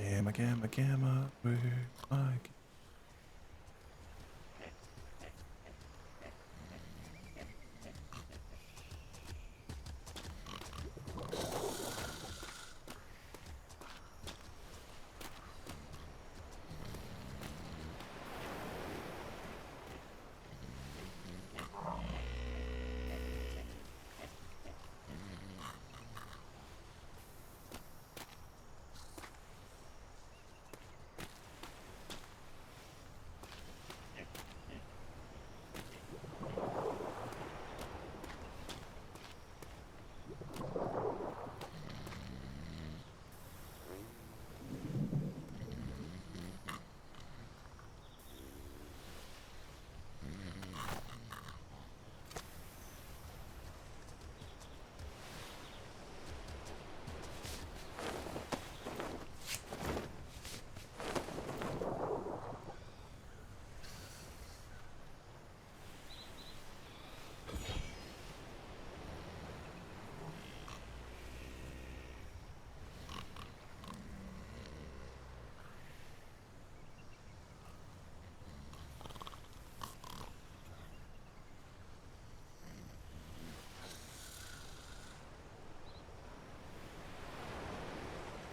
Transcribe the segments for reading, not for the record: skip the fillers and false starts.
Gamma, gamma, gamma, where I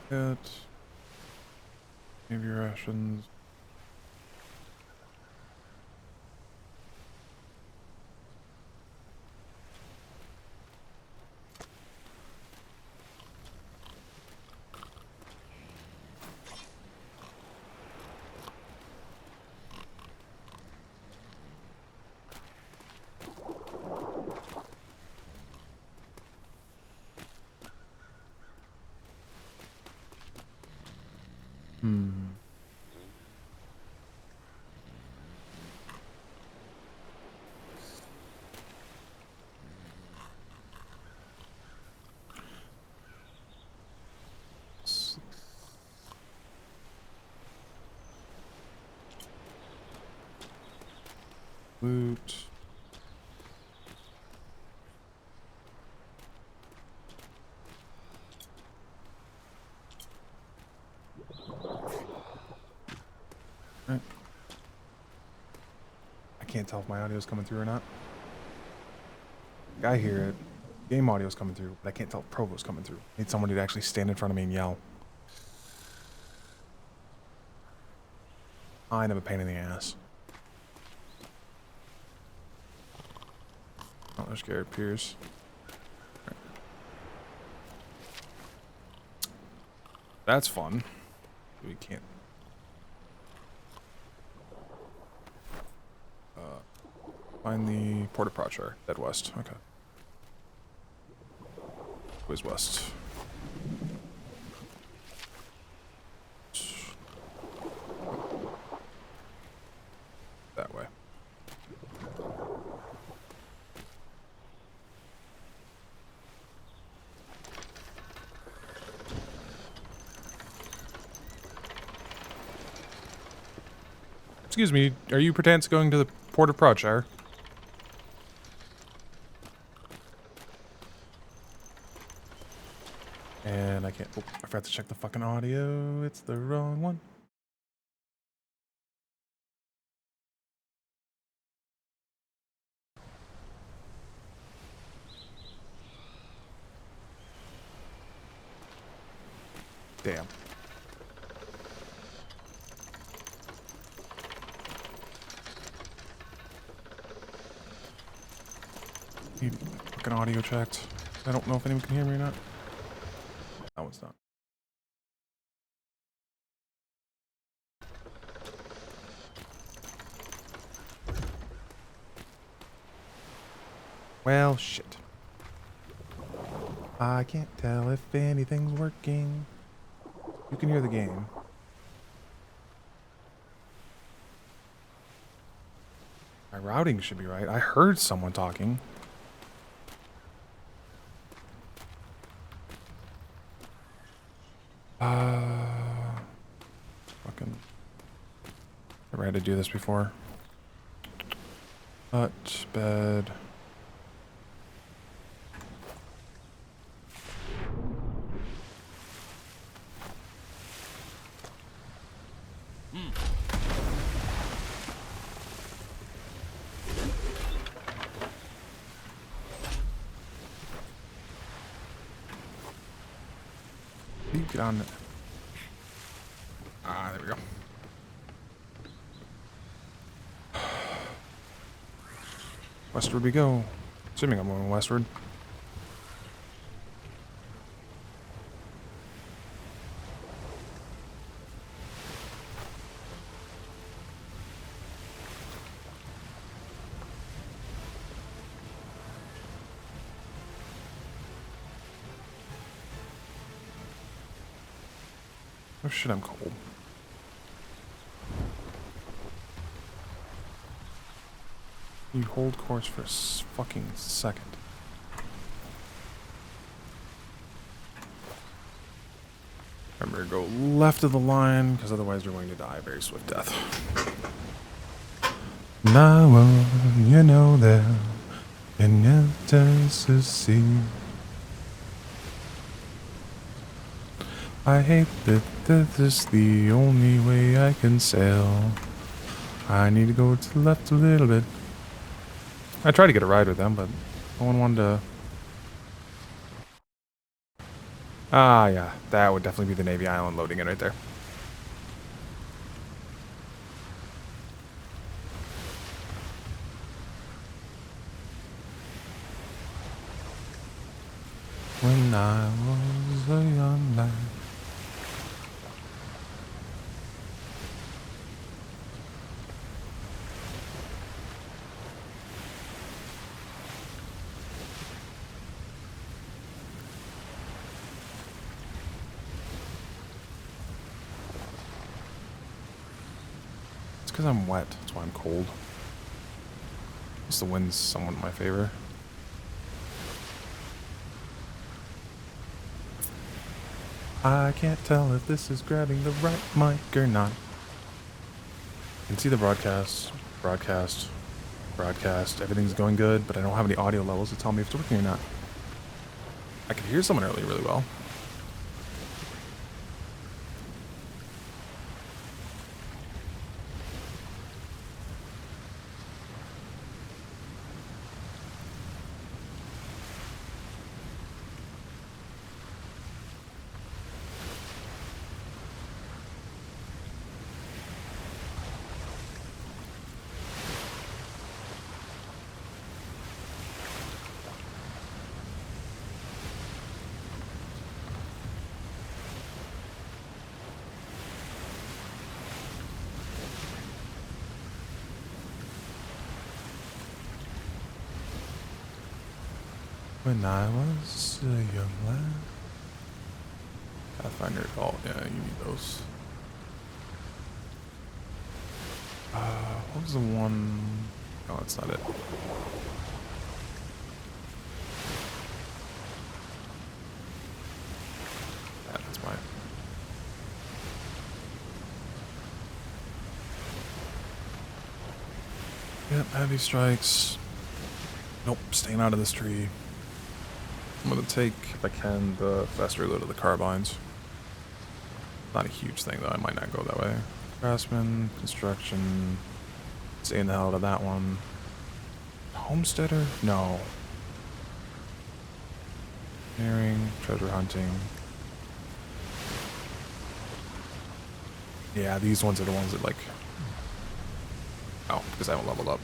get maybe rations. Loot. Right. I can't tell if my audio is coming through or not. I hear it. Game audio is coming through, but I can't tell if Provo's coming through. I need somebody to actually stand in front of me and yell. Kind of a pain in the ass. Oh, there's Garrett Pierce. Right. That's fun. We can't. Find the Port of Procher, dead west. Okay. Where's west? That way. Excuse me, are you perchance going to the Port of Procher? And I can't. Oh, I forgot to check the fucking audio. It's the wrong one. Damn. Need fucking audio checked. I don't know if anyone can hear me or not. That one's not. Well, shit. I can't tell if anything's working. You can hear the game. My routing should be right. I heard someone talking. Fucking. Never had to do this before. Hut, bed. Steve, get on it. Ah, there we go. Westward we go. Assuming I'm going westward. Oh shit, I'm cold. You hold course for a fucking second. Remember to go left of the line, because otherwise you're going to die a very swift death. Now, you know that in to see. I hate that this is the only way I can sail. I need to go to the left a little bit. I tried to get a ride with them, but no one wanted to. Ah, yeah, that would definitely be the Navy Island loading in right there. When I was a young lad. It's because I'm wet. That's why I'm cold. At least the wind's somewhat in my favor. I can't tell if this is grabbing the right mic or not. You can see the broadcast, everything's going good, but I don't have any audio levels to tell me if it's working or not. I could hear someone earlier really well. When I was a young lad. Pathfinder. Oh, yeah, you need those. What was the one? No, that's not it. Yeah, that's mine. Yep, heavy strikes. Nope, staying out of this tree. I'm gonna take, if I can, the faster reload of the carbines. Not a huge thing though, I might not go that way. Craftsman, construction, staying the hell out of that one. Homesteader? No. Engineering, treasure hunting. Yeah, these ones are the ones that like... Oh, because I haven't leveled up.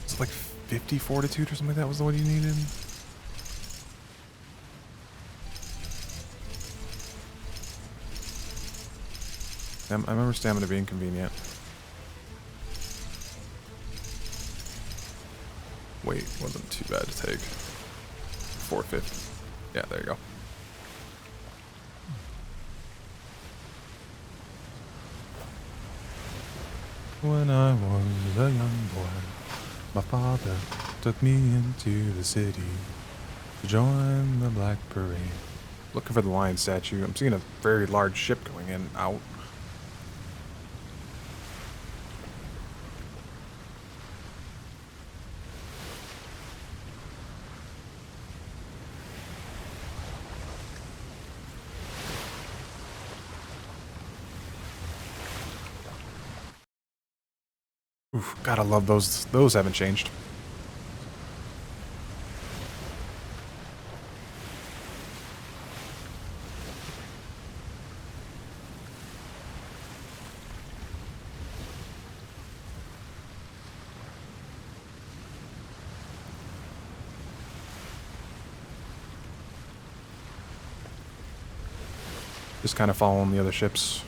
It's like 50 fortitude or something like that was the one you needed. I remember stamina being convenient. Weight wasn't too bad to take. 450. Yeah, there you go. When I was a young boy, my father took me into the city to join the Black Parade. Looking for the lion statue. I'm seeing a very large ship going in and out. Oof, gotta love those. Those haven't changed. Just kind of following the other ships.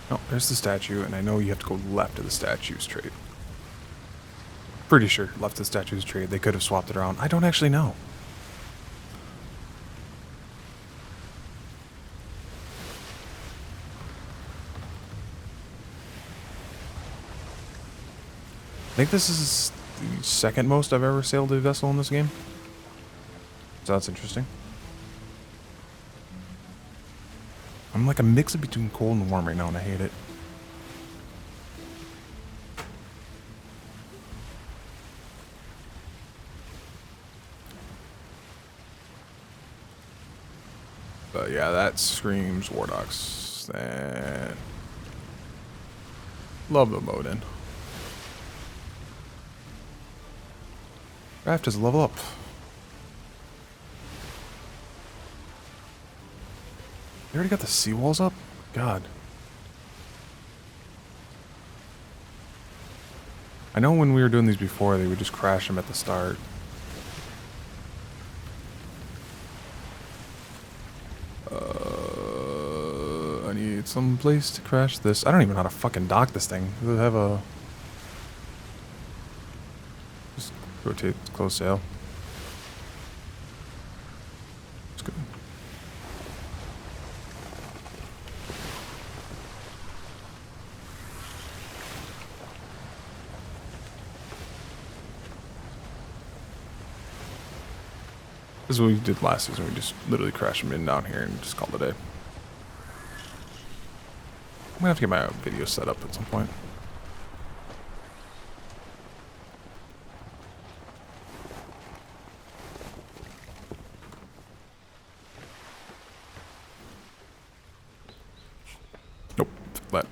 Oh, there's the statue, and I know you have to go left of the statue straight. Pretty sure left of the statue straight. They could have swapped it around. I don't actually know. I think this is the second most I've ever sailed a vessel in this game. So that's interesting. I'm like a mix between cold and warm right now, and I hate it. But yeah, that screams War Dogs. And love the mode in. Raft is level up. You already got the seawalls up? God. I know when we were doing these before, they would just crash them at the start. I need some place to crash this. I don't even know how to fucking dock this thing. Does it have a... Just rotate, close sail. It's good. This is what we did last season. We just literally crashed them in down here and just called it a day. I'm gonna have to get my video set up at some point. Nope, flat.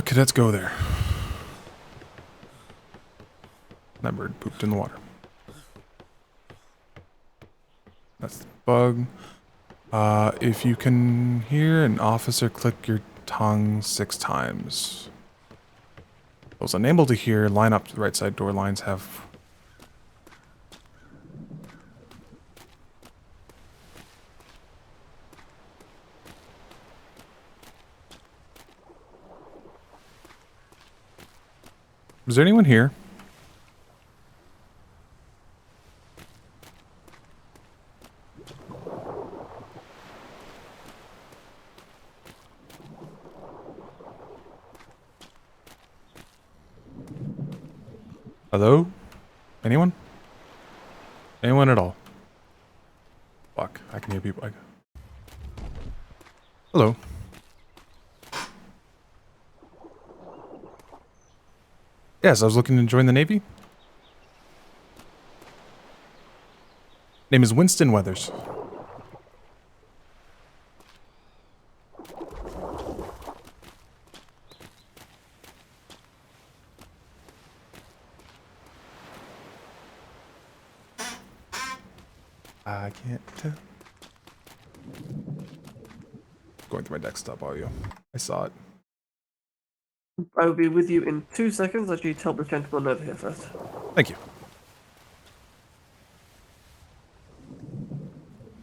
Cadets go there. That bird pooped in the water. That's the bug. If you can hear an officer click your tongue 6 times. Those unable to hear, line up to the right side door lines have... Is there anyone here? Hello? Anyone? Anyone at all? Fuck, I can hear people. Hello. Yes, I was looking to join the Navy. Name is Winston Weathers. I can't tell. Going through my desktop audio. I saw it. I will be with you in 2 seconds. Let you tell the gentleman over here first. Thank you.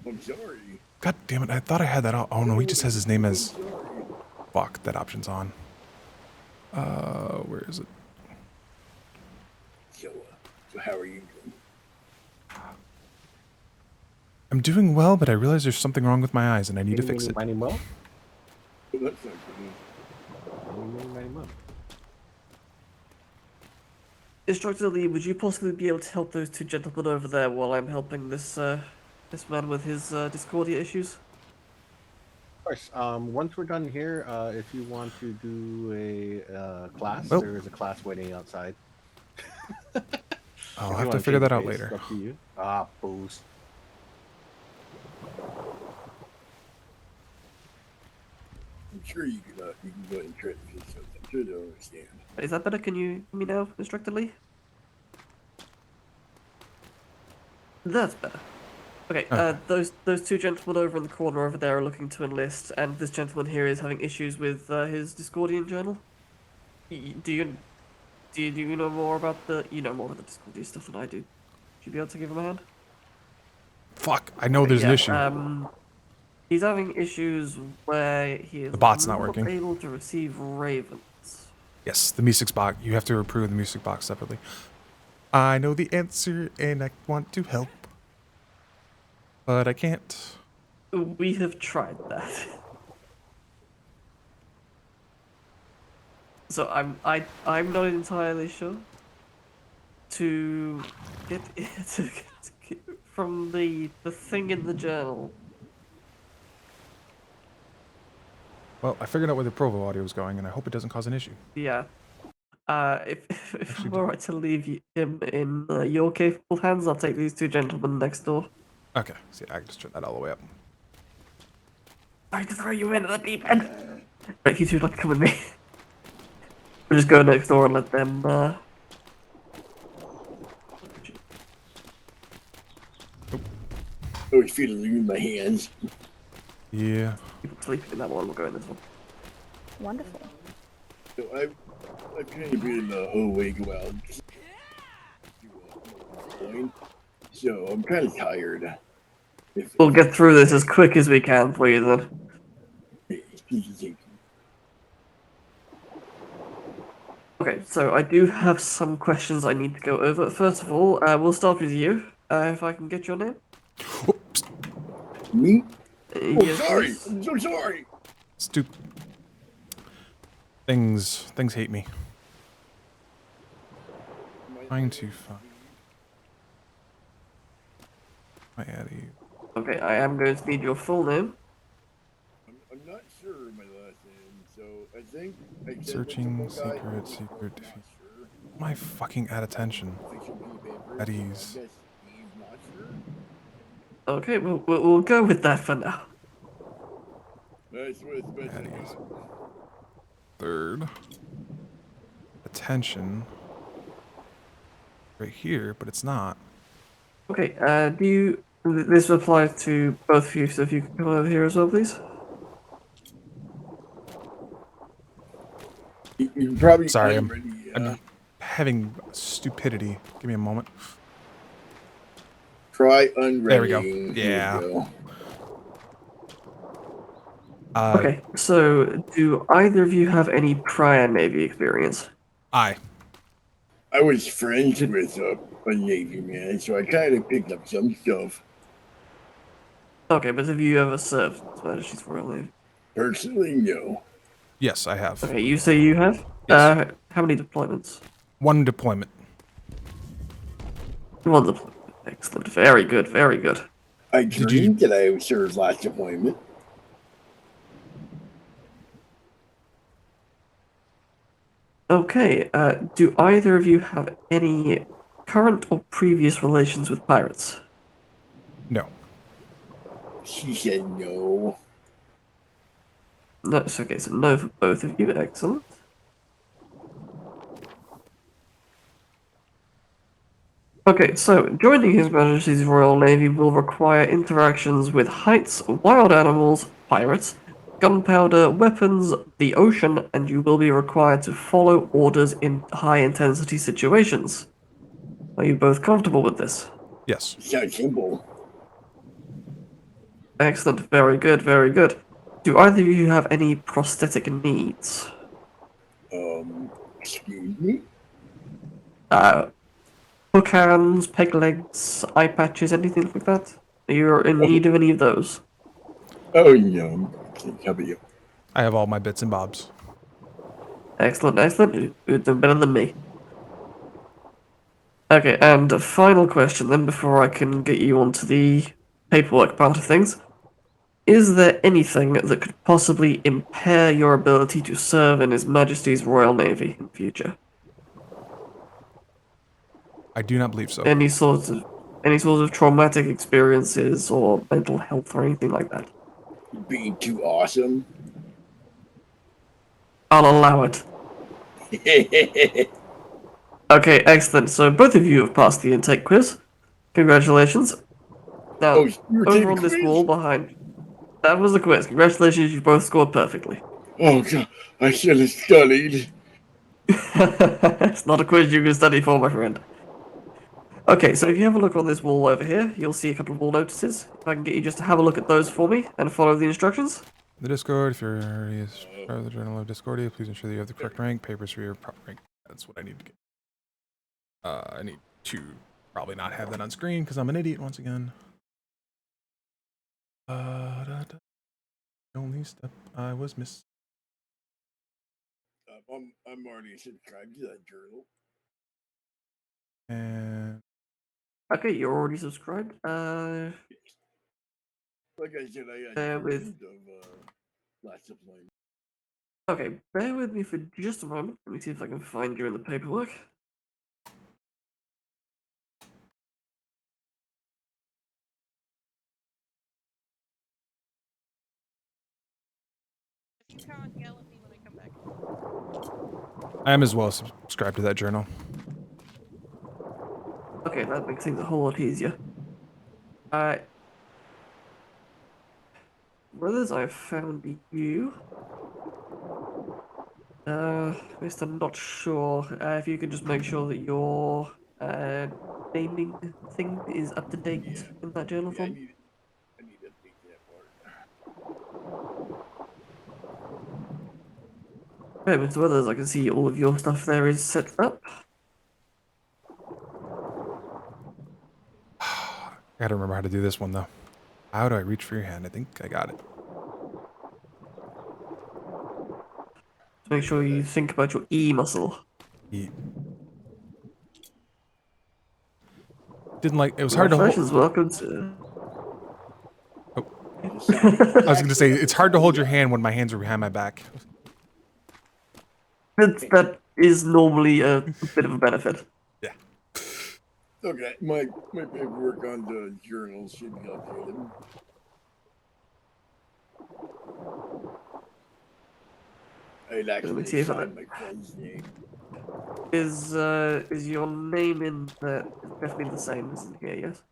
I'm sorry. God damn it, I thought I had that on. Oh no, he just has his name as... Fuck, that option's on. Where is it? So how are you doing? I'm doing well, but I realize there's something wrong with my eyes and I need to fix it. Mighty well? Well, that's not good. Instructor Lee, would you possibly be able to help those two gentlemen over there while I'm helping this man with his Discordia issues? Of course. Once we're done here, if you want to do a class, Well- there is a class waiting outside. I'll If you have to wanna figure change that out pace, later. It's up to you. Ah, boost. I'm sure you can go ahead and try this. I'm sure they'll understand. Is that better? Can you hear me now, Instructor Lee? That's better. Okay, Okay. those two gentlemen over in the corner over there are looking to enlist, and this gentleman here is having issues with his Discordian journal. Do you know more about the Discordia stuff than I do? Should you be able to give him a hand? Fuck, I know there's an issue. He's having issues where he is The bot's not working. able to receive ravens. Yes, the music box. You have to approve the music box separately. I know the answer and I want to help. But I can't. We have tried that. So I'm not entirely sure. To get from the thing in the journal. Well, I figured out where the Provo audio is going and I hope it doesn't cause an issue. Yeah. If Actually, I'm alright to leave him in your capable hands, I'll take these two gentlemen next door. Okay, see, I can just turn that all the way up. I can throw you into the deep end. Right, you two like to come with me. We'll just go next door and let them. I always feel it in my hands. Yeah. People sleeping in that one. We'll go in this one. Wonderful. So I've kind of been awake about. So I'm kind of tired. We'll get through this as quick as we can for you then. Okay, so I do have some questions I need to go over. First of all, we'll start with you. If I can get your name. Oops. Me? Oh, Yes, sorry. please. I'm so sorry. Stupid. Things hate me. Trying to find my Addy. Okay, I am going to need your full name. I'm not sure of my last name, so I think I said Searching, what's the book I- secret, I'm defeat. not sure. My fucking at attention. Fiction P papers, At so I ease. guess he's not sure. Okay, we'll go with that for now. That's what it's best I At ease. got. Third. Attention. Right here, but it's not. Okay, this applies to both of you, so if you can come over here as well, please. You probably Sorry, already, I'm having stupidity. Give me a moment. try unwriting. There we go. Here Yeah. go. Okay, so do either of you have any prior Navy experience? I. I was friends with a Navy man, so I kind of picked up some stuff. Okay, but have you ever served His Majesty's Royal Navy? Personally, no. Yes, I have. Okay, you say you have? Yes. How many deployments? One deployment. One deployment. Excellent. Very good, very good. I Did you- dreamed that I served last deployment. Okay, do either of you have any current or previous relations with pirates? No. She said no. No, it's okay, so no for both of you. Excellent. Okay, so joining His Majesty's Royal Navy will require interactions with heights, wild animals, pirates, gunpowder, weapons, the ocean, and you will be required to follow orders in high-intensity situations. Are you both comfortable with this? Yes. Sounds simple. Excellent, very good, very good. Do either of you have any prosthetic needs? Excuse me? Hook hands, peg legs, eye patches, anything like that? Are you in need of any of those? Oh, no. Can't cover you. I have all my bits and bobs. Excellent, excellent. You're doing better than me. Okay, and a final question then before I can get you onto the paperwork part of things. Is there anything that could possibly impair your ability to serve in His Majesty's Royal Navy in future? I do not believe so. Any sorts of traumatic experiences or mental health or anything like that? Being too awesome. I'll allow it. Okay, excellent. So both of you have passed the intake quiz. Congratulations. Now, Oh, you were over taking on this quiz? wall behind. That was the quiz. Congratulations, you both scored perfectly. Oh god, I should have studied. It's not a quiz you can study for, my friend. Okay, so if you have a look on this wall over here, you'll see a couple of wall notices. If I can get you just to have a look at those for me and follow the instructions. The Discord, if you're already part of the Journal of Discordia, please ensure that you have the correct rank, papers for your proper rank. That's what I need to get. I need to probably not have that on screen because I'm an idiot once again. The only step I was missing. I'm already subscribed to that journal. And Okay, you're already subscribed. Like I said, I got Bear with- dreams of lots of fun. Okay, bear with me for just a moment. Let me see if I can find you in the paperwork. You can't yell at me when I come back. I am as well subscribed to that journal. Okay, that makes things a whole lot easier. Brothers, I've found you. Mister, I'm not sure. If you could just make sure that your naming thing is up to date Yeah. in that journal Yeah, form. I need to update that part. Okay, Mr. Weathers, I can see all of your stuff there is set up. I gotta remember how to do this one though. How do I reach for your hand? I think I got it. So make sure you think about your E muscle. He didn't like. It was hard to hold. Congratulations, welcome to. I was gonna say it's hard to hold your hand when my hands are behind my back. That is normally a bit of a benefit. Yeah. Okay, my paperwork on the journal should be updated. I'd Let me actually see if I- sign my friend's name. Is your name in there? It's definitely the same as in here, yes?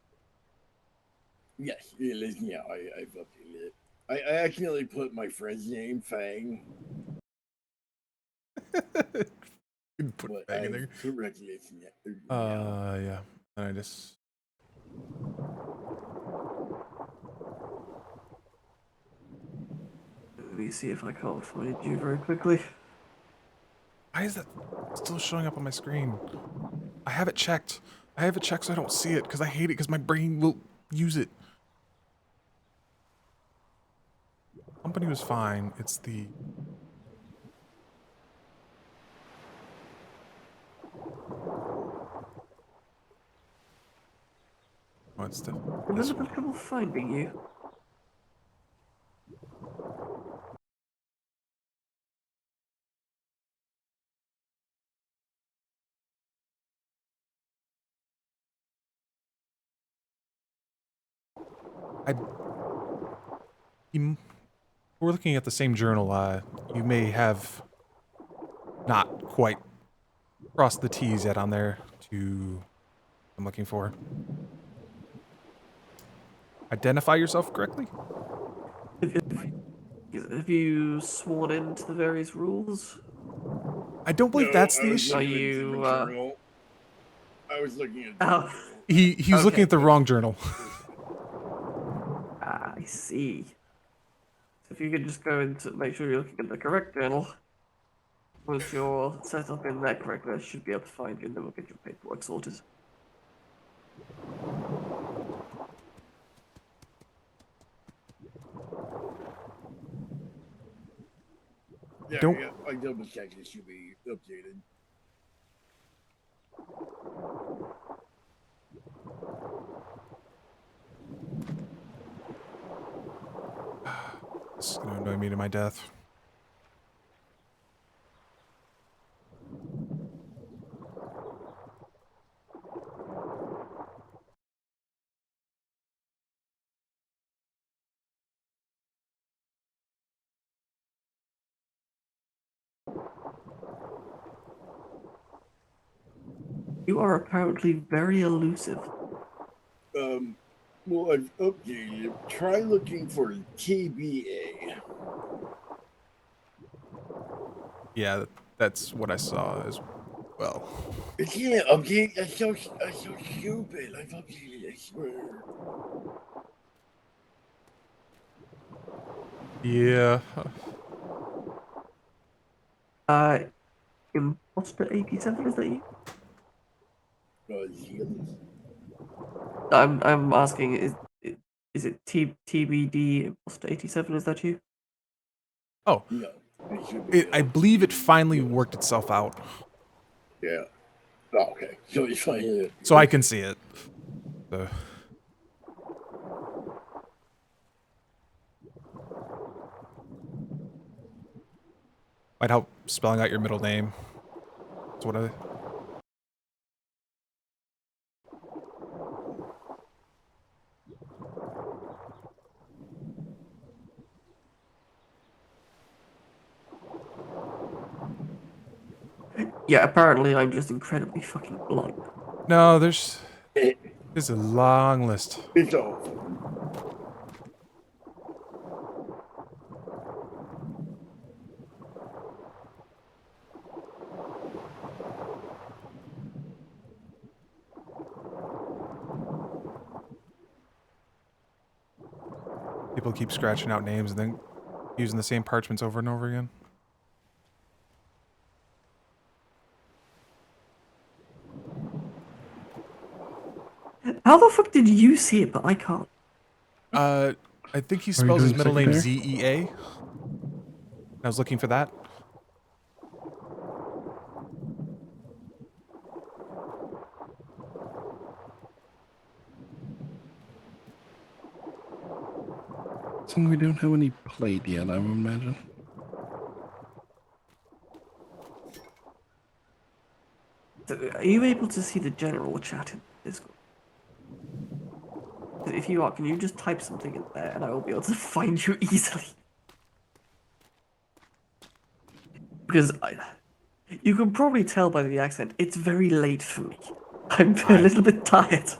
Yes, it is. Yeah, I've updated it. I accidentally put my friend's name, Fang, You put but Fang I in there. correctly it's yeah. Yeah. And I just. Let me see if I can't find you very quickly. Why is that still showing up on my screen? I have it checked. I have it checked so I don't see it because I hate it because my brain will use it. Company was fine. It's the. Oh, it's the. I'm This having one. trouble finding you. We're looking at the same journal. You may have not quite crossed the T's yet on there to I'm looking for. Identify yourself correctly? Have you sworn into the various rules? I don't believe No, that's I the was issue. looking Are at you, the journal. I was looking at the Oh. journal. He was looking Okay. at the wrong journal. I see. If you could just go into make sure you're looking at the correct journal. Once you're set up in that correctly, I should be able to find you and then we'll get your paperwork sorted. Yeah, Don't- yeah, I double checked. It should be updated. It's gonna annoy me to my death. You are apparently very elusive. Well, I've updated. Try looking for TBA. Yeah, that's what I saw as well. It can't update. That's so stupid. I've updated. I swear. Yeah. Imposter 87, is that you? Zealous? I'm asking, is it TBD Imposter 87, is that you? Oh, No. It should be. I believe it finally worked itself out, Yeah. Oh, okay. So it's fine. so I can see it. So. Might help spelling out your middle name. That's what I. Yeah, apparently I'm just incredibly fucking blind. No, there's a long list. It's all. People keep scratching out names and then using the same parchments over and over again. How the fuck did you see it, but I can't? I think he Are you spells his doing middle name secondary? ZEA. I was looking for that. Something we don't have any played yet, I would imagine. So, are you able to see the general chat in Discord? If you are, can you just type something in there and I will be able to find you easily? Because you can probably tell by the accent, it's very late for me. I'm a little bit tired.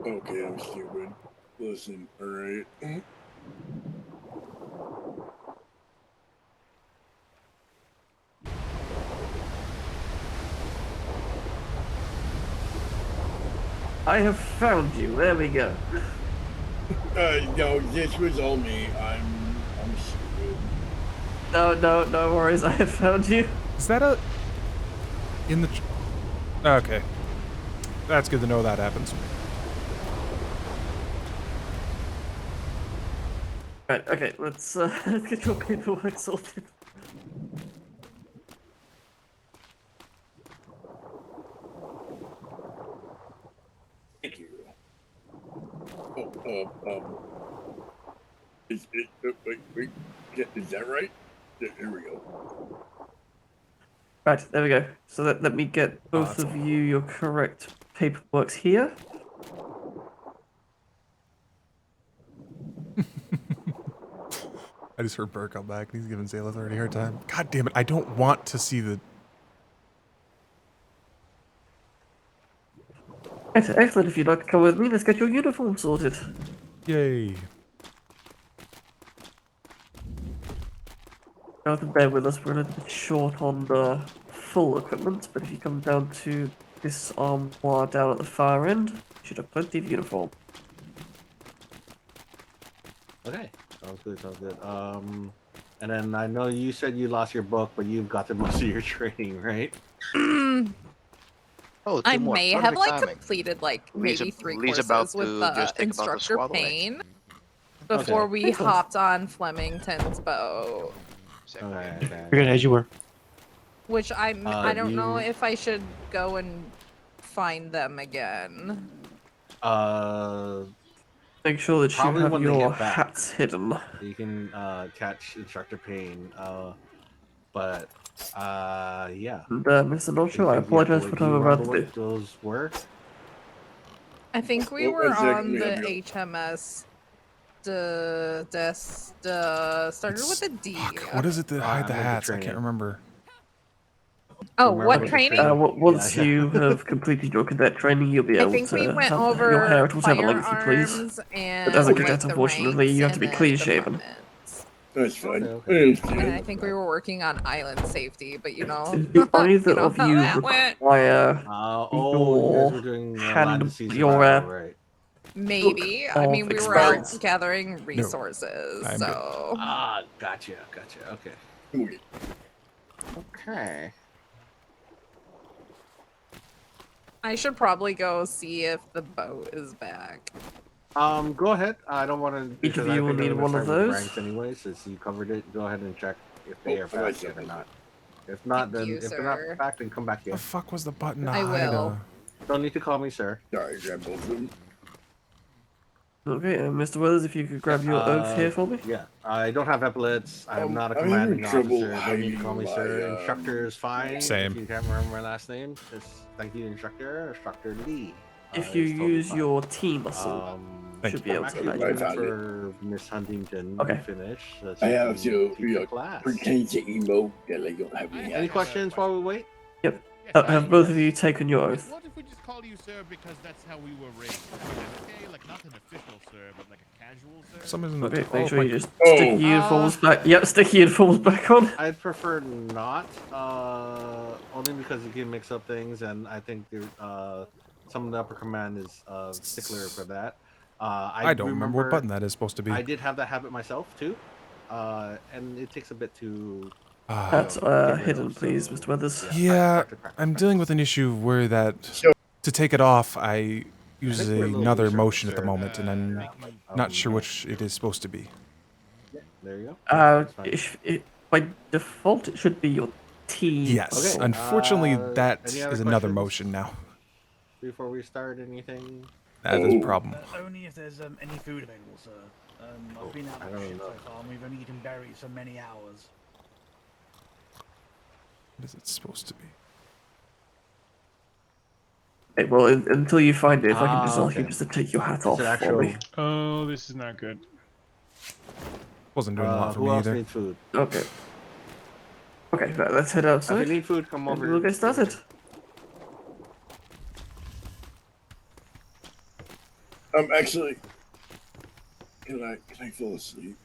Okay, I'm stupid. Listen, alright. I have found you. There we go. No, this was all me. I'm stupid. No worries. I have found you. Is that a in the? Okay, that's good to know that happens. Right. Okay. Let's get your paperwork sorted. Thank you. Oh, is it? Wait. Is that right? Here we go. Right. There we go. So let me get both that's of you your correct paperworks here. I just heard Burr come back and he's giving Zayla already a hard time. God damn it! I don't want to see the. Excellent. If you'd like to come with me, let's get your uniform sorted. Yay! Now to bear with us, we're a little bit short on the full equipment, but if you come down to this armoire down at the far end, you should have plenty of uniform. Okay, sounds good. And then I know you said you lost your book, but you've gotten most of your training, right? Oh, I two more. may Perfect have like timing. completed like Lee's maybe three Lee's courses about with to just think about the instructor squad away. Payne. before Okay. we Excellent. hopped on Flemington's boat. Okay. You're good as you were. Which I don't know you- if I should go and find them again. Make sure that you Probably have when they your get back. hats hidden. You can catch Instructor Payne. But yeah. And, Mr. Nacho, You I think you have to apologize wait? for Do you what I'm remember about to what do. those were? I think we Well, were one second, on we the have you. HMS. Started with a D. Fuck, what is it that hide the I meant the hats? I can't training. remember. Oh, Remember what the training? Once Yeah. you have completed your cadet training, you'll be I able think to we went have over your hair at whatever length you please. firearms and But as a like, cadet, the unfortunately, you have ranks to be and then clean-shaven. departments. That's fine. Okay. And I think we were working on island safety, but you know, Do either you know of how you that went. require You guys were doing land hand, and sea your survival, right? Maybe. I of mean, we were experience? out gathering resources, I'm good. so. Gotcha. Okay. Okay. Okay. I should probably go see if the boat is back. Go ahead. I don't want to. Each of you will need one of those. Ranks anyway, since you covered it. Go ahead and check if they Oh, are I back see. yet or not. If not, Thank then you, if they're sir. not back, then come back The here. fuck was the button to I hide? will. Don't need to call me sir. Sorry, grab both of them. Okay, Mr. Weathers, if you could grab your oath here for me. Yeah, I don't have epaulets. I'm not a I'm having commanding trouble officer. Don't need to call me hiding sir. my, Instructor is fine. Same. If you can't remember my last name, just thank you, Instructor. Instructor Lee. If you It's totally use fine. your T muscle, Thank should be you. able I'm to actually hide I waiting you. found it. for Miss Huntington Okay. to finish. So I she have can to, teach the class. pretend to emote that I don't have any Any hats. questions while we wait? Yep. Have both of you taken your oath? What if we just call you sir because that's how we were raised? Okay, like not an official sir, but like a casual sir. For some reason, Okay, oh, make sure my- you just Oh. stick your uniforms back. Yep, stick your uniforms back on. I'd prefer not, only because it can mix up things, and I think some of the upper command is stickler for that. I don't remember what button that is supposed to be. I did have that habit myself too, and it takes a bit to. That's get rid of, hidden, please, Mr. Weathers. Yeah, practice. I'm dealing with an issue where that So- to take it off, I use think we're a little another looser, motion at the sir. moment, and I'm Make you- not sure which it is supposed to be. There you go. That's fine. By default, it should be your T. Yes, Okay, unfortunately, any that other is another questions? motion now. Before we start anything, That is a Oh. problem. Only if there's any food available, sir. I've been out I of don't ship know. so far, and we've only eaten berries for many hours. What is it supposed to be? Okay, well, until you find it, if I can just ask you okay. just to take your hat Is off it for actual? me. Oh, this is not good. Wasn't doing a lot for who me else either. needs food? Okay. Okay, right, let's head If outside. you need food, come And over. we'll get started. Actually, can I fall asleep?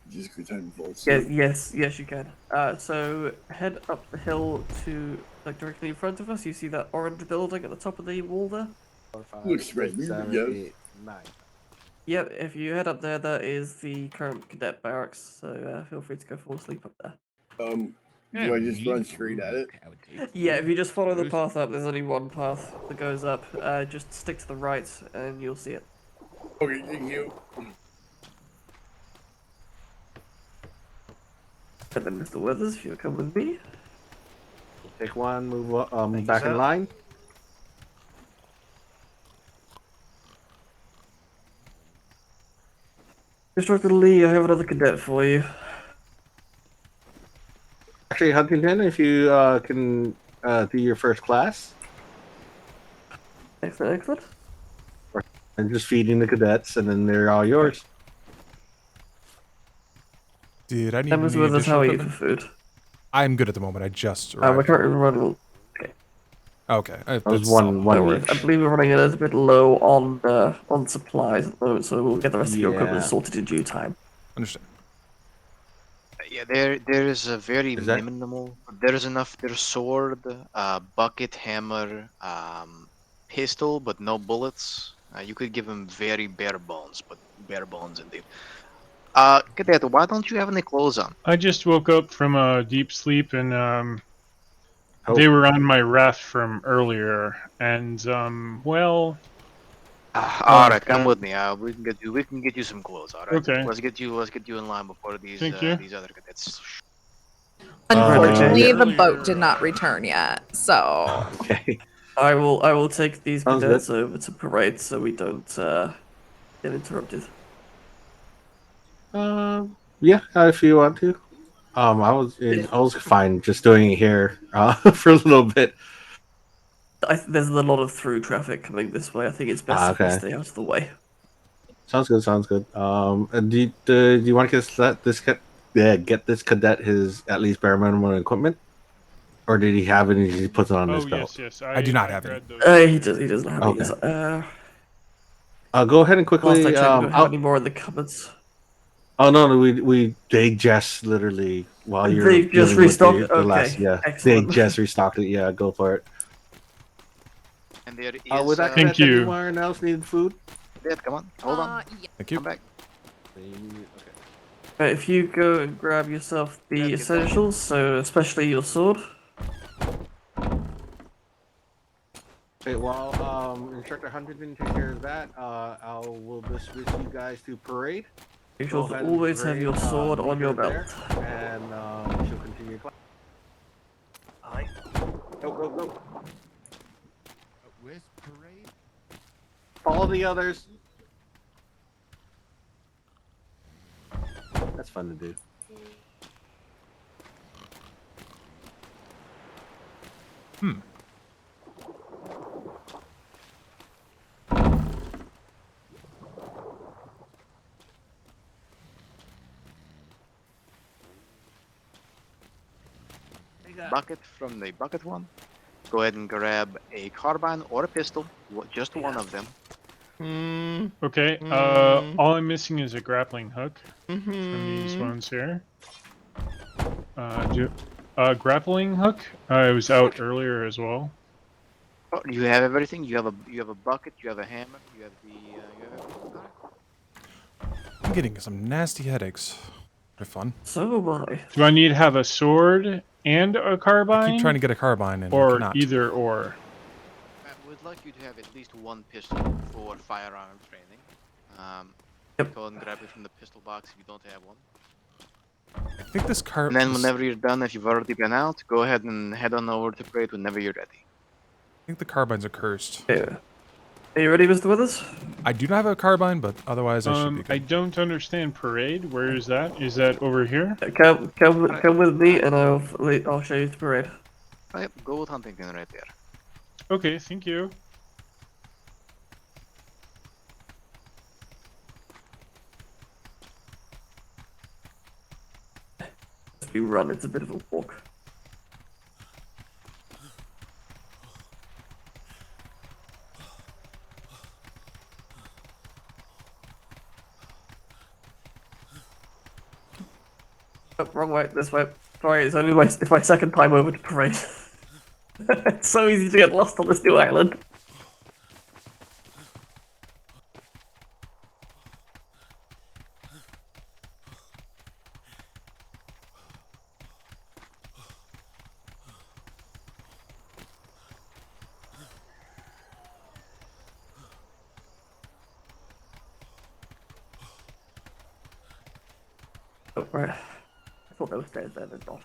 Just a good time to fall asleep. Yes, you can. So head up the hill to like directly in front of us. You see that orange building at the top of the wall there? 4, 5, Looks 6, red, 7, yes. 8, 9. Yep. If you head up there, that is the current cadet barracks. So feel free to go fall asleep up there. Do I just run straight at it? Yeah, if you just follow the path up, there's only one path that goes up. Just stick to the right, and you'll see it. Okay, thank you. And then, Mr. Weathers, if you'll come with me. Take one, move Thank you, back sir. in line. Instructor Lee, I have another cadet for you. Actually, Huntington, if you can do your first class, Excellent. and just feeding the cadets, and then they're all yours. Did I need And any Mr. Weathers, how additional are you for equipment? food? I'm good at the moment. I just We're arrived. currently running. Okay. That was that's one solid. No one worries. each. I believe we're running a little bit low on supplies at the moment, so we'll get the rest of your equipment Yeah. sorted in due time. Understand. Yeah, there is a very Is that- minimal. There is enough. There's sword, bucket, hammer, pistol, but no bullets. You could give him very bare bones, but bare bones indeed. Cadet, why don't you have any clothes on? I just woke up from a deep sleep, and Oh. they were on my raft from earlier. And well, All right, come with me. We can get you some clothes. All right. Okay. Let's get you in line before these Thank you. these other cadets. Unfortunately, Okay. the boat did not return yet, so Okay. I will take these Sounds good. cadets over to parade so we don't get interrupted. Yeah, if you want to. I was fine just doing it here for a little bit. There's a lot of through traffic coming this way. I think it's best if we Okay. stay out of the way. Sounds good. Sounds good. And do you want to get this cadet his at least bare minimum equipment, or did he have it and he puts it on his Oh belt? yes. I do not have any. grabbed those. He doesn't have Okay. these. Go ahead and Last I quickly. checked, we don't have any more in the cupboards. Oh no, they just literally while you're They just dealing with restocked. the last Okay, they excellent. just restocked it. Yeah, go for it. And there is. With that Thank cadet, you. anyone else need food? Cadet, come on, hold on, yeah. Thank you. come back. Right, if you go and grab yourself the Grab your essentials, so especially your sword. Okay, while Instructor Huntington takes care of that, we'll dismiss you guys to parade. You Go should ahead and always have parade, your sword meet on your her belt. there, and she'll continue class. Aye. Go. Where's parade? Follow the others. That's fun to do. Bucket from the bucket one. Go ahead and grab a carbine or a pistol, just one of them. Okay. All I'm missing is a grappling hook from these ones here. Grappling hook. I was out earlier as well. Oh, you have everything. You have a bucket. You have a hammer. You have you have everything. I'm getting some nasty headaches. They're fun. So am I. Do I need to have a sword and a carbine? I keep trying to get a carbine and I or cannot. either or. I would like you to have at least one pistol for firearm training. Yep. Go and grab it from the pistol box if you don't have one. I think this car. And then whenever you're done, if you've already been out, go ahead and head on over to parade whenever you're ready. I think the carbines are cursed. Yeah. Are you ready, Mr. Withers? I do not have a carbine, but otherwise I should be good. I don't understand parade. Where is that? Is that over here? Come with me, and I'll show you the parade. Right, go with Huntington right there. Okay, thank you. If you run, it's a bit of a walk. Oh, wrong way, this way. Sorry, it's only my second time over to parade. It's so easy to get lost on this new island. Oh, right. I thought there were stairs there, but not.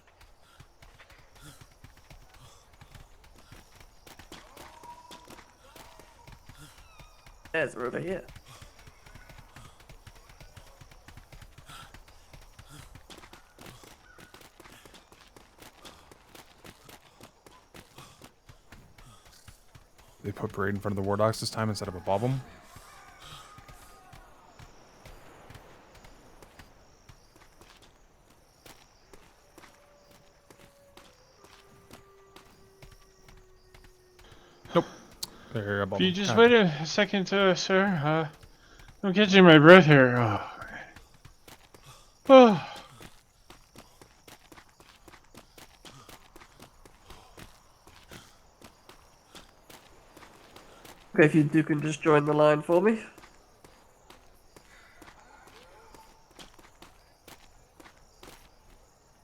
Stairs are over here. They put parade in front of the war dogs this time instead of above them. Nope. They're above If you them. just God. wait a second, sir. I'm catching my breath here. Oh. Okay, if you can just join the line for me.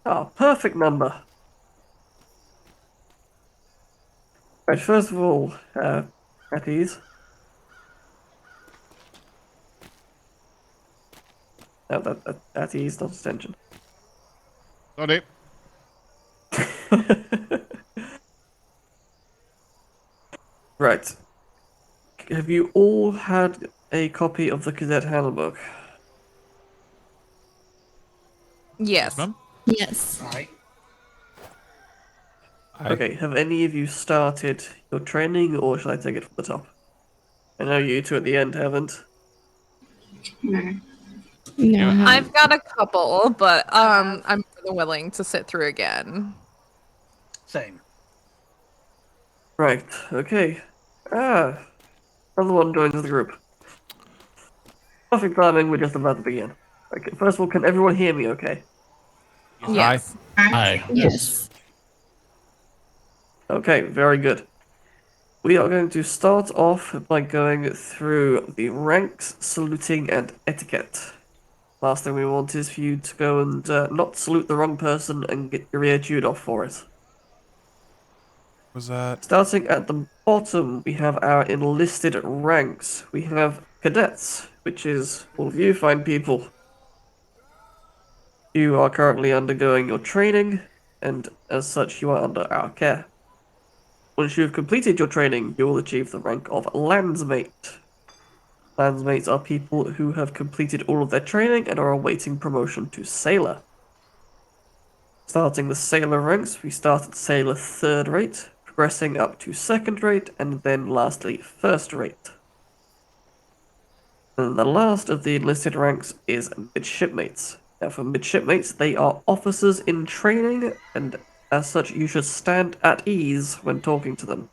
Oh, perfect number. Right, first of all, at ease. No, that is not attention. Sorry. Right. Have you all had a copy of the Cadet Handbook? Yes. Ma'am? Yes. Right. Okay, have any of you started your training, or should I take it from the top? I know you two at the end haven't. No. No, Yeah. I haven't. I've got a couple, but I'm more than willing to sit through again. Same. Right, okay. Another one joins the group. Perfect timing, we're just about to begin. Okay, first of all, can everyone hear me okay? Yes. Aye. Yes. Okay, very good. We are going to start off by going through the ranks, saluting, and etiquette. Last thing we want is for you to go and not salute the wrong person and get your ear chewed off for it. Was that? Starting at the bottom, we have our enlisted ranks. We have cadets, which is all of you fine people. You are currently undergoing your training, and as such, you are under our care. Once you have completed your training, you will achieve the rank of landsmate. Landsmates are people who have completed all of their training and are awaiting promotion to sailor. Starting the sailor ranks, we start at sailor 3rd rate, progressing up to 2nd rate, and then lastly 1st rate. And the last of the enlisted ranks is midshipmates. Now for midshipmates, they are officers in training, and as such you should stand at ease when talking to them,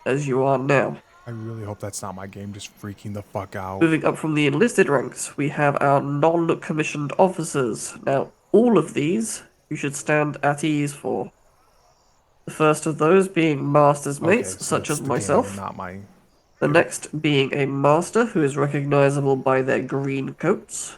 as you are now. I really hope that's not my game just freaking the fuck out. Moving up from the enlisted ranks, we have our non-commissioned officers. Now, all of these you should stand at ease for. The first of those being master's mates, Okay, so such that's as the myself. game, not my. The next being a master who is recognizable by their green coats.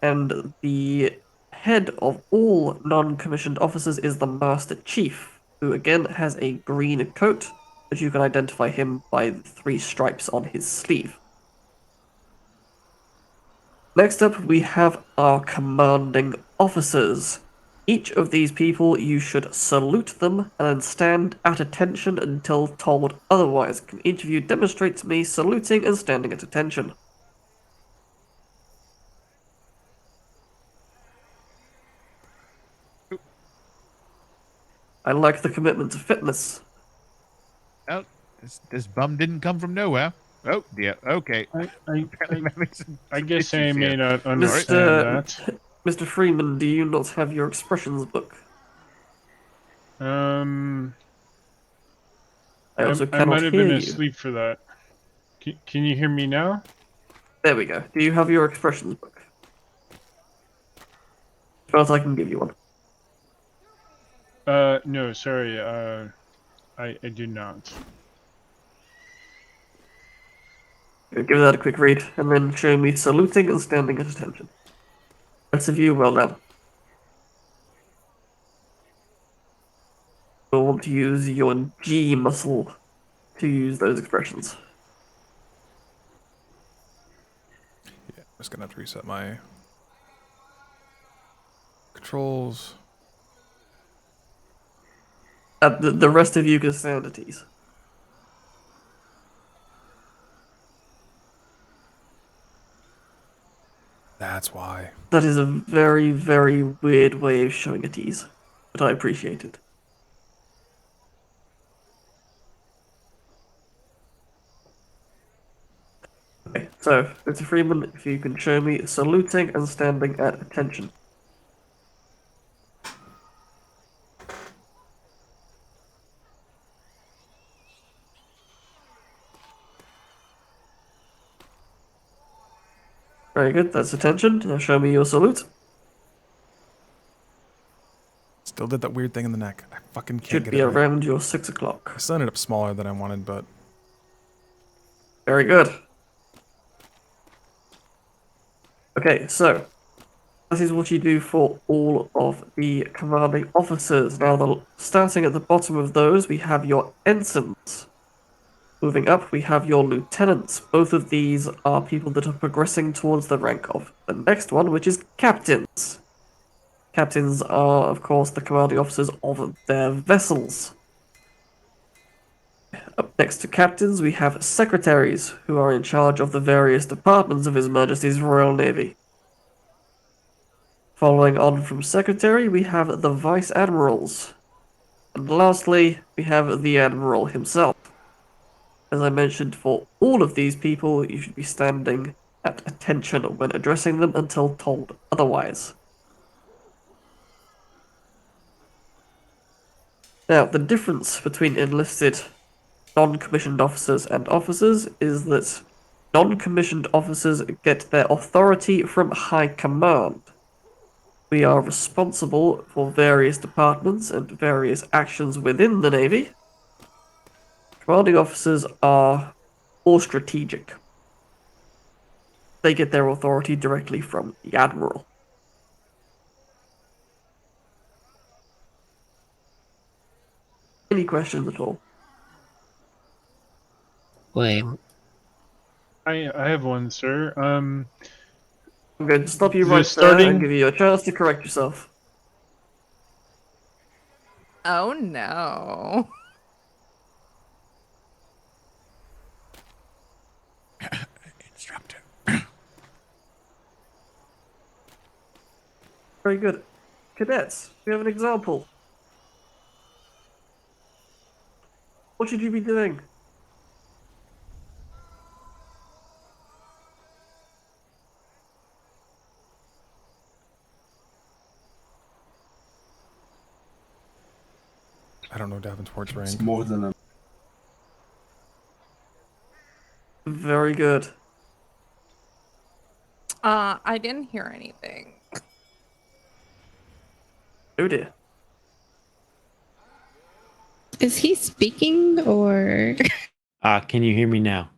And the head of all non-commissioned officers is the Master Chief, who again has a green coat, but you can identify him by the 3 stripes on his sleeve. Next up, we have our commanding officers. Each of these people, you should salute them and then stand at attention until told otherwise. Can each of you demonstrate to me saluting and standing at attention? I like the commitment to fitness. Well, this bum didn't come from nowhere. Oh dear. Okay. I guess I may not Mr. understand that. Mr. Freeman, do you not have your expressions book? I also I cannot might have hear been you. asleep for that. Can you hear me now? There we go. Do you have your expressions book? As far as I can give you one. No, sorry. I do not. Okay, give that a quick read, and then show me saluting and standing at attention. Rest of you, well done. You'll want to use your G muscle to use those expressions. Yeah, I'm just gonna have to reset my controls. The rest of you can stand at ease. That's why. That is a very, very weird way of showing at ease, but I appreciate it. Okay, so, Mr. Freeman, if you can show me saluting and standing at attention. Very good, that's attention. Now show me your salute. Still did that weird thing in the neck. I fucking can't Should get be it right. around your 6 o'clock. I still ended up smaller than I wanted, but Very good. Okay, so that is what you do for all of the commanding officers. Now, starting at the bottom of those, we have your ensigns. Moving up, we have your lieutenants. Both of these are people that are progressing towards the rank of the next one, which is captains. Captains are, of course, the commanding officers of their vessels. Up next to captains, we have secretaries, who are in charge of the various departments of His Majesty's Royal Navy. Following on from secretary, we have the vice admirals. And lastly, we have the admiral himself. As I mentioned, for all of these people, you should be standing at attention when addressing them until told otherwise. Now, the difference between enlisted non-commissioned officers and officers is that non-commissioned officers get their authority from high command. We are responsible for various departments and various actions within the Navy. Commanding officers are more strategic. They get their authority directly from the Admiral. Any questions at all? Wait, I have one, sir. I'm going to stop you The right there starting- and give you a chance to correct yourself. Oh no. Instructor. Very good. Cadets, we have an example. What should you be doing? I don't know Davenport's rank. It's more than a. Very good. I didn't hear anything. Oh dear. Is he speaking or? can you hear me now?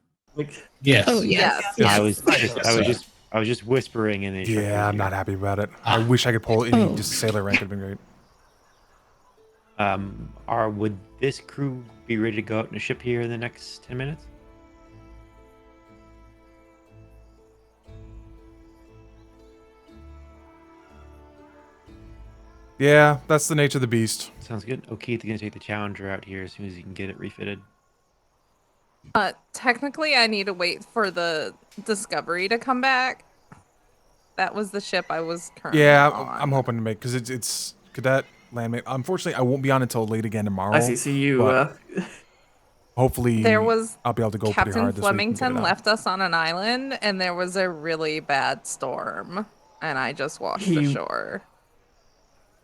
Yes. Oh yes. Yes. I was just whispering and Yeah, I'm not happy about it. I wish I could pull any Oh. just sailor rank. Would have been great. Would this crew be ready to go out in a ship here in the next 10 minutes? Yeah, that's the nature of the beast. Sounds good. O'Keith's gonna take the Challenger out here as soon as he can get it refitted. Technically, I need to wait for the Discovery to come back. That was the ship I was currently Yeah, on. I'm hoping to make because it's cadet landmate. Unfortunately, I won't be on until late again tomorrow. I see. So you, but hopefully, There was I'll be able to go pretty Captain hard this week and get Flemington it out. left us on an island, and there was a really bad storm, and I just walked He- ashore.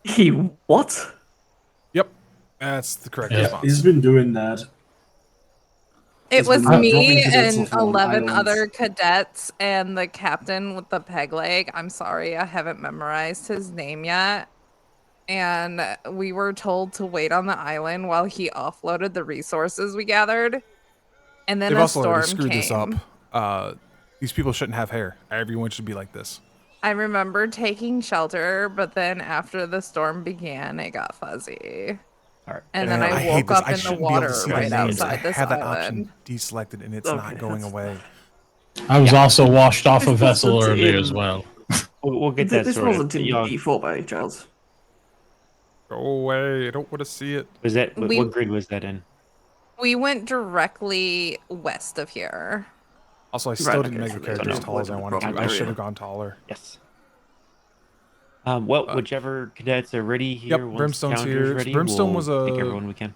he what? Yep, that's the correct Yeah. response. He's been doing that. It He's was been me dropping cadets and off on 11 islands. other cadets and the captain with the peg leg. I'm sorry, I haven't memorized his name yet. And we were told to wait on the island while he offloaded the resources we gathered. And then They've a also already storm screwed came. this up. These people shouldn't have hair. Everyone should be like this. I remember taking shelter, but then after the storm began, it got fuzzy. All right. And then Man, I hate woke this. up I in the shouldn't be able to water see the right names. I outside this have that island. option deselected, and it's Okay, not going that's- away. I was also washed off a This vessel wasn't earlier in- as well. We'll get that This sorted. wasn't in Y'all- D4 by any chance. Go away. I don't want to see it. Was that We- what grid was that in? We went directly west of here. Also, I still didn't okay, make so the there's character as no tall as I point in wanted to. the I problem should area. have gone taller. Yes. Whichever cadets are ready here. Yep, once Brimstone's Challenger's here. Ready, Brimstone we'll was take a- everyone we can.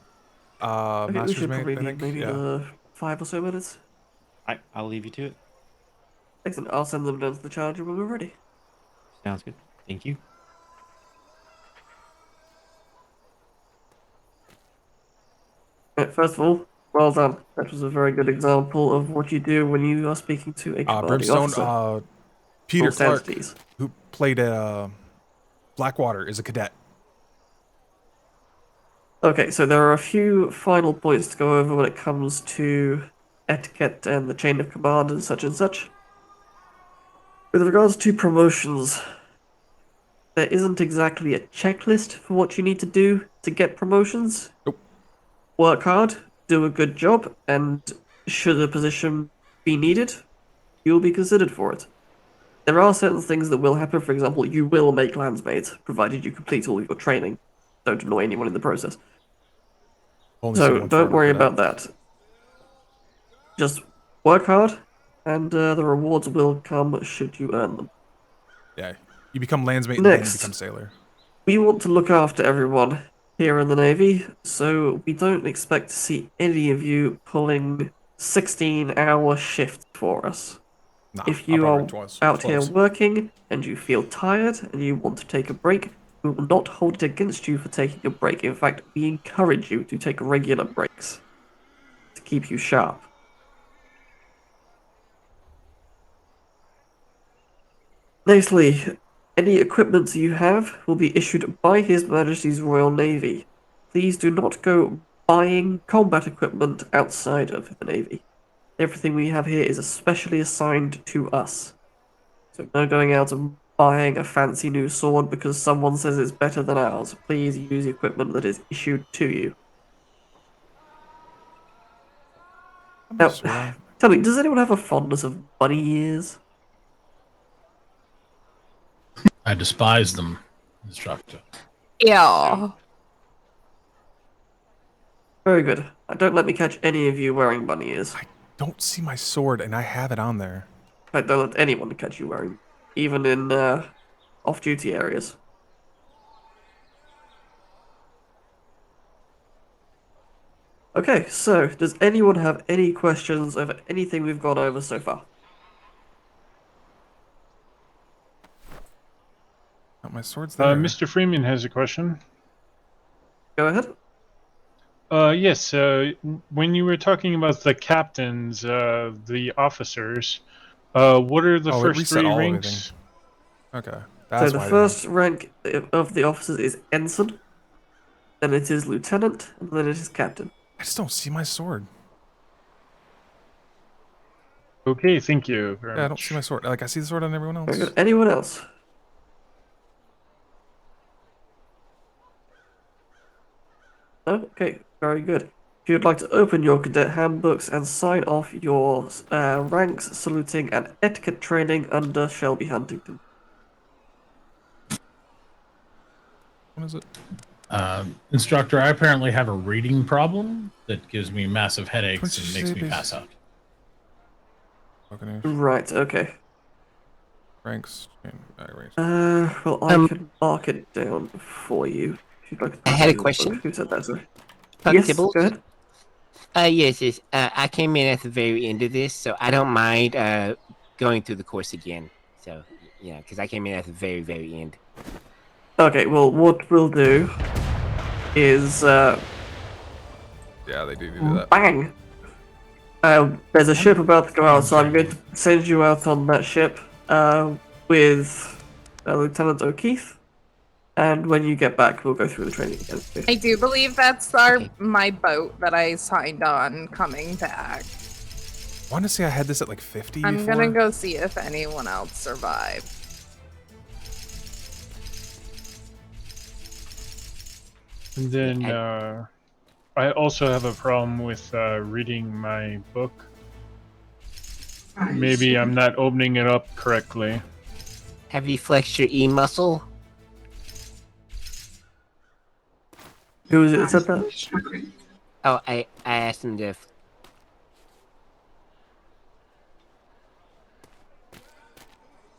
Okay, we Master's should mate, probably I need think. maybe Yeah. 5 or so minutes. I'll leave you to it. Excellent. I'll send them down to the Challenger when we're ready. Sounds good. Thank you. First of all, well done. That was a very good example of what you do when you are speaking to a commanding Brimstone, officer. Peter Both Clark, entities. who played Blackwater, is a cadet. Okay, so there are a few final points to go over when it comes to etiquette and the chain of command and such and such. With regards to promotions, there isn't exactly a checklist for what you need to do to get promotions. Nope. Work hard, do a good job, and should a position be needed, you will be considered for it. There are certain things that will happen. For example, you will make landsmates, provided you complete all of your training. Don't annoy anyone in the process. Only So someone don't forever worry cadet. about that. Just work hard, and the rewards will come should you earn them. Yeah, you become landsmate and then you Next. become sailor. We want to look after everyone here in the Navy, so we don't expect to see any of you pulling 16-hour shifts for us. Nah, If I'll you probably are work twice. out here Close. working and you feel tired and you want to take a break, we will not hold it against you for taking a break. In fact, we encourage you to take regular breaks to keep you sharp. Nextly, any equipment you have will be issued by His Majesty's Royal Navy. Please do not go buying combat equipment outside of the Navy. Everything we have here is especially assigned to us. So no going out and buying a fancy new sword because someone says it's better than ours. Please use equipment that is issued to you. Now, tell me, does anyone have a fondness of bunny ears? I despise them, instructor. Yeah. Very good. Don't let me catch any of you wearing bunny ears. I don't see my sword, and I have it on there. Don't let anyone catch you wearing, even in off-duty areas. Okay, so does anyone have any questions over anything we've gone over so far? Oh, my sword's there. Mr. Freeman has a question. Go ahead. Yes, when you were talking about the captains, the officers, what are the Oh, it first reset 3 all of ranks? Okay. So That's the why I first rank of the officers is ensign, then it is lieutenant, and then it is captain. I just don't see my sword. Okay, thank you very Yeah, I don't much. see my sword. Like, I see the sword on everyone else. Very good. Anyone else? No? Okay, very good. If you'd like to open your cadet handbooks and sign off your ranks, saluting, and etiquette training under Shelby Huntington. What is it? Instructor, I apparently have a reading problem that gives me massive headaches and makes me pass out. Right, okay. Ranks. Well, I can mark it down for you. If you'd like to I had a question. Who said that, sorry? Puck Yes, Tibbles? go ahead. Yes. I came in at the very end of this, so I don't mind going through the course again. So, yeah, because I came in at the very, very end. Okay, well, what we'll do is, Yeah, they do that. bang! There's a ship about to go out, so I'm going to send you out on that ship with Lieutenant O'Keefe. And when you get back, we'll go through the training again. I do believe that's my boat that I signed on coming back. I want to say I had this at like 50 I'm before. gonna go see if anyone else survived. And then I also have a problem with reading my book. Maybe I'm not opening it up correctly. Have you flexed your E muscle? Who was it that said that? Oh, I asked him to.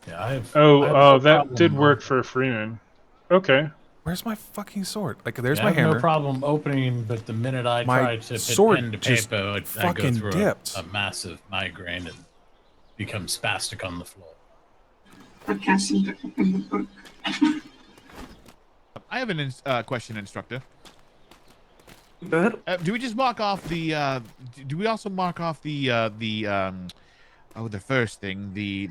Yeah, I have. That did work for Freeman. Okay. Where's my fucking sword? Like, there's Yeah, my I have hammer. no problem opening, but the minute I My try to put sword pen to just paper, I go fucking through dipped. a massive migraine and become spastic on the floor. I have a question, instructor. Go ahead. Do we just mark off the? Do we also mark off the first thing, the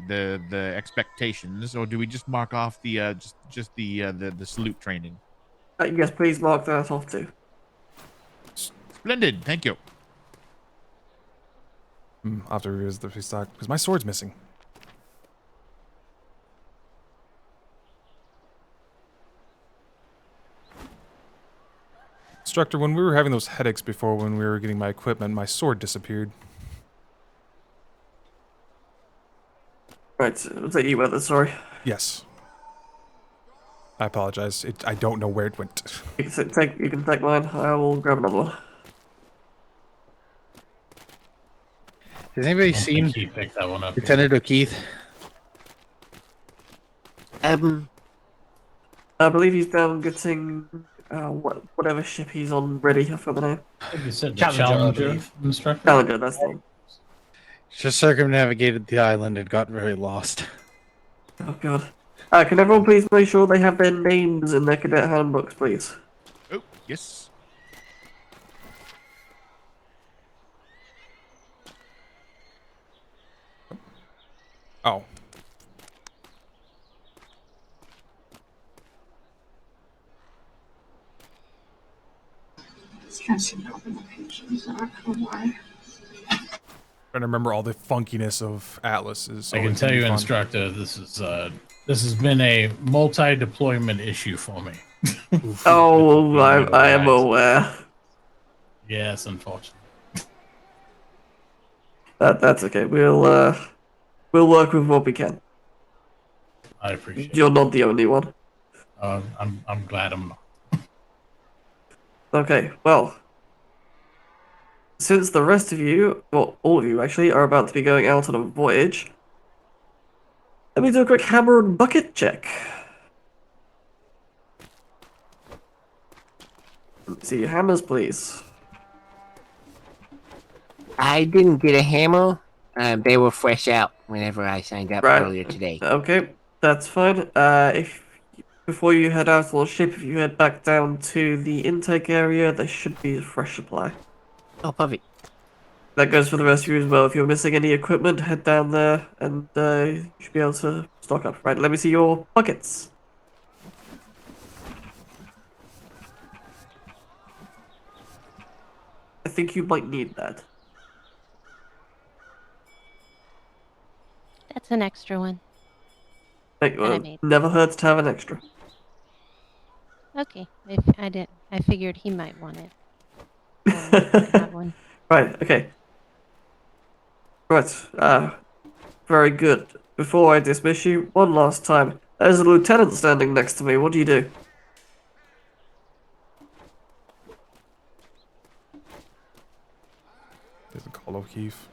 expectations, or do we just mark off the just the salute training? Yes, please mark that off too. Splendid, thank you. I'll have to revisit the restock because my sword's missing. Instructor, when we were having those headaches before when we were getting my equipment, my sword disappeared. Right, was that you, Weather? Sorry. Yes. I apologize. I don't know where it went. You can take mine. I will grab another one. Has anybody I don't seen think he picked that one up. Lieutenant O'Keefe? I believe he's down getting whatever ship he's on ready. I forgot the name. I think you said the Challenger, I Challenger believe. instructor. Challenger, that's the one. Just circumnavigated the island and got very lost. Oh god. Can everyone please make sure they have their names in their cadet handbooks, please? Oh, yes. Oh. Trying to remember all the funkiness of Atlas is. I can always tell gonna be you, fun. instructor, this has been a multi-deployment issue for me. Oh, I am aware. Yes, unfortunately. That's okay. We'll work with what we can. I appreciate You're not the only one. I'm glad I'm not. Okay, well, since the rest of you, well, all of you actually, are about to be going out on a voyage, let me do a quick hammer and bucket check. Let me see your hammers, please. I didn't get a hammer. They were fresh out whenever I signed up earlier today. Okay, that's fine. If before you head out on the ship, if you head back down to the intake area, there should be a fresh supply. Oh, perfect. That goes for the rest of you as well. If you're missing any equipment, head down there and you should be able to stock up. Right, let me see your buckets. I think you might need that. That's an extra one. Hey, that I made. never hurts to have an extra. Okay, if I did, I figured he might want it. I have one. Right, okay. Right, very good. Before I dismiss you, one last time. There's a lieutenant standing next to me. What do you do? There's a call O'Keefe.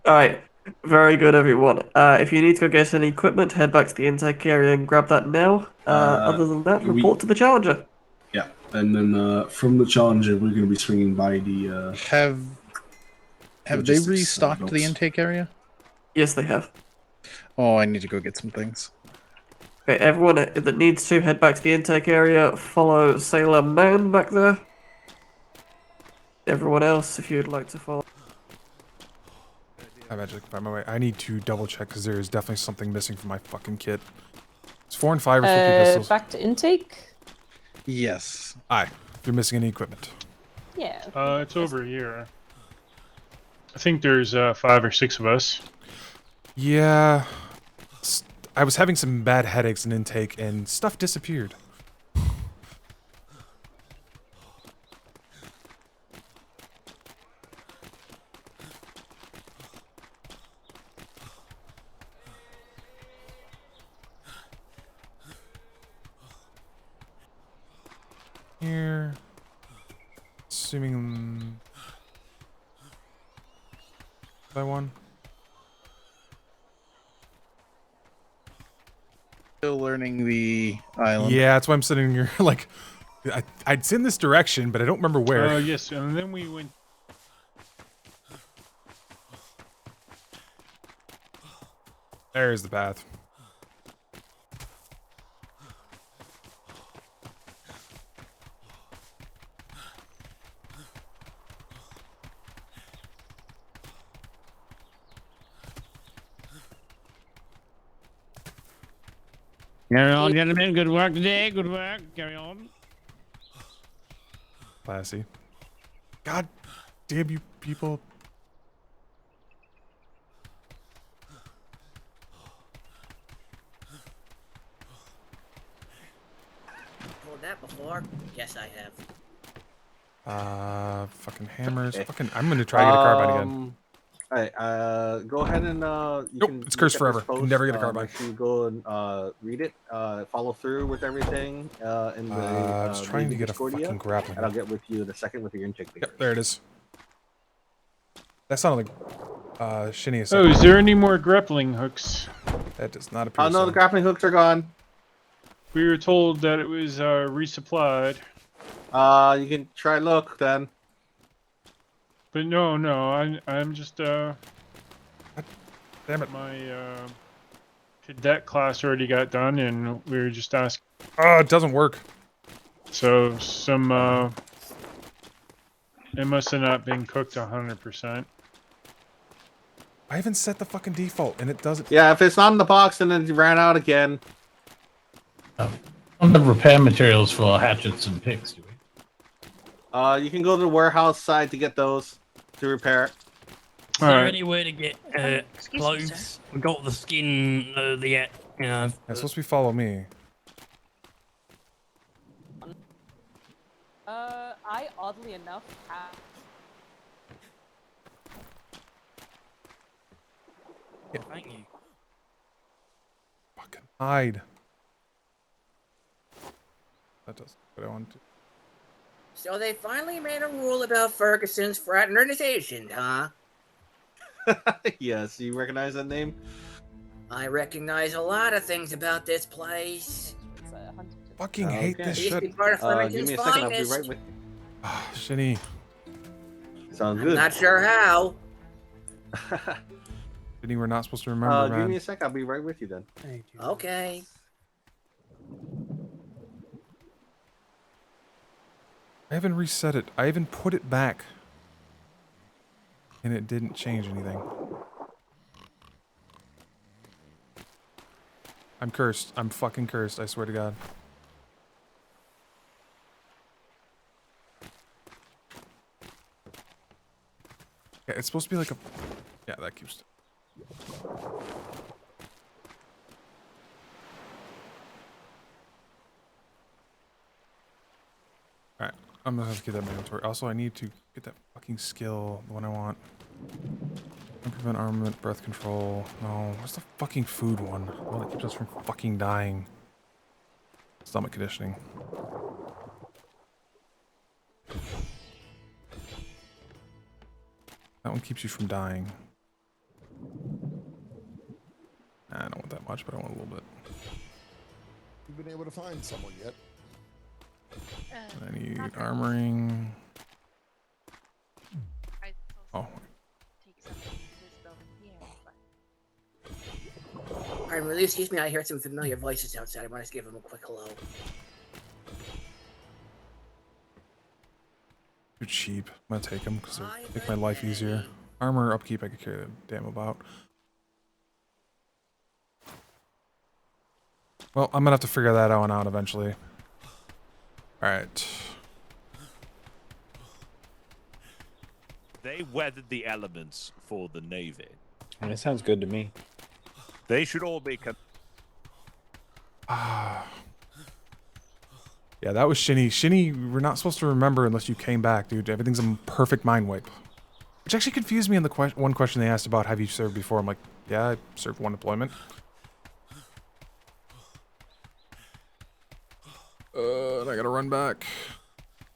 Alright, very good, everyone. If you need to go get any equipment, head back to the intake area and grab that now. Other than that, report to the Challenger. Yeah, and then from the Challenger, we're going to be swinging by the. Have they logistics, restocked the docks. intake area? Yes, they have. Oh, I need to go get some things. Okay, everyone that needs to, head back to the intake area. Follow Sailor Man back there. Everyone else, if you'd like to follow. I magic find my way. I need to double check because there is definitely something missing from my fucking kit. It's 4 and 5 or 50 pistols. Back to intake? Yes. Aye. If you're missing any equipment. Yeah. It's over here. I think there's 5 or 6 of us. Yeah. I was having some bad headaches in intake and stuff disappeared. Here. Assuming that one. Still learning the island. Yeah, that's why I'm sitting here like I'd in this direction, but I don't remember where. Yes, and then we went. There's the path. Carry on, gentlemen. Good work today. Good work. Carry on. Classy. God damn you people. Pulled that before? Yes, I have. Fucking hammers. Fucking, I'm gonna try to get a carbine again. Alright, go ahead and you Nope, can it's look cursed at forever. this Can post, never get a carbine. Make sure you go and read it, follow through with everything in the I was trying to get a Discordia, fucking grappling and I'll hook. get with you in a second with your intake figures. Yep, there it is. That sounded like Shinny. Oh, is there any more grappling hooks? That does not appear. Oh no, so. the grappling hooks are gone. We were told that it was resupplied. You can try look then. But no, I'm just Damn it. My cadet class already got done, and we were just asking. Oh, it doesn't work. So some it must have not been cooked 100%. I haven't set the fucking default, and it doesn't. Yeah, if it's not in the box and then it ran out again. On the repair materials for hatchets and picks, do we? You can go to the warehouse side to get those to repair it. Is there any way to get clothes? We got the skin, It's supposed to be follow me. I oddly enough have. Yeah, thank you. Fucking hide. That does what I want to. So they finally made a rule about Ferguson's fraternization, huh? Yes, you recognize that name? I recognize a lot of things about this place. Fucking hate this It used to be shit. part of Give Flemington's me a second, I'll be finest. right with you. Shinny. Sounds I'm good. not sure how. Shinny, we're not supposed to remember, man. Give me a sec, I'll be right with you then. Okay. I haven't reset it. I even put it back. And it didn't change anything. I'm cursed. I'm fucking cursed, I swear to God. Yeah, it's supposed to be like a... Yeah, that keeps... Alright, I'm gonna have to get that in my inventory. Also, I need to get that fucking skill, the one I want. Prevent armament, breath control. No, what's the fucking food one? The one that keeps us from fucking dying. Stomach conditioning. That one keeps you from dying. Nah, I don't want that much, but I want a little bit. You've been able to find someone yet? I need armoring. Oh. Alright, really, excuse me, I hear some familiar voices outside. I want to give them a quick hello. Too cheap. I'm gonna take them because they make my life easier. Armor upkeep I could care a damn about. Well, I'm gonna have to figure that one out eventually. Alright. They weathered the elements for the Navy. That sounds good to me. They should all be... Yeah, that was Shinny. Shinny, we're not supposed to remember unless you came back, dude. Everything's a perfect mind wipe. Which actually confused me in the one question they asked about, have you served before? I'm like, yeah, I served one deployment. And I gotta run back.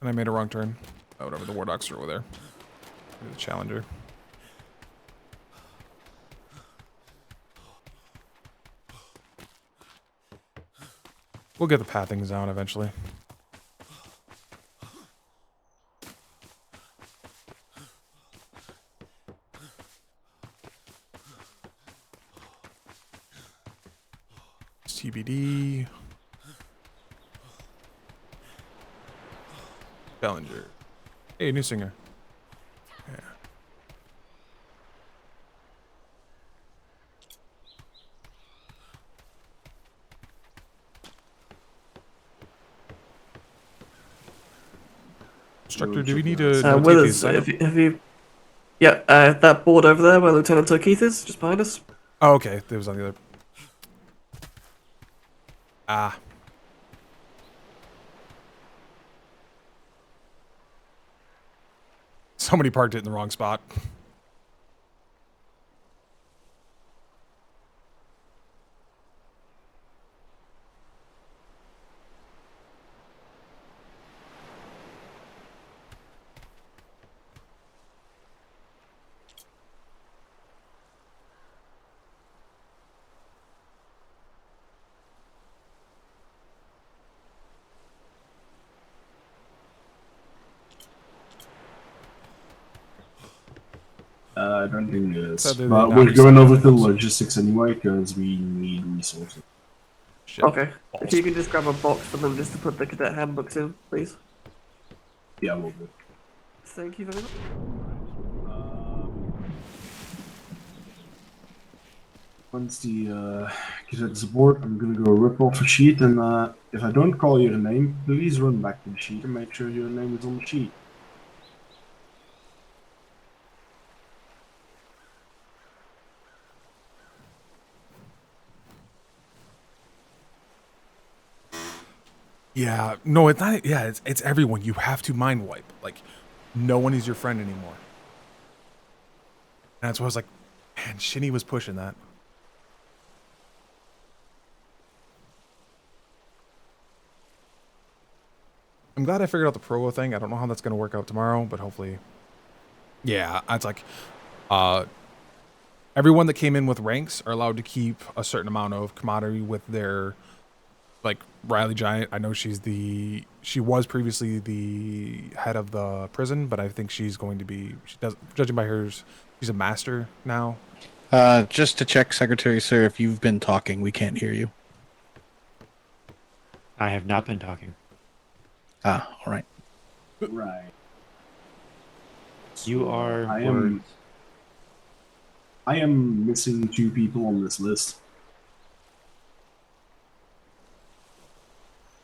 And I made a wrong turn. Oh, whatever, the War Dogs are over there. The Challenger. We'll get the pathings down eventually. TBD. Challenger. Hey, new singer. Yeah. Instructor, do we need to notate Withers, these items? have you... Yeah, that board over there where Lieutenant O'Keefe is, just behind us. Oh, okay. It was on the other... Ah. Somebody parked it in the wrong spot. I don't think it is. So they But now we're be going sending over to items. logistics anyway, because we need resources. Shit. Okay. If you could just grab a box for them just to put the cadet handbooks in, please. Yeah, we'll do. Thank you very much. Once the cadet's aboard, I'm gonna go rip off a sheet, and if I don't call your name, please run back to the sheet and make sure your name is on the sheet. Yeah, no, it's not. Yeah, it's everyone. You have to mind wipe. Like, no one is your friend anymore. And that's why I was like, man, Shinny was pushing that. I'm glad I figured out the provo thing. I don't know how that's gonna work out tomorrow, but hopefully. Yeah, it's like, everyone that came in with ranks are allowed to keep a certain amount of commodity with their, like, Riley Giant. I know she was previously the head of the prison, but I think she's going to be, judging by hers, she's a master now. Just to check, Secretary, sir, if you've been talking, we can't hear you. I have not been talking. Ah, all right. Right. You are. I am missing 2 people on this list.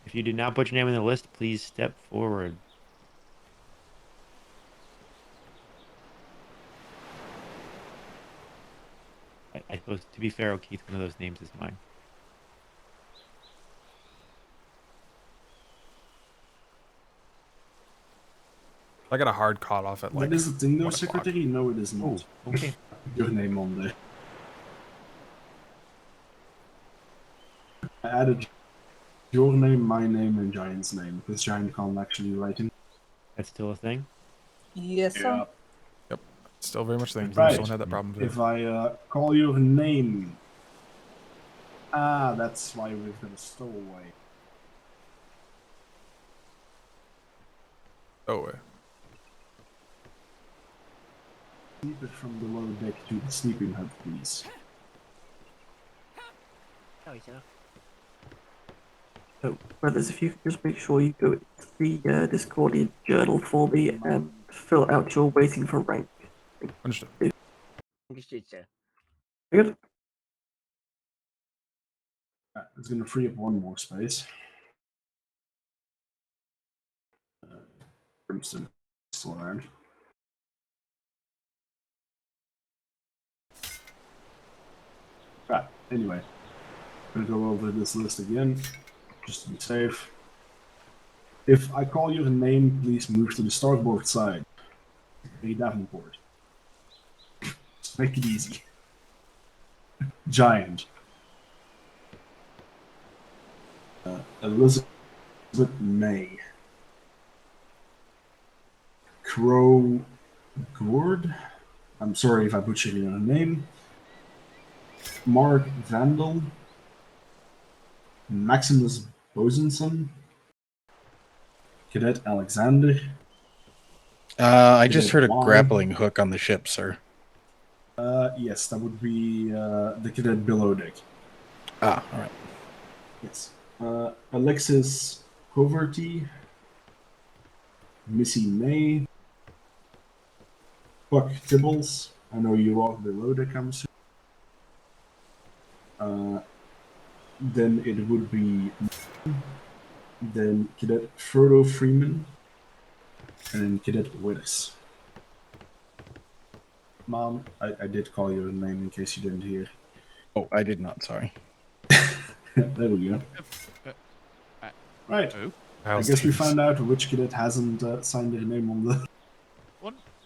If you did not put your name on the list, please step forward. I suppose, to be fair, O'Keith, one of those names is mine. I got a hard cut off at like. That is the thing, though, 1 o'clock. Secretary. No, it is not. Oh, okay. Your name on there. I added your name, my name, and Giant's name because Giant can't actually write in. That's still a thing? Yes, sir. Yep, still very much thing. Right. Someone had that problem too. If I call your name, that's why we've got a stowaway. Oh way. Keep it from the lower deck to the sleeping hut, please. So, brothers, if you could just make sure you go into the Discordian journal for me and fill out your waiting for rank. Understood. Understood, sir. Good. It's going to free up 1 more space. Winston, still around. Right, anyway. I'm going to go over this list again, just to be safe. If I call your name, please move to the starboard side. Hey, Davenport. Make it easy. Giant. Elizabeth May. Crow Gord. I'm sorry if I butchered your name. Mark Vandal. Maximus Bosenson. Cadet Alexander. I just heard a Juan. grappling hook on the ship, sir. Yes, that would be the cadet below deck. Ah, all right. Yes. Alexis Coverty. Missy May. Buck Tibbles. I know you are below deck, I'm assuming. Then it would be then Cadet Frodo Freeman and then Cadet Willis. Mom, I did call your name in case you didn't hear. Oh, I did not, sorry. There we go. Right. I guess we found out which cadet hasn't signed their name on the...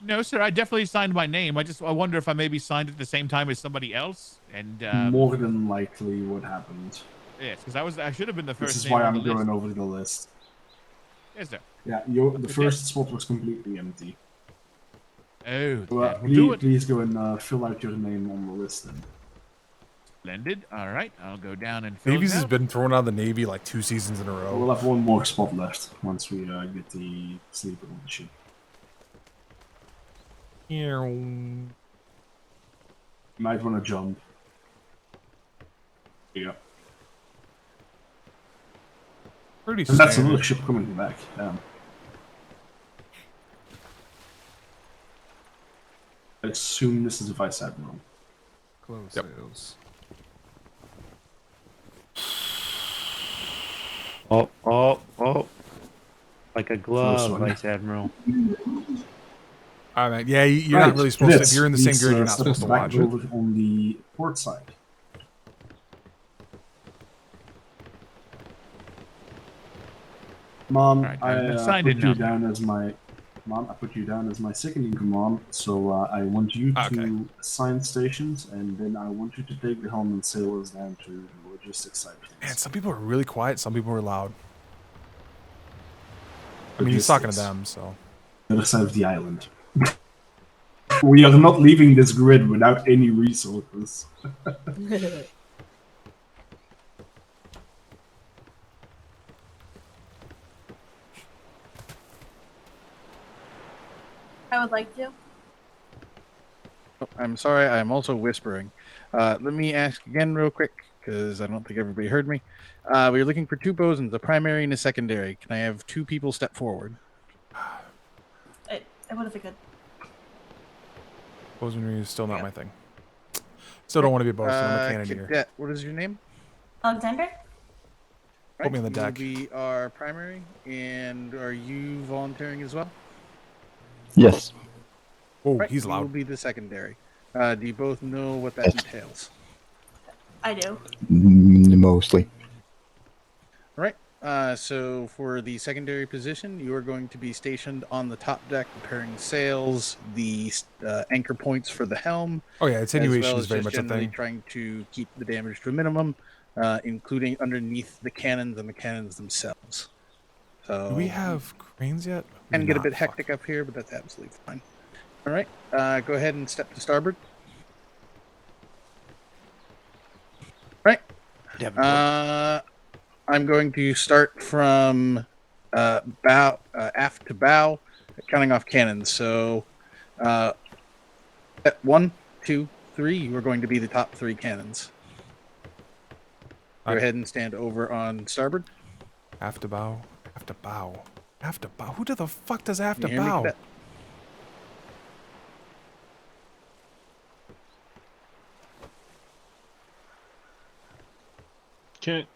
No, sir. I definitely signed my name. I wonder if I maybe signed it at the same time as somebody else. And More than likely what happened. yes, because I should have been the first This is name why on the I'm list. going over the list. Yes, sir. Yeah, the first spot was completely empty. Oh, So, that will do it. please go and fill out your name on the list then. Splendid. All right, I'll go down and fill Navy's it has out. been thrown out of the Navy like 2 seasons in a row. We'll have one more spot left once we get the sleeper on the ship. You might want to jump. Yeah. Pretty And that's standard. another ship coming back. Damn. I assume this is a Vice Admiral. Close sales. Oh. Like a glove, one. Vice Admiral. Alright, yeah, you're not really supposed to. If you're in the same grid, you're not supposed to watch it. Over on the port side. Mom, Right, I put you down as my I put you down as my second in command. So I want you to assign stations, and then I want you to take the helm and sailors down to the logistics side. Man, some people are really quiet, some people are loud. I mean, he's talking to them, so. The other side of the island. We are not leaving this grid without any resources. I would like to. Oh, I'm sorry, I'm also whispering. Let me ask again real quick, because I don't think everybody heard me. We're looking for 2 bosons, a primary and a secondary. Can I have 2 people step forward? I would if I could. Bosunry is still not my thing. Still don't want to be a bosun. I'm a cannoneer. Cadet, what is your name? Alexander? Put me on the deck. You will be our primary, and are you volunteering as well? Yes. Oh, Right, he's you loud. will be the secondary. Do you both know what that entails? I do. Mostly. Right. So for the secondary position, you are going to be stationed on the top deck, repairing sails, the anchor points for the helm. Oh yeah, attenuation as well is as very just much a generally thing. trying to keep the damage to a minimum, including underneath the cannons and the cannons themselves. So Do we have cranes yet? can get a Not. bit hectic up here, but that's absolutely fine. All right, go ahead and step to starboard. Right. I'm going to start from bow, aft to bow, counting off cannons. So, at 1, 2, 3, you are going to be the top 3 cannons. Go ahead and stand over on starboard. Aft to bow. Aft to bow. Aft to bow. Who the fuck does aft to Can you hear me, bow? Cadet?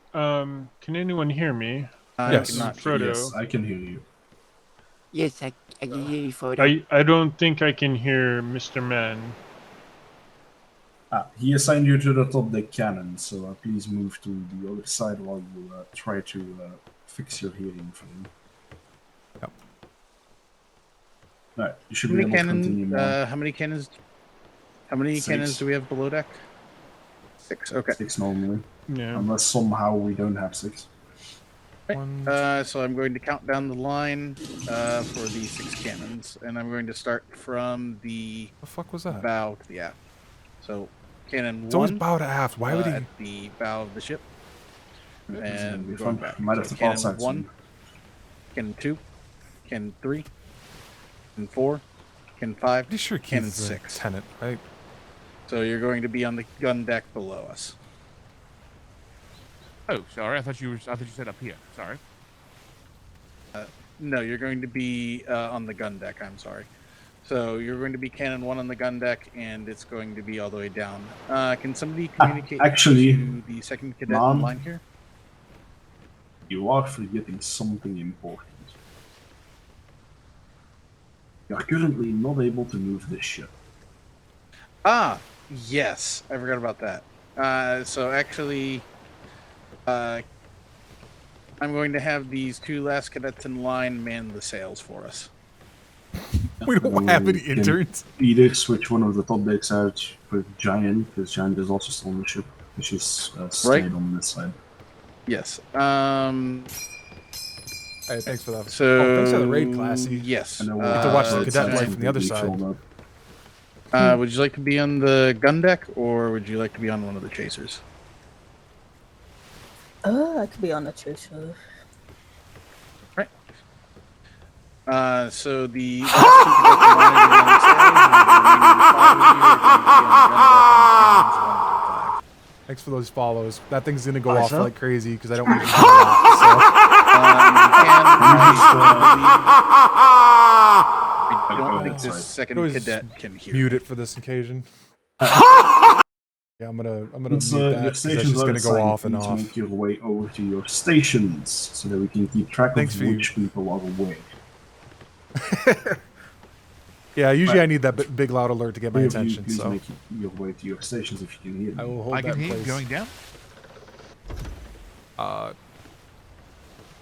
Can anyone hear me? Yes. Frodo. Yes, I can hear you. Yes, I can hear you, Frodo. I don't think I can hear Mr. Man. He assigned you to the top deck cannon, so please move to the other side while you try to fix your hearing for him. Yep. Alright, you should be able to continue now. How many cannons? How many 6. cannons do we have below deck? 6. Okay. 6 normally. Yeah. Unless somehow we don't have 6. So I'm going to count down the line for the 6 cannons, and I'm going to start from the fuck was that? Bow to the aft. So cannon It's always 1. bow to aft. Why would he? At the bow of the ship. And be we're going fun. back. Might have So to pass cannon that 1, soon. cannon 2, cannon 3, cannon 4, cannon 5, Pretty sure cannon Keith's a 6. tenant, right? So you're going to be on the gun deck below us. Oh, sorry. I thought you said up here. Sorry. No, you're going to be on the gun deck. I'm sorry. So you're going to be cannon 1 on the gun deck, and it's going to be all the way down. Can somebody communicate actually, to the second cadet Mom, in line here? You are forgetting something important. You are currently not able to move this ship. Ah, yes. I forgot about that. So actually, I'm going to have these 2 last cadets in line man the sails for us. We don't have any interns. Either switch one of the top decks out for Giant, because Giant is also still on the ship, which is stayed on this side. Yes. Hey, thanks for that. So thanks for the raid, Classy. Yes. Get to watch the cadet life from the other side. Would you like to be on the gun deck, or would you like to be on one of the chasers? I could be on the chaser. Right. So the Thanks for those follows. That thing's gonna go Oh, off so? like crazy because I don't want to do that. I don't think this second Always cadet can hear. Mute it for this occasion. Yeah, I'm gonna Once mute your that 'cause that's stations just are gonna go assigned, off and you need to off. make your way over to your stations so that we can keep track Thanks of for which people are away. Yeah, usually Right. I need that big loud alert to get my Three of attention. you, please So make your way to your stations if you can hear them. I will hold I that can in hear you place. going down.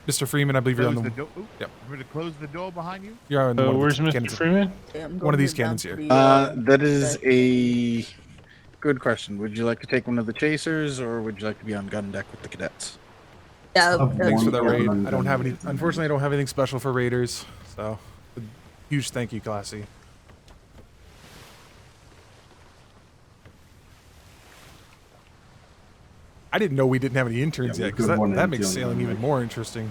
Mr. Freeman, I believe you're on Close the. the door. Yep. Remember to close the door behind you. You're on one of where's the Mr. cannons. Freeman? One of these cannons here. That is a good question. Would you like to take one of the chasers, or would you like to be on gun deck with the cadets? Yeah. Thanks for the raid. I don't have any. Unfortunately, I don't have anything special for raiders. So, a huge thank you, Classy. I didn't know we didn't have any interns Yeah, yet we because could one that in makes the sailing other even way. more interesting.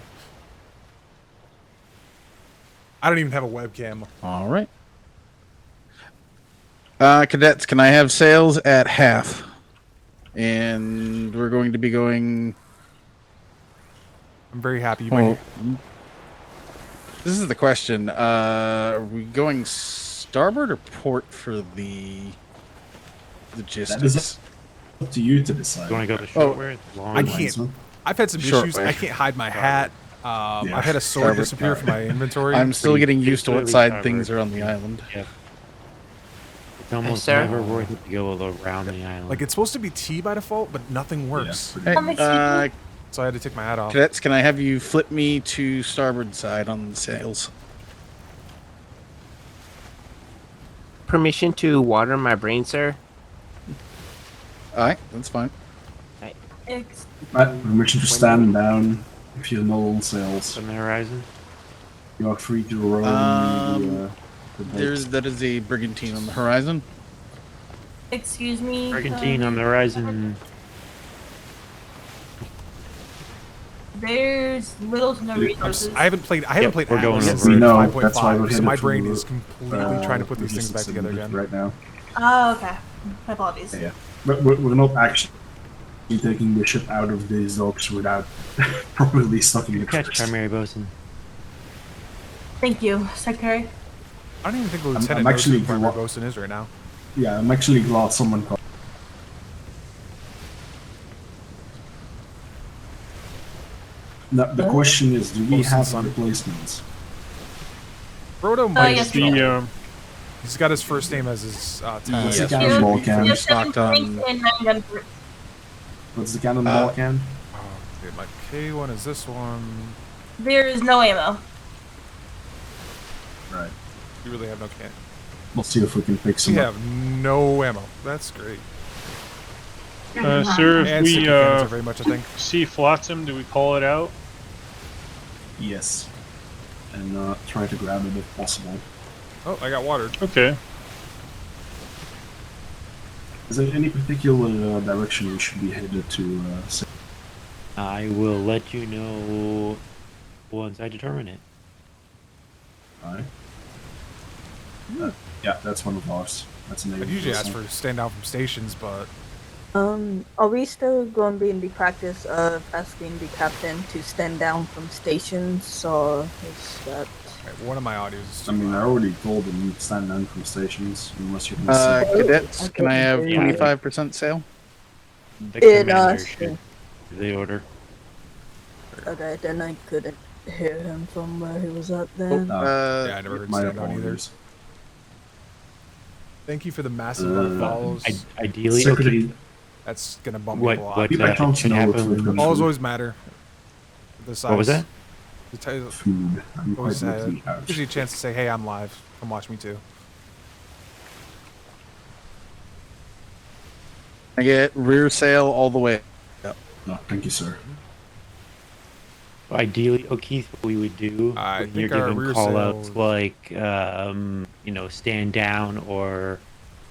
I don't even have a webcam. All right. Cadets, can I have sales at half? And we're going to be going. I'm very happy. You Oh, might. this is the question. Are we going starboard or port for the logistics? That is up to you to decide. You want to go to Oh, shortware? Long I line? can't. I've had some Short issues. way. I can't hide my hat. Yeah. I've had a sword Starboard. disappear from my inventory. I'm still getting used to what Clearly side covered. things are on the island. Yep. It's almost sir? never worth it to go around the island. Like, it's supposed to be T by default, but nothing works. Hey, So I had to take my hat off. cadets, can I have you flip me to starboard side on the sails? Permission to water my brain, sir? Alright, that's fine. Permission to stand down if you're not on sails. On the horizon? You are free to roam the boat. That is a brigantine on the horizon. Excuse me. Brigantine on the horizon. There's little to no resources. I haven't played. I haven't played we're going Atlas over since it. No, 5.5, that's why we're so headed my to brain the, is completely trying to put these things back together again. Right now. Oh, okay. My apologies. Yeah, but we're not actually taking the ship out of these docks without properly stuffing it Catch first. primary bosun. Thank you, Secretary. I don't even think the I'm lieutenant knows actually who Primary glo- Bosun is right now. Yeah, I'm actually glad someone called. Now, the question is, do we Bosun's have son. replacements? Frodo might yes, be. we He's got his first name as his tag. What's the cannonball We can? have 7 stocked on- tanks and 9 gun turrets. What's the cannonball can? Oh, dude, my K1 is this one. There is no ammo. Right. You really have no can. Let's see if we can pick some We up. have no ammo. That's great. Sir, if And we sticky cannons are very much a thing. see flotsam, do we call it out? Yes. And try to grab it if possible. Oh, I got watered. Okay. Is there any particular direction we should be headed to? I will let you know once I determine it. Alright. Yeah, that's one of ours. That's an I'd usually ask for stand down from stations, but Are we still going to be in the practice of asking the captain to stand down from stations, or is that? one of my audios is I mean, I already told them stand down from stations unless you can Cadets, can I have Yeah. 25% sale? The In commander us. should give the order. Okay, then I couldn't hear him from where he was at then. yeah, I never heard my stand down either. apologies. Thank you for the massive amount of follows. Ideally, Secretary, That's gonna bump What- people out. what, I don't should know if happen- we've got Balls food. always matter. The size. What was that? The title Food. I'm always quite lucky out. gives you a chance to say, "Hey, I'm live." Come watch me too. I get rear sail all the way. Yep. No, thank you, sir. Ideally, O'Keefe, what we would do I when you're think our given rear call outs sails- like, stand down or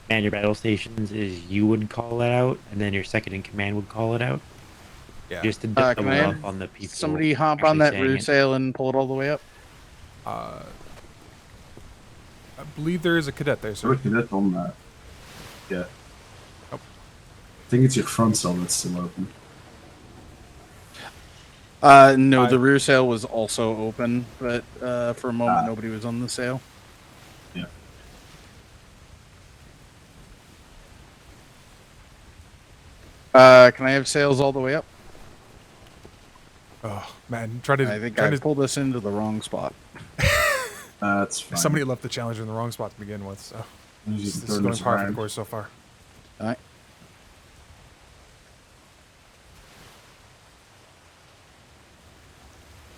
man your battle stations is you would call it out, and then your second in command would call it out. Yeah. Just to Can double I up have on the people. somebody hop actually on that saying rear it. sail and pull it all the way up? I believe there is a cadet there, sir. There's a cadet on that. Yeah. Oh. I think it's your front sail that's still open. No, the rear sail was also open, but for a moment nobody was on the sail. Yeah. Can I have sails all the way up? Oh man, try to. I think try I to pulled us into the wrong spot. That's fine. Somebody left the challenger in the wrong spot to begin with, so this is turn going this par for the around. course so far. All right.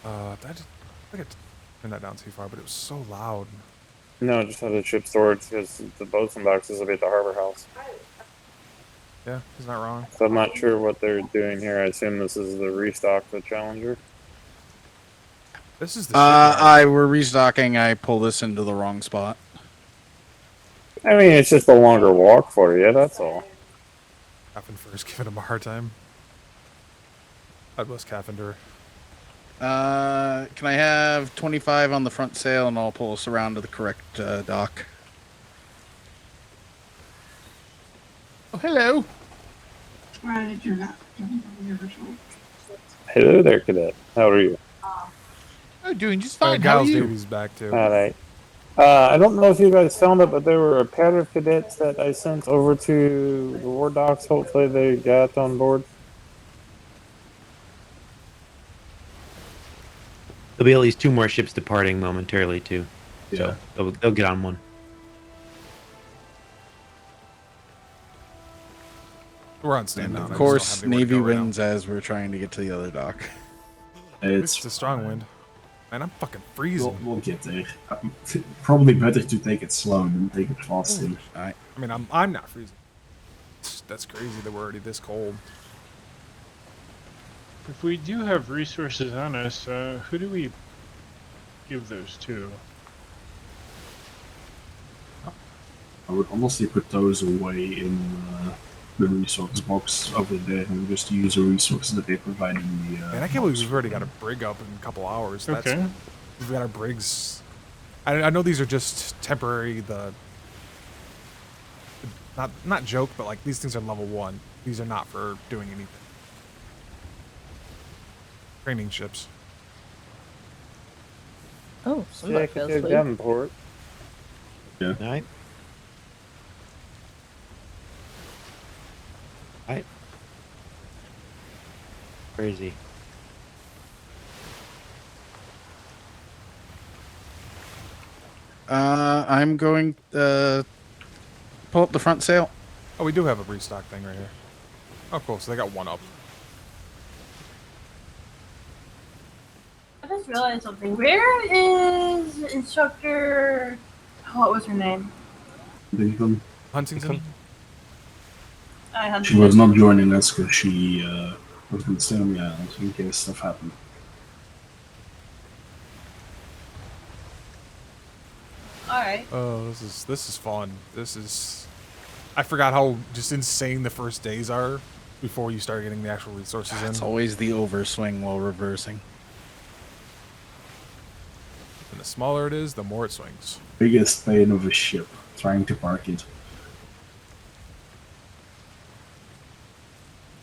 I think I turned that down too far, but it was so loud. No, just had a ship storage because the boats and boxes will be at the harbor house. Yeah, he's not wrong. So I'm not sure what they're doing here. I assume this is the restock the Challenger. This is the shipyard. We're restocking. I pulled us into the wrong spot. I mean, it's just a longer walk for you, that's all. Caffender's giving him a hard time. God bless Caffender. Can I have 25 on the front sail and I'll pull us around to the correct dock? Oh, hello. Right, you're not doing the original. Hello there, Cadet. How are you? Oh, doing just fine. How are Giles you? Davies back too. Alright. I don't know if you guys found it, but there were a pair of cadets that I sent over to the war docks. Hopefully they got on board. There'll be at least 2 more ships departing momentarily too. Yeah. So they'll get on one. We're on stand And down. of I just course, don't have anywhere to Navy go right now. wins as we're trying to get to the other dock. It's a strong wind. Man, I'm fucking freezing. We'll get there. Probably better to take it slow than take it fast. Ooh. I mean, I'm not freezing. That's crazy that we're already this cold. If we do have resources on us, who do we give those to? I would honestly put those away in the resource box over there and just use the resources that they provide in the. Man, I can't believe we've already got a brig up in a couple hours. That's, Okay. We've got our brigs. I know these are just temporary. Not joke, but like these things are level 1. These are not for doing anything. Training ships. Oh, somebody fell asleep. Davenport. Yeah. Alright. Alright. Where is he? I'm going to pull up the front sail. Oh, we do have a restock thing right here. Oh, cool. So they got one up. I just realized something. Where is instructor? What was her name? Huntington. She was not joining us because she was going to stay on the island in case stuff happened. Alright. Oh, this is fun. This is. I forgot how just insane the first days are before you start getting the actual resources in. It's always the overswing while reversing. And the smaller it is, the more it swings. Biggest pain of a ship trying to park it.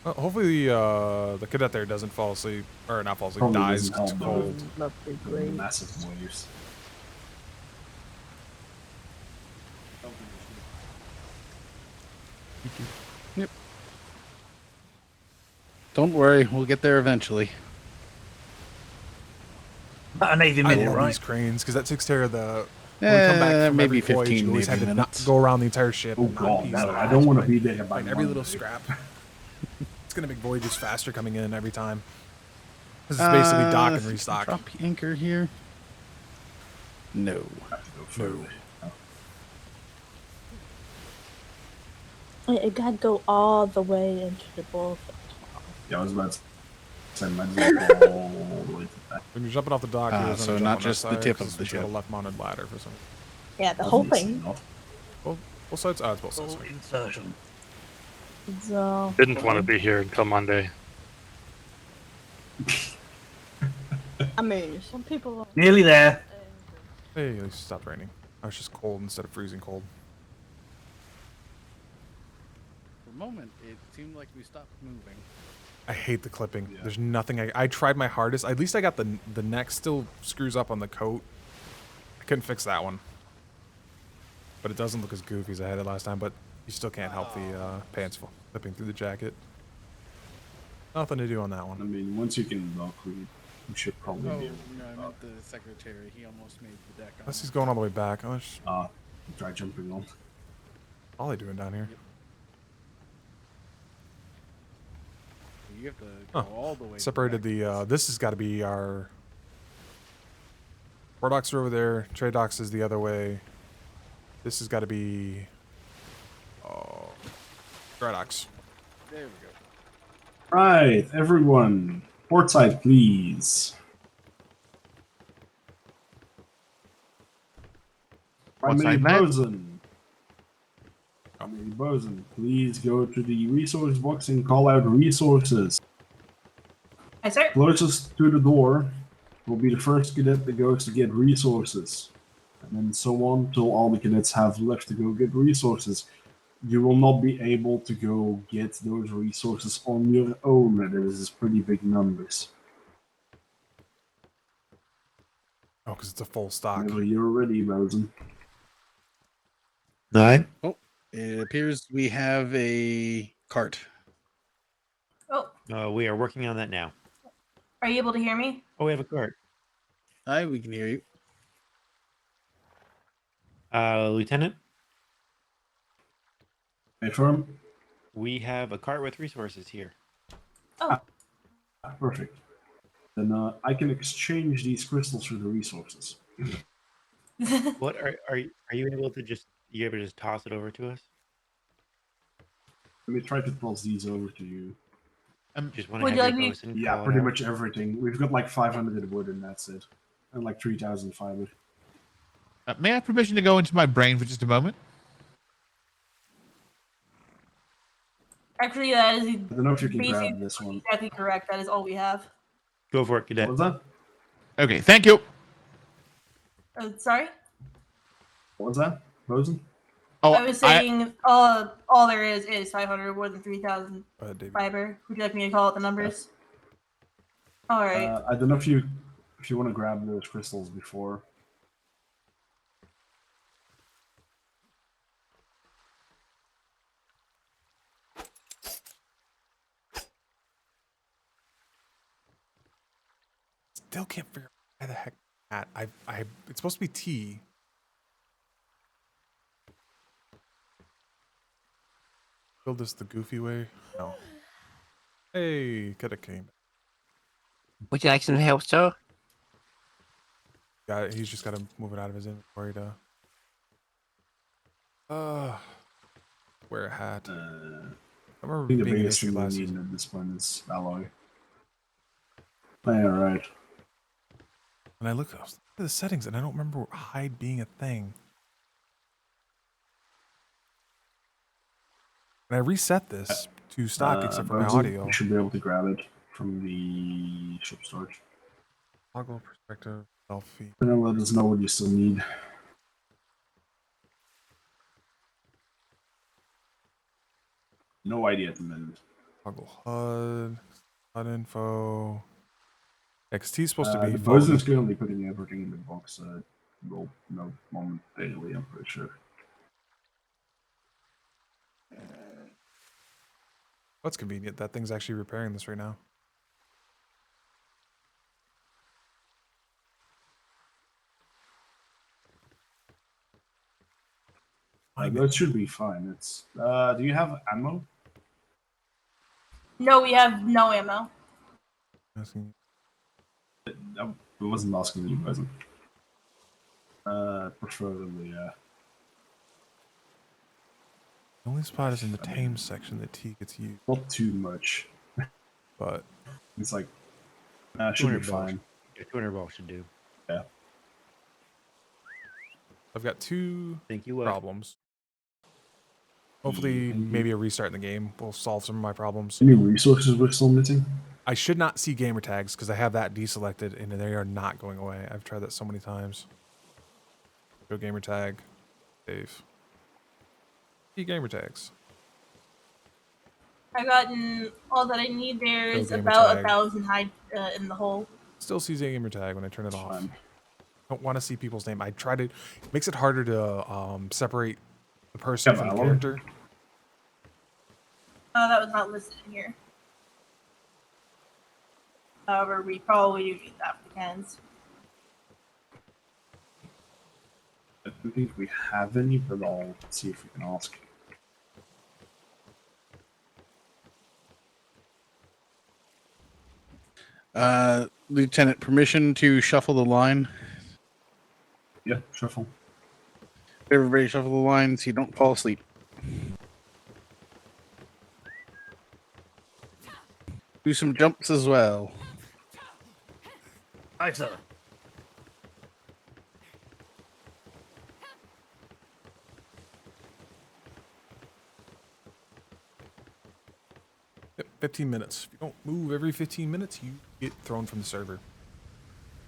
Well, hopefully the cadet there doesn't fall asleep, or not fall asleep, Probably dies doesn't too help, cold. Lovely grade. Massive waves. Yep. Don't worry, we'll get there eventually. About a Navy I minute, love right? these cranes because that takes care of the. When we come back from maybe every voyage, 15 you always had Navy to minutes. go around the entire ship. Oh and knock god, pieces no, off. I don't want to be there by Find every little Monday. scrap. It's gonna make voyages faster coming in every time. This is basically dock and restock. Drop anchor here. No. I have to go further. Wait, it gotta go all the way into the ball. Yeah, I was about to say, might as well go all the way to the back. When you're jumping off the dock, he was So gonna jump not on just that the side, tip 'cause of the we got a ship. left-mounted ladder for some. Yeah, the whole Obviously thing. not. Both sides? It's both sides. Insertion. So, Didn't want to be here until Monday. I mean, some people. Nearly there. Hey, at least it stopped raining. I was just cold instead of freezing cold. For a moment, it seemed like we stopped moving. I hate the clipping. There's nothing. I tried my hardest. At least I got the neck still screws up on the coat. I couldn't fix that one. But it doesn't look as goofy as I had it last time. But you still can't help the pants flipping through the jacket. Nothing to do on that I one. mean, once you can dock, we should probably Oh, be able no, I to meant the secretary. He almost made the deck. Unless he's going all the way back. try jumping on. All they doing down here? You have to go all the way. Separated the. This has got to be our. War docks are over there. Trade docks is the other way. This has got to be. Oh, dry docks. There we go. Right, everyone, port side, please. What Primary side, Matt? bosun. Primary bosun, please go to the resource box and call out resources. Hi, sir. Closest to the door will be the first cadet that goes to get resources. And then so on till all the cadets have left to go get resources. You will not be able to go get those resources on your own. That is pretty big numbers. Oh, because it's a full stock. Whenever you're ready, bosun. Nine. Oh, it appears we have a cart. Oh, We are working on that now. are you able to hear me? Oh, we have a cart. Hi, we can hear you. Lieutenant, Affirm. we have a cart with resources here. Oh, Perfect. Then I can exchange these crystals for the resources. What are you able to just toss it over to us? Let me try to toss these over to you. Just want to Would have you your like me- bosun Yeah, call it pretty out. much everything. We've got like 500 wood and that's it. And like 3,000 fiber. May I have permission to go into my brain for just a moment? actually, that is I don't know if you can basically grab this one. exactly correct. That is all we have. Go for it, Cadet. What was that? Okay, thank you. Oh, sorry. What was that? Bosun? Oh, I was saying all there is 500 wood and 3,000 fiber. Would you like me to call out the numbers? All right. I don't know if you want to grab those crystals before. Still can't figure out why the heck that. It's supposed to be T. Build this the goofy way? No. Hey, Cadet came. Would you like some help, sir? He's just got to move it out of his inventory to. Wear a hat. I I remember think the being an biggest issue thing we last need season. at this point is alloy. Alright. And I look at the settings and I don't remember hide being a thing. And I reset this to stock except for my Bosun, audio. You should be able to grab it from the ship storage. Toggle perspective, selfie. And then let us know what you still need. No idea at the minute. Toggle HUD info. XT is supposed to be The phone. Bosun is currently putting everything in the box. Will know momentarily, I'm pretty sure. That's convenient. That thing's actually repairing this right now. That should be fine. It's. Do you have ammo? No, we have no ammo. It wasn't asking you, wasn't. Preferably, yeah. The only spot is in the tame section that T gets used. Not too much. But it's like, should be 200 balls. fine. Yeah, 200 balls should do. Yeah. I've got two Thank you, problems. Hopefully, maybe a restart in the game will solve some of my problems. Any resources we're still missing? I should not see gamer tags because I have that deselected and they are not going away. I've tried that so many times. Go gamer tag. Save. See gamer tags. I've gotten all that I need. There's gamer about tag. 1,000 hide in the hole. Still sees gamer tag when I turn it off. Don't want to see people's name. I try to. It makes it harder to separate the person from the character. That was not listed in here. However, we probably do need that for the cans. I don't think we have any, but I'll see if we can ask. Lieutenant, permission to shuffle the line. Yeah, shuffle. Everybody shuffle the line so you don't fall asleep. Do some jumps as well. Aye, sir. Yep, 15 minutes. If you don't move every 15 minutes, you get thrown from the server.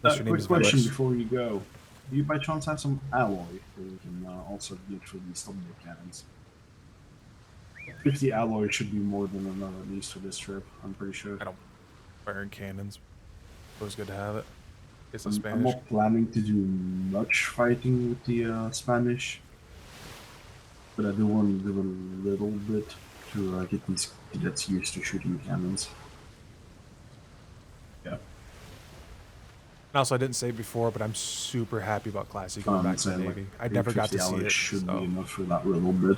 Unless your name Quick is question Vex. before you go. Do you by chance have some alloy that we can also get for these thunder cannons? 50 alloy should be more than enough at least for this trip, I'm pretty sure. I don't burn cannons. It was good to have it. It's a I'm Spanish. not planning to do much fighting with the Spanish, but I do want to do a little bit to get these cadets used to shooting cannons. Yeah. And also, I didn't say it before, but I'm super happy about Classy going back to the Navy. I never got to see it. Should So. be enough for that little bit.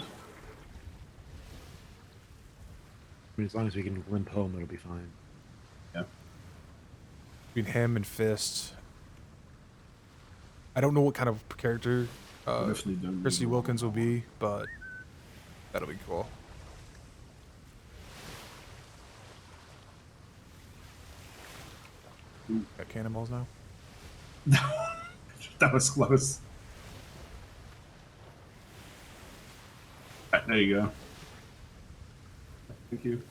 I mean, as long as we can limp home, it'll be fine. Yeah. Between him and Fist, I don't know what kind of character Chrissy Wilkins will be, but that'll be cool. Got cannonballs now? That was close. Right, there you go. Thank you.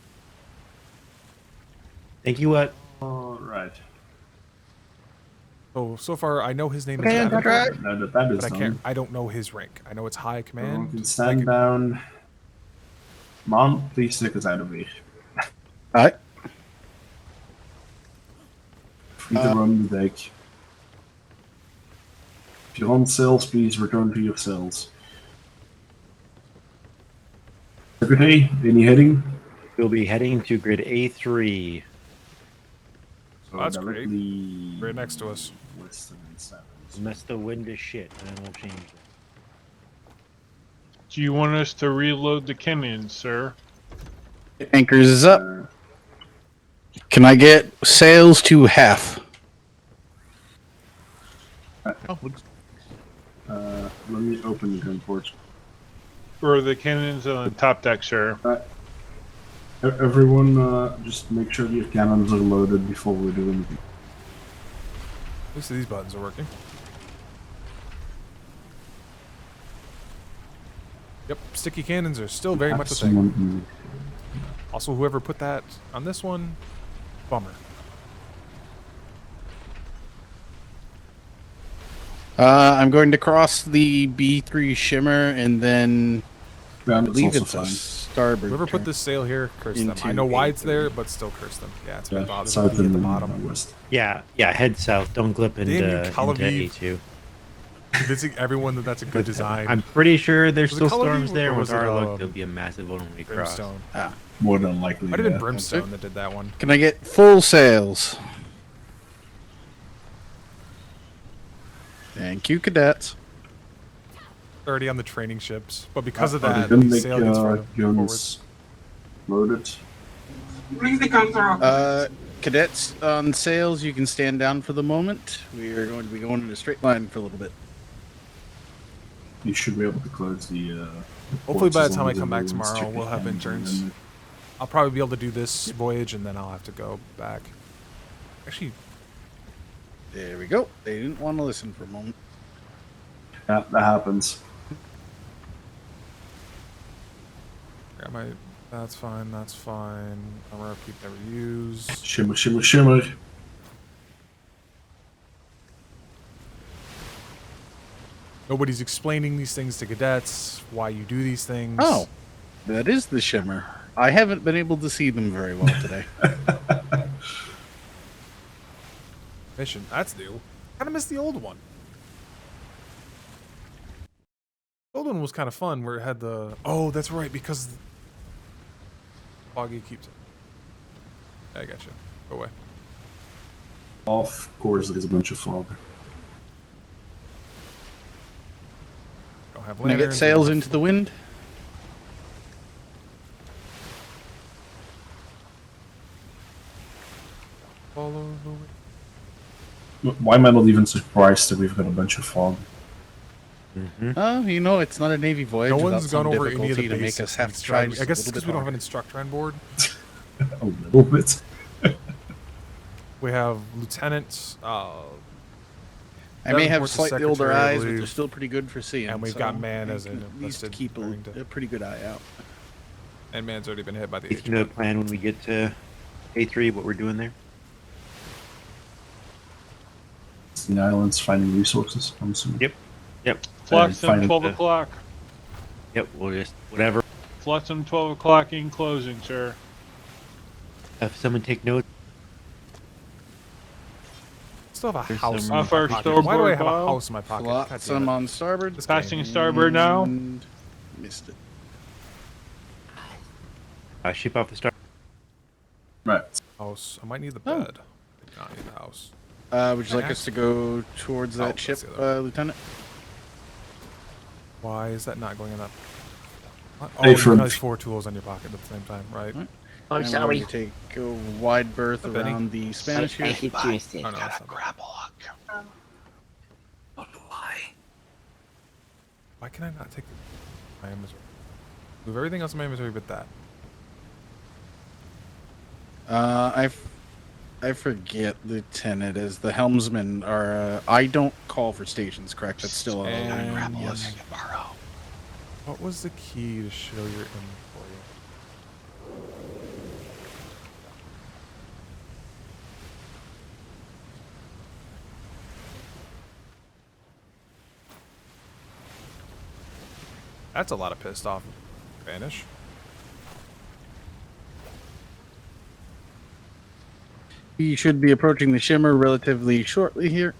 Thank you, what? All right. So far, I know his name Okay, is that's right. No, that is but I done. I don't know his rank. I know it's high command. You can stand down. Mom, please take us out of here. Alright. Free to run the deck. If you're on cells, please return to your cells. Secretary, any heading? We'll be heading to grid A3. So That's great. directly Right next to us. Winston and Sevens. Mess the wind to shit, and then we'll change it. Do you want us to reload the cannons, sir? Anchors is up. Can I get sails to half? Let me open the gun ports. Or the cannons on the top deck, sir? Everyone, just make sure your cannons are loaded before we do anything. At least these buttons are working. Yep, sticky cannons are still very much a thing. Also, whoever put that on this one, bummer. I'm going to cross the B3 shimmer and then I that's believe also it's a fine. starboard. Whoever put this sail here, curse them. I Into know why it's A3. there, but still curse them. Yeah, it's been bothering south me at the and bottom. west. Yeah, head south. Don't glip into, Damn you, into Calaviv. A2. Convincing everyone that that's a good design. I'm pretty sure there's Was it still Calaviv storms there. or With was it, our luck, there'll be a massive one when we cross. Brimstone. More than likely. Might have been yeah. Brimstone that did that one. Can I get full sails? Thank you, cadets. Already on the training ships, but because of Are that, they gonna the make sail gets forwards. guns loaded? Bring the guns are Cadets on sails, you can stand down for the moment. We are going to be going in a straight line for a little bit. You should be able to close the Hopefully by the As time long I as come back everyone's tomorrow, checking we'll have hands and insurance. then- I'll probably be able to do this voyage, and then I'll have to go back. Actually, There we go. They didn't want to listen for a moment. Yeah, that happens. I might. That's fine. That's fine. Armor upkeep never used. Shimmer, shimmer, shimmer. Nobody's explaining these things to cadets. Why you do these things? Oh, that is the shimmer. I haven't been able to see them very well today. Mission. That's new. Kind of missed the old one. The old one was kind of fun, where it had the. Oh, that's right, because Foggy keeps it. I got you. Go away. Of course, there's a bunch of fog. Don't have Can I get lanterns, sails don't have- into the wind? Follow the wind. Why am I not even surprised that we've got a bunch of fog? Oh, you know, it's not a Navy voyage. No without one's some gone over any of the difficulty to make basics. us have to try. I guess it's just a because little we don't have bit an instructor on board. A little bit. We have lieutenants. I may have Davenport's the slightly older secretary, I eyes, but believe. they're still pretty good for seeing. And we've so got Man I as can an at least enlisted keep Marine. a pretty good eye out. And Man's already been hit by the You know the plan when we get to A3, what we're doing there? It's the islands finding resources, I'm assuming. Flotsam, finding 12 the- o'clock. Yep, we'll just, whatever. Flotsam, 12 o'clock in closing, sir. Have someone take notes. Still have a There's house in some- my Off our pocket. starboard Why do I have a bow. house in my pocket? God damn Flotsam it. on starboard. This Passing game. starboard now. And missed it. Ship off the star. Right. House. I might need the Oh. bed. I do not need the house. Would you like us to go towards that that's ship, the other Lieutenant? Why is that not going in that? What? Oh, Hey, you from- have 4 tools on your pocket at the same time, right? Right. I'm And sorry. we're going to take a wide berth Hey, Benny. around the Spanish I here. hit you instead. Oh, no, that's not bad. Why can I not take my inventory? Move everything else in my inventory but that. I forget, Lieutenant, as the helmsmen are. I don't call for stations, correct? That's still a And yes. what was the key to show your inventory? That's a lot of pissed off Spanish. We should be approaching the shimmer relatively shortly here.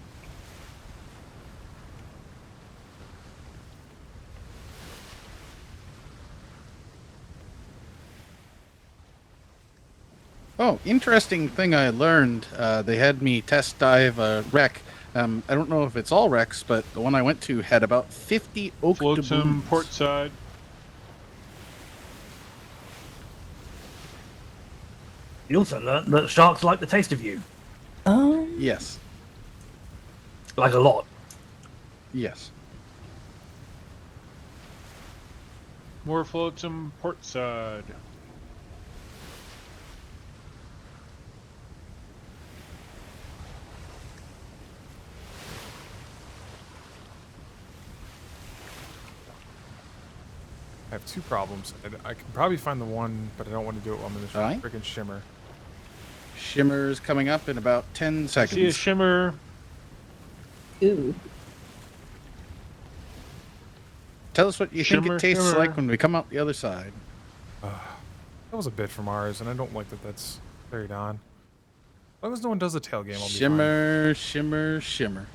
Oh, interesting thing I learned. They had me test dive a wreck. I don't know if it's all wrecks, but the one I went to had about 50 oak Flotsam, doubloons. port side. You also learnt that sharks like the taste of you. Yes. Like a lot. Yes. More Flotsam, port side. I have 2 problems. I can probably find the one, but I don't want to do it while I'm in this Alright. freaking shimmer. Shimmer's coming up in about 10 I seconds. see a shimmer. Ooh. Tell us what you think Shimmer, it tastes shimmer. like when we come out the other side. That was a bit from ours, and I don't like that that's carried on. As long as no one does the tail game, I'll be fine. Shimmer, shimmer, shimmer.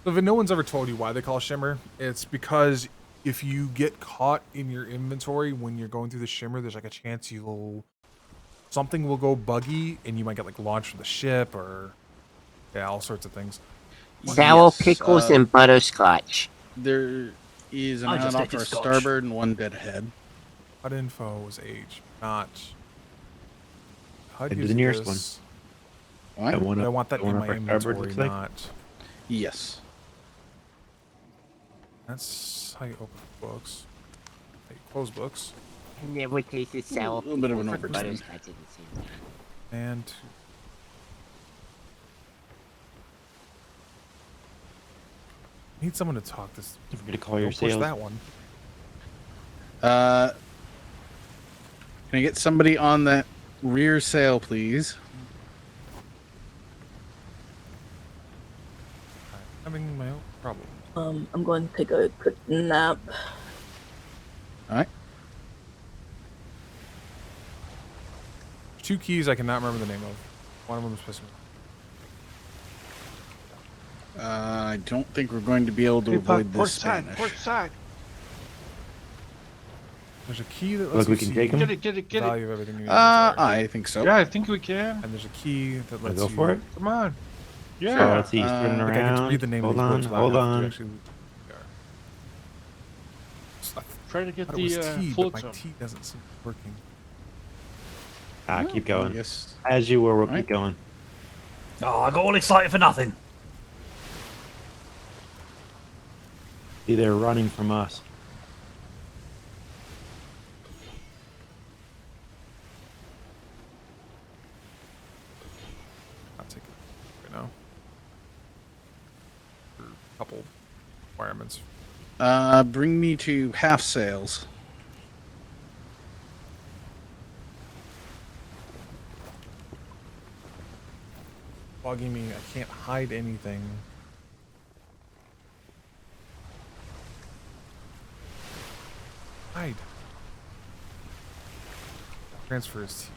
So if no one's ever told you why they call shimmer, it's because if you get caught in your inventory when you're going through the shimmer, there's like a chance something will go buggy and you might get like launched from the ship or all sorts of things. Sour Yes, pickles and butterscotch. There is an I just island off ate our scotch. starboard and one dead ahead. HUD info was age, not HUD Head to gives the you nearest this, What? but I want that the one in up my our starboard, inventory, looks like. not. Yes. That's how you open books. How you close books. I never tasted sour A little bit of an pickles or overtime. butterscotch at the same time. And need someone to talk this. Don't forget to call your Don't push sales. that one. Can I get somebody on that rear sail, please? Having my own problem. I'm going to take a quick nap. All right. Two keys I cannot remember the name of. One of them is pissing me. I don't think we're going to be able to avoid this Spanish. Port side. There's a key that Look, lets we you can see take 'em? Get it, get it, the get it. value of everything you need. I think so. Yeah, I think we can. And there's a key that lets Go you. for it. Come on. So Yeah. let's see, he's turning I think I get to around. read the name Hold of on, these books hold loud enough on. to actually. Try to get I thought it was the T, but float my zone. T doesn't seem to be working. Keep going. Yes. As you were, we'll Right. keep going. Oh, I got all excited for nothing. See, they're running from us. I'll take it right now. For a couple requirements. Bring me to half sails. Bugging me. I can't hide anything. Hide. Transfers.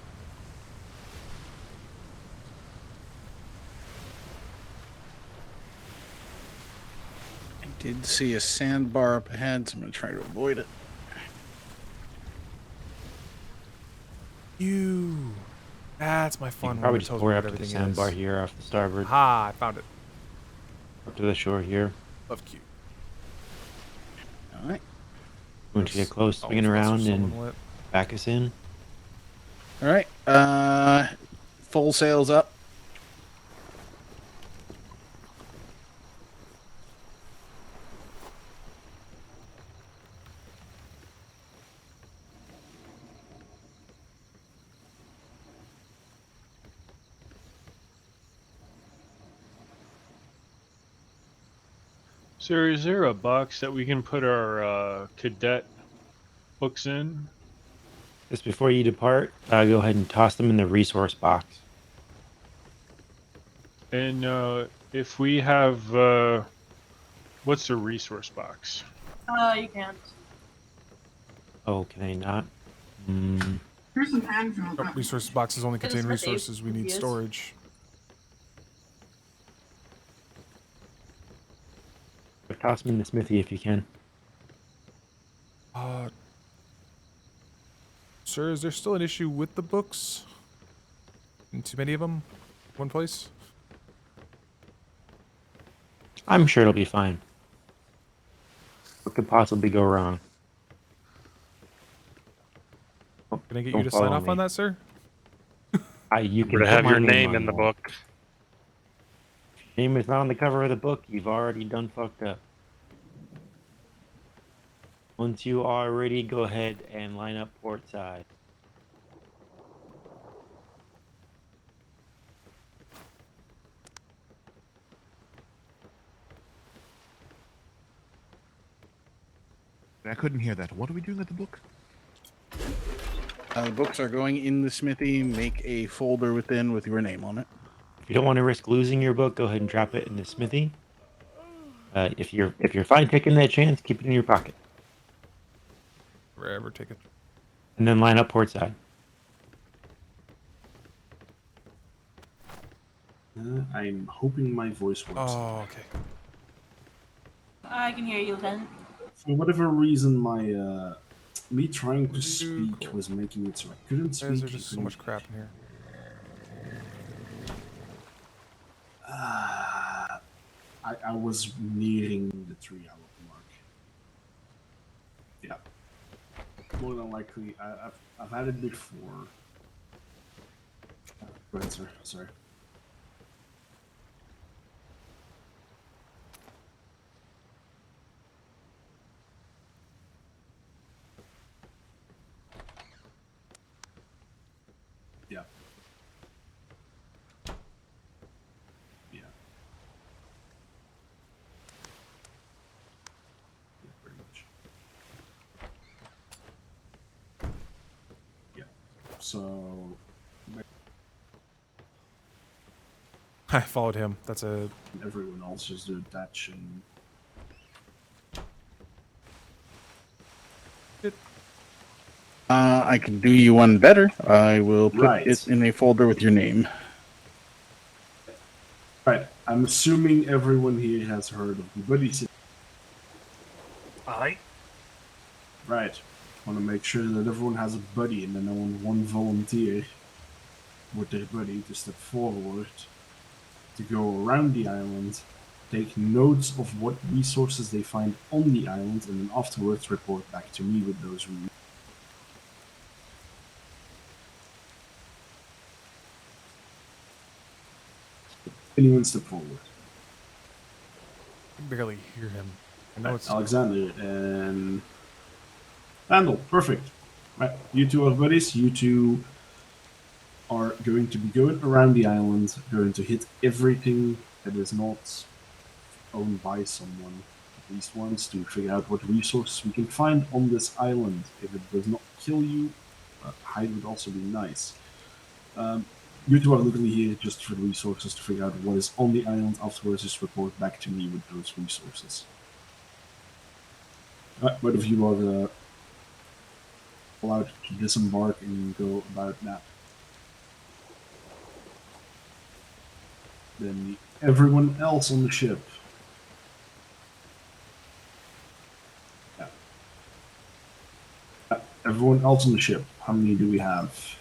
I did see a sandbar up ahead, so I'm going to try to avoid it. You. That's my You fun can one. probably It just tells pour me up what to the everything sandbar is. here off the starboard. Ha! I found it. Up to the shore here. Love Q. All right. Once you get close, Oh, swinging it's also around someone and lit. back us in. All right. Full sails up. So is there a box that we can put our cadet books in? Just before you depart, go ahead and toss them in the resource box. And if we have, what's the resource box? You can't. Oh, can I not? Hmm. Here's an anvil. Oh, resource boxes only It is contain what they resources. We need use. storage. But toss them in the smithy if you can. Sir, is there still an issue with the books? And too many of them? One place? I'm sure it'll be fine. What could possibly go wrong? Oh, Can I get you don't to sign follow off on me. that, sir? You can Would put have my your name on in the there. book. If your name is not on the cover of the book, you've already done fucked up. Once you are ready, go ahead and line up port side. I couldn't hear that. What are we doing with the book? The books are going in the smithy. Make a folder within with your name on it. If you don't want to risk losing your book, go ahead and drop it in the smithy. If you're fine taking that chance, keep it in your pocket. Wherever, take it. And then line up port side. I'm hoping my voice works. Oh, okay. I can hear you, Lieutenant. For whatever reason, my me trying to speak was making it so I couldn't Why speak. is there just so much crap in here? I was nearing the 3-hour mark. Yeah. More than likely, I've had it before. Go ahead, sir. Sorry. Yeah. Yeah. Yeah, pretty much. Yeah. So. I followed him. That's a. Everyone else just do attach and. I can do you one better. I will put Right. it in a folder with your name. Right. I'm assuming everyone here has heard of the buddy system. Aye. Right. Want to make sure that everyone has a buddy, and then I want one volunteer with their buddy to step forward to go around the island, take notes of what resources they find on the island, and then afterwards report back to me with those resources. Anyone step forward. I can barely hear him. I know it's Alexander and Randall. Perfect. Right. You two are buddies. You two are going to be going around the island, going to hit everything that is not owned by someone, at least once, to figure out what resources we can find on this island. If it does not kill you, hide would also be nice. You two are literally here just for the resources to figure out what is on the island. Afterwards, just report back to me with those resources. Both of you are allowed to disembark and go about now. Then everyone else on the ship. Yeah. Everyone else on the ship. How many do we have?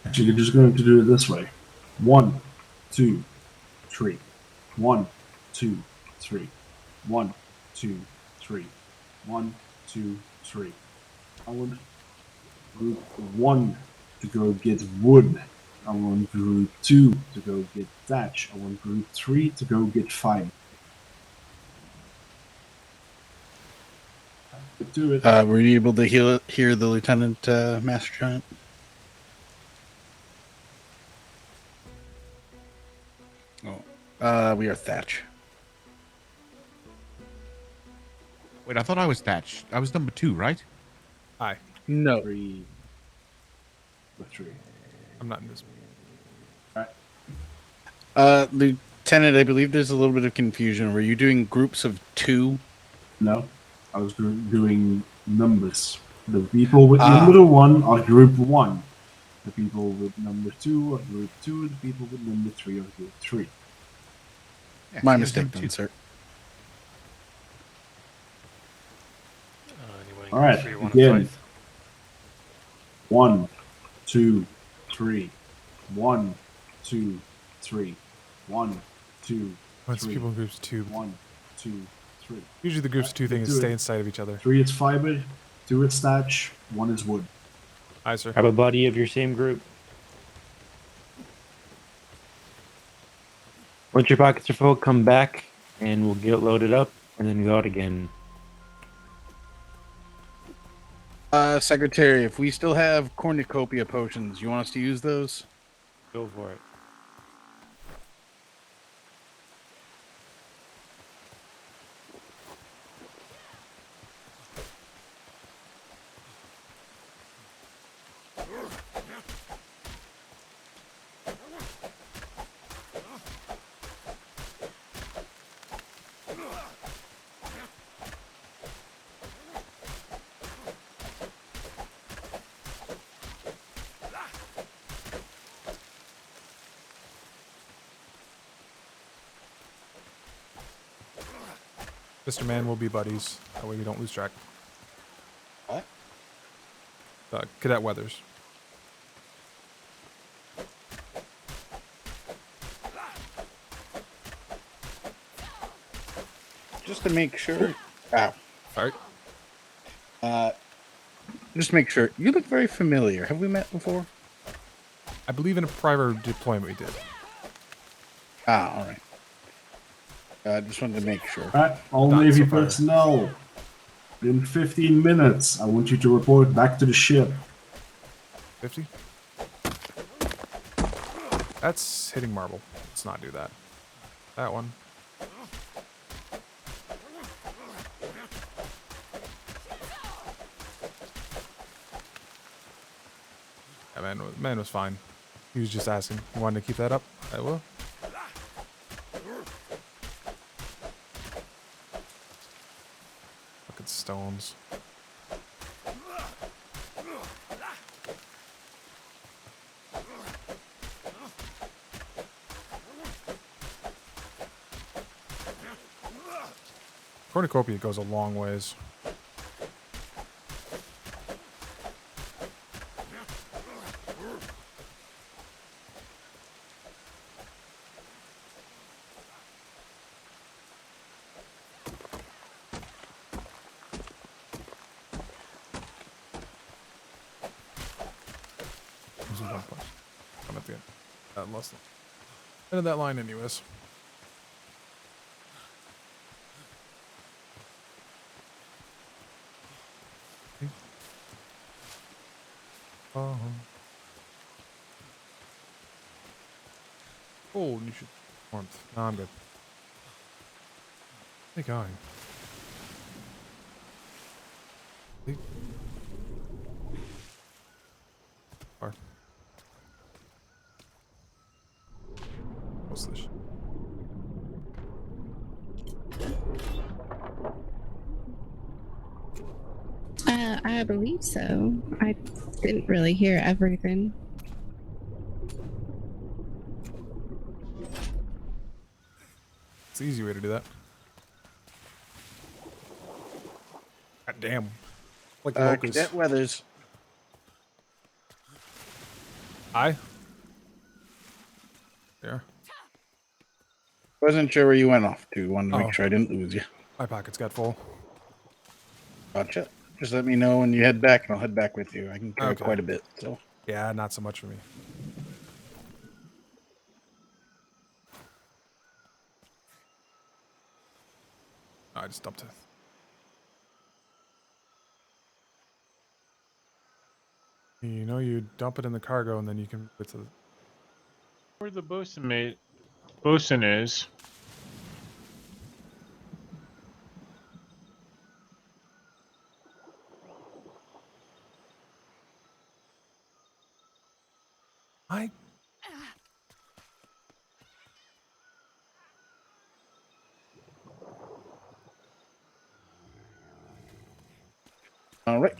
Actually, we're just going to do it this way. 1, 2, 3. 1, 2, 3. 1, 2, 3. 1, 2, 3. I want group 1 to go get wood. I want group 2 to go get thatch. I want group 3 to go get fiber. Do it. Were you able to hear the Lieutenant, Master Giant? Oh, we are Thatch. Wait, I thought I was Thatch. I was number 2, right? Aye. No. 3. I'm not in this. Lieutenant, I believe there's a little bit of confusion. Were you doing groups of 2? No, I was doing numbers. The people with number 1 are group 1. The people with number 2 are group 2. The people with number 3 are group 3. Yeah, My mistake then, sir. All right, again. 1, 2, 3. 1, 2, 3. 1, 2, Once 3. people in groups 2. 1, 2, 3. Usually the groups 2 thing is stay inside of each other. 3 is fiber, 2 is thatch, 1 is wood. Aye, sir. Have a buddy of your same group. Once your pockets are full, come back and we'll get loaded up and then go out again. Secretary, if we still have cornucopia potions, you want us to use those? Go for it. Mr. Man will be buddies. That way we don't lose track. What? Cadet Weathers. Just to make sure. Ow. Sorry. Just to make sure. You look very familiar. Have we met before? I believe in a prior deployment we did. Ah, alright. Just wanted to make sure. Alright, all Not Navy so far. personnel. In 15 minutes, I want you to report back to the ship. 50? That's hitting marble. Let's not do that. That one. Yeah, man was fine. He was just asking. You wanted to keep that up? I will. Fucking stones. Cornucopia goes a long ways. I'm at the end. Unless end of that line anyways. Oh, you should warmth. No, I'm good. Where are you going? Far. What's this? I believe so. I didn't really hear everything. It's the easy way to do that. God damn. Like locusts. Cadet Weathers. Aye. There. Wasn't sure where you went off to. Wanted to make sure I didn't lose you. My pockets got full. Gotcha. Just let me know when you head back, and I'll head back with you. I can carry quite a bit, so. Yeah, not so much for me. I just dumped it. You know, you dump it in the cargo, and then you can put it to the... Where the bosun is. All right.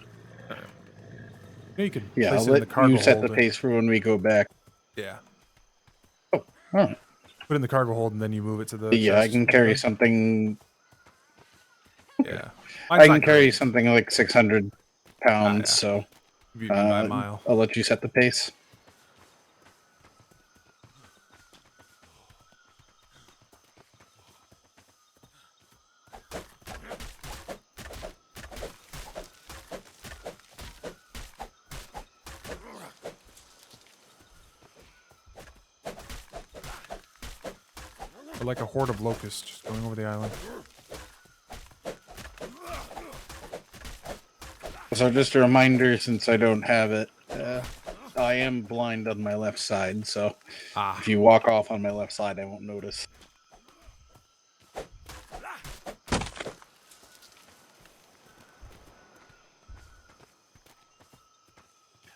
You could Yeah, place I'll it in let the cargo you set the hold pace for when we go back. Yeah. Oh, all right. Put it in the cargo hold, and then you move it to the... Yeah, I chest. can carry something. Yeah. I can carry something like 600 pounds, yeah. so You beat me by a mile. I'll let you set the pace. Or like a horde of locusts just going over the island. So just a reminder, since I don't have it, I am blind on my left side, so if you walk off on my left side, I won't notice.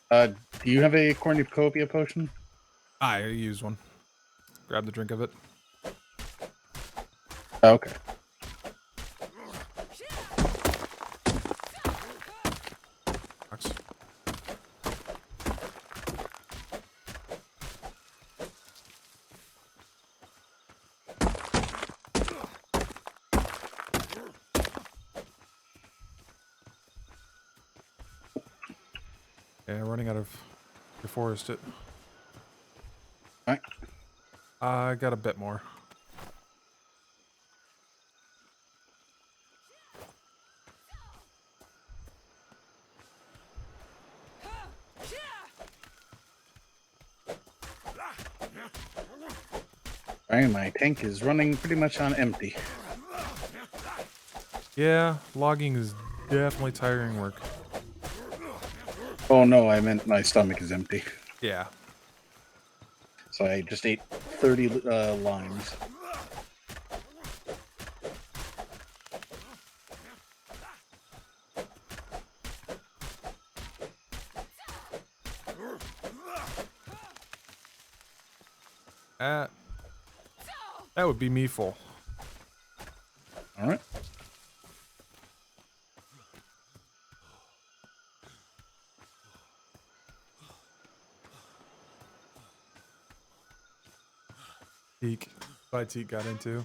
Do you have a cornucopia potion? I use one. Grab the drink of it. Okay. Yeah, running out of reforest it. Alright. I got a bit more. Alright, my tank is running pretty much on empty. Yeah, logging is definitely tiring work. Oh no, I meant my stomach is empty. Yeah. So I just ate 30 limes. That would be me full. All right. Teak. By Teak got into.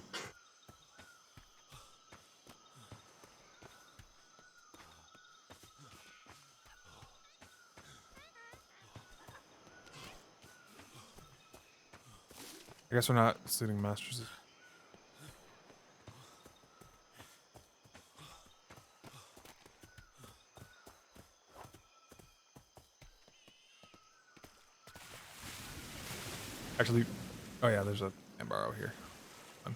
I guess we're not suiting masters. Actually, oh yeah, there's a Ambaro here. Fun.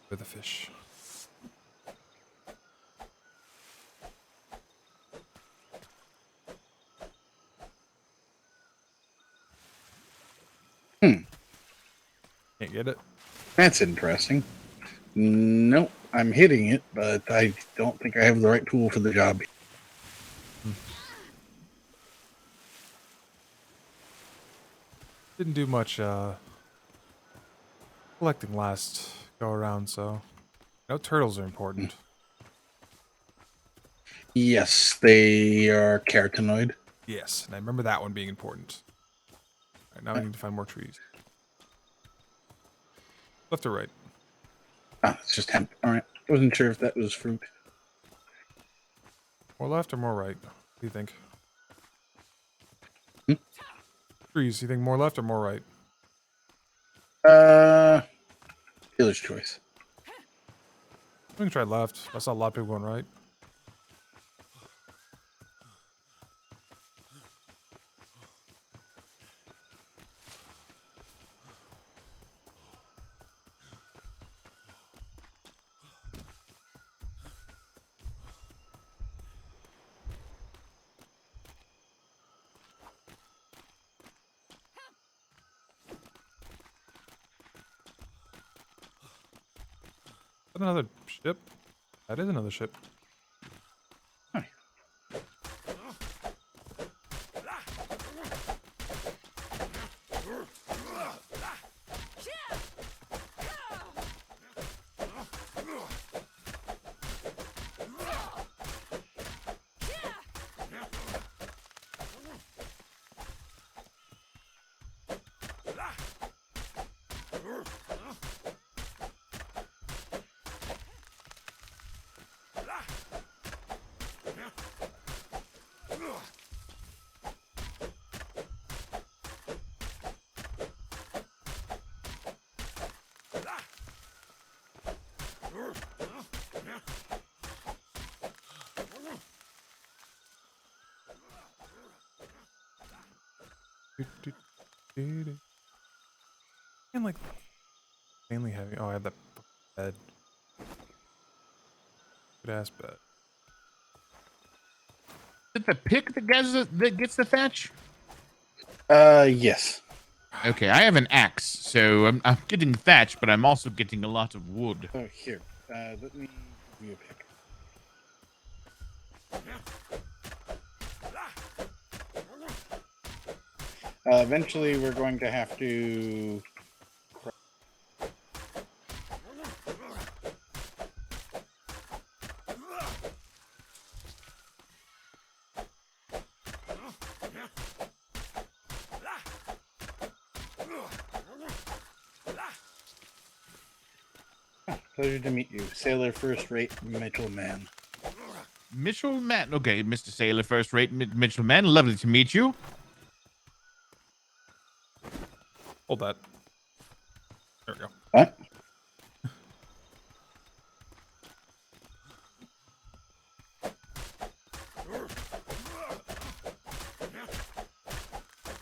With a fish. Hmm. Can't get it. That's interesting. Nope, I'm hitting it, but I don't think I have the right tool for the job. Didn't do much collecting last go around, so turtles are important. Yes, they are carotenoid. Yes, and I remember that one being important. Alright, now I need to find more trees. Left or right? Ah, it's just hemp. All right. Wasn't sure if that was fruit. More left or more right? What do you think? Trees, you think more left or more right? Dealer's choice. We can try left. I saw a lot of people going right. Is that another ship? That is another ship. And like mainly heavy. Oh, I had that bed. Good ass bed. Is it the pick that gets the thatch? Yes. Okay, I have an axe, so I'm getting thatch, but I'm also getting a lot of wood. Oh, here. Let me give you a pick. Eventually, we're going to have to. Pleasure to meet you, Sailor First Rate Mitchell Man. Mitchell Man. Okay, Mr. Sailor First Rate Mitchell Man. Lovely to meet you. Hold that. There we go. What?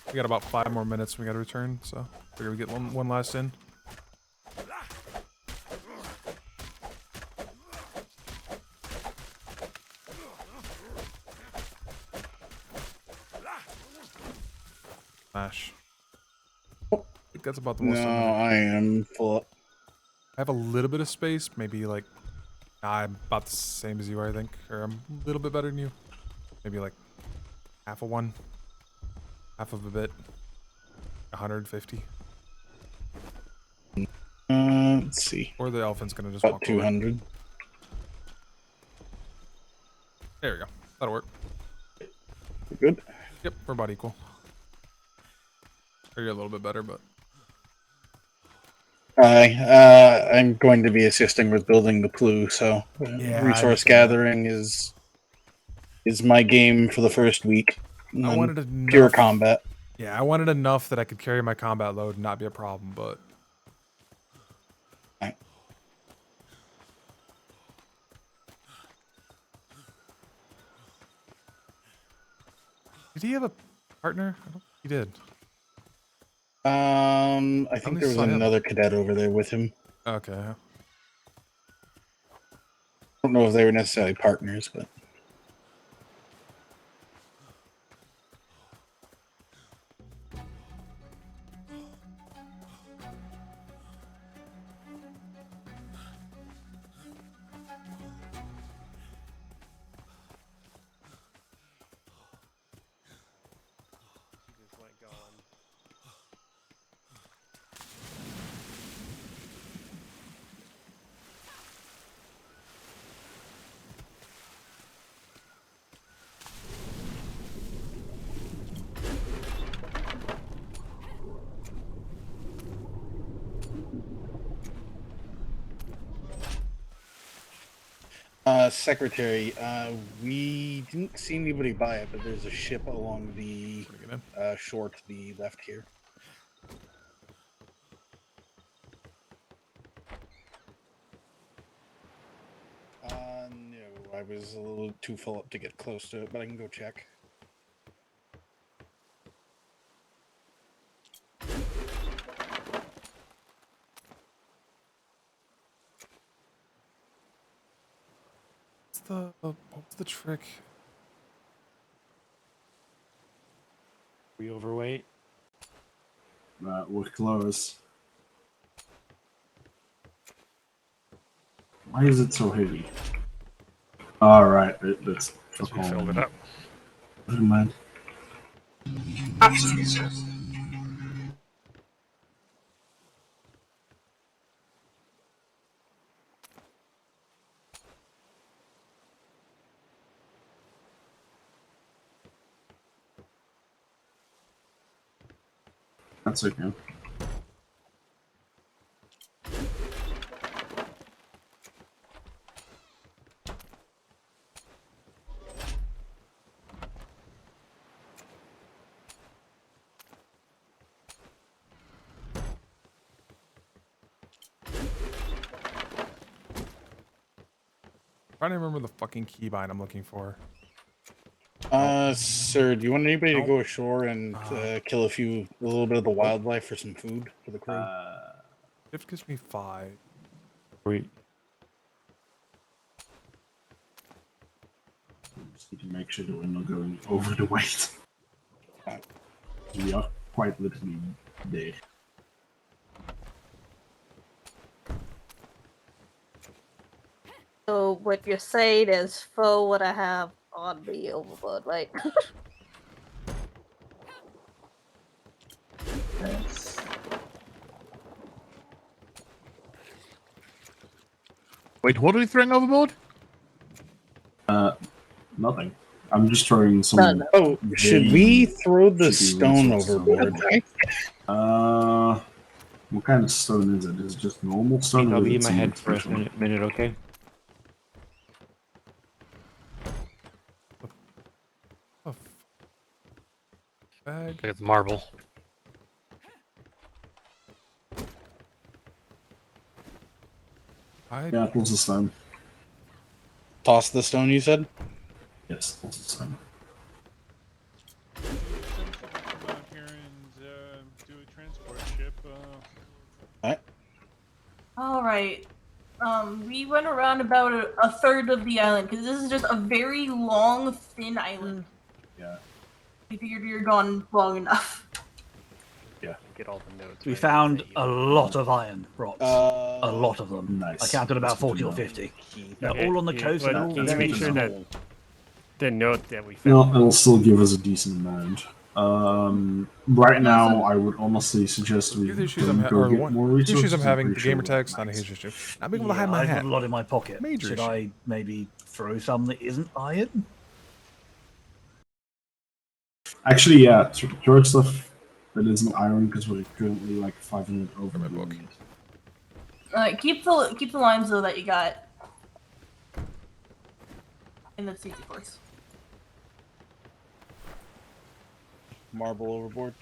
We got about 5 more minutes. We got to return, so we're gonna get one last in. Smash. I think that's about the most. No, I am full. I have a little bit of space, maybe like I'm about the same as you, I think, or I'm a little bit better than you. Maybe like half of one, half of a bit, 150. Let's see. Or the elephant's gonna just About walk 200. over. There we go. That'll work. Good. Yep, we're about equal. Or you're a little bit better, but I'm going to be assisting with building the Plu, so Yeah, I resource understand gathering is my game for the first week. And I then wanted enough. pure combat. Yeah, I wanted enough that I could carry my combat load and not be a problem, but. Did he have a partner? I don't think he did. I think only there was saw him. another cadet over there with him. Okay. I don't know if they were necessarily partners, but. Secretary, we didn't see anybody buy it, but there's a ship along the shore to the left here. No, I was a little too full up to get close to it, but I can go check. What's the trick? We overweight? We're close. Why is it so heavy? Alright, that's We filled it up. Never mind. That's okay. Trying to remember the fucking keybind I'm looking for. Sir, do you want anybody to go ashore and kill a little bit of the wildlife for some food for the crew? Shift gives me 5. Wait. Just need to make sure that we're not going over the weight. We are quite literally there. So what you're saying is for what I have on the overboard, right? Wait, what are we throwing overboard? Nothing. I'm just throwing some. Oh, should we throw the stone resources overboard? What kind of stone is it? Is it just normal stone? I'll or be in is it my some head for a special? minute, okay? Bag. It's marble. Yeah, toss the stone. Toss the stone, you said? Yes, toss the stone. Come out here and do a transport ship. Alright. All right. We went around about a third of the island because this is just a very long, thin island. Yeah. We figured we were gone long enough. Yeah. Get all the notes. We found a lot of iron rocks. A lot of them. Nice. I counted about That's good 40 or to know. 50. They're all on the coast and all Let's very make sure that small. the note that we No, found. it'll still give us a decent amount. Right now, I would honestly suggest we The issues don't I'm go or the get one more the resources. issues I'm having, the pretty gamer sure we're tag's not a nice. huge issue. Not being able to hide my I've hat. got a lot in my pocket. Major Should issue. I maybe throw some that isn't iron? Actually, yeah, throw stuff that isn't iron because we're currently like 500 over my book. Keep the lines though that you got. In the safety course. Marble overboard.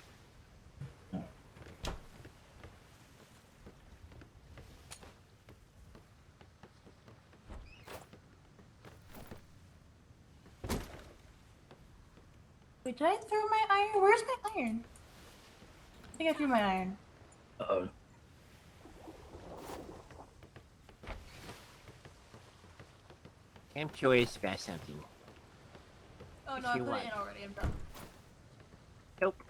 Wait, did I throw my iron? Where's my iron? I think I threw my iron. Uh-oh. I'm curious about something. Oh no, If I you put want. it in already. I'm done. Nope.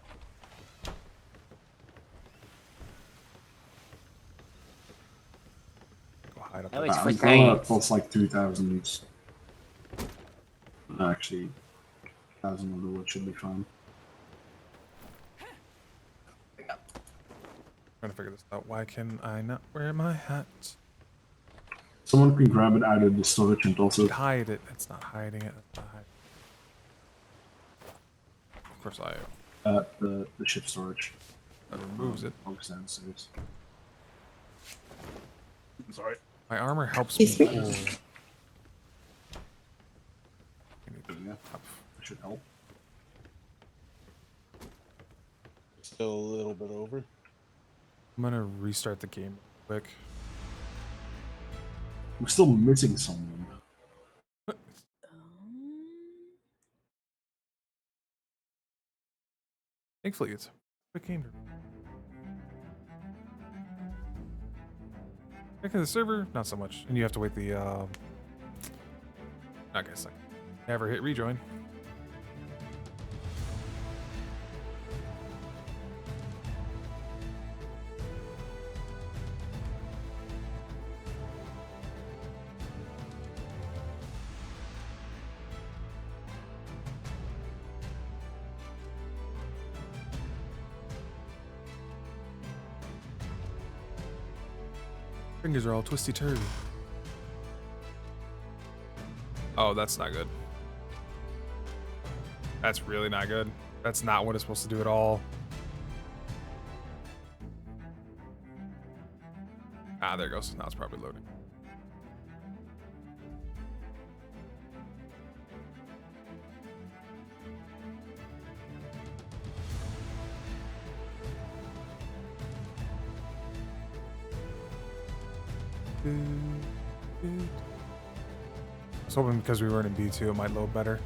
Go hide up Oh, there. it's for I'm calling science. it plus like 2,000. Actually, 1,000 of the wood should be fine. Trying to figure this out. Why can I not wear my hat? Someone can grab it out of the storage and also. Hide it. It's not hiding it. It's not hiding. Of course I. The ship storage. That removes it. Focus downstairs. I'm sorry. My armor helps me Excuse me? pull. Yeah, that should help. Still a little bit over. I'm gonna restart the game real quick. We're still missing someone. Thankfully, it's a quick game. Back in the server, not so much, and you have to wait the. I guess I never hit rejoin. Fingers are all twisty turvy. Oh, that's not good. That's really not good. That's not what it's supposed to do at all. Ah, there it goes. Now it's probably loading. I was hoping because we weren't in B2 it might load better.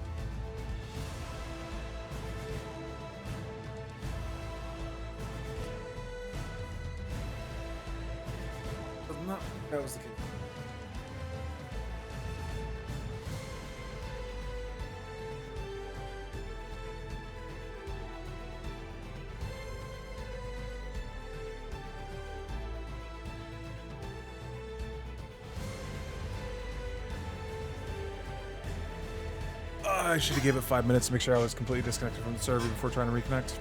No, that was the case. I should have gave it 5 minutes to make sure I was completely disconnected from the server before trying to reconnect.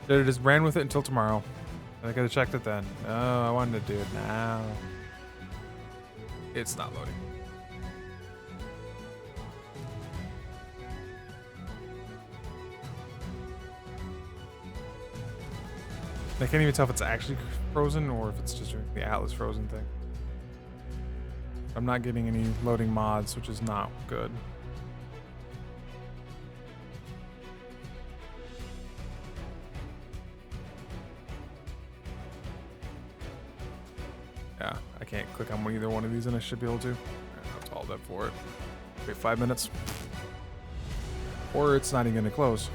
Should have just ran with it until tomorrow. I could have checked it then. Oh, I wanted to do it now. It's not loading. I can't even tell if it's actually frozen or if it's just the Atlas frozen thing. I'm not getting any loading mods, which is not good. Yeah, I can't click on either one of these and I should be able to. That's all that for it. Wait 5 minutes. Or it's not even gonna close.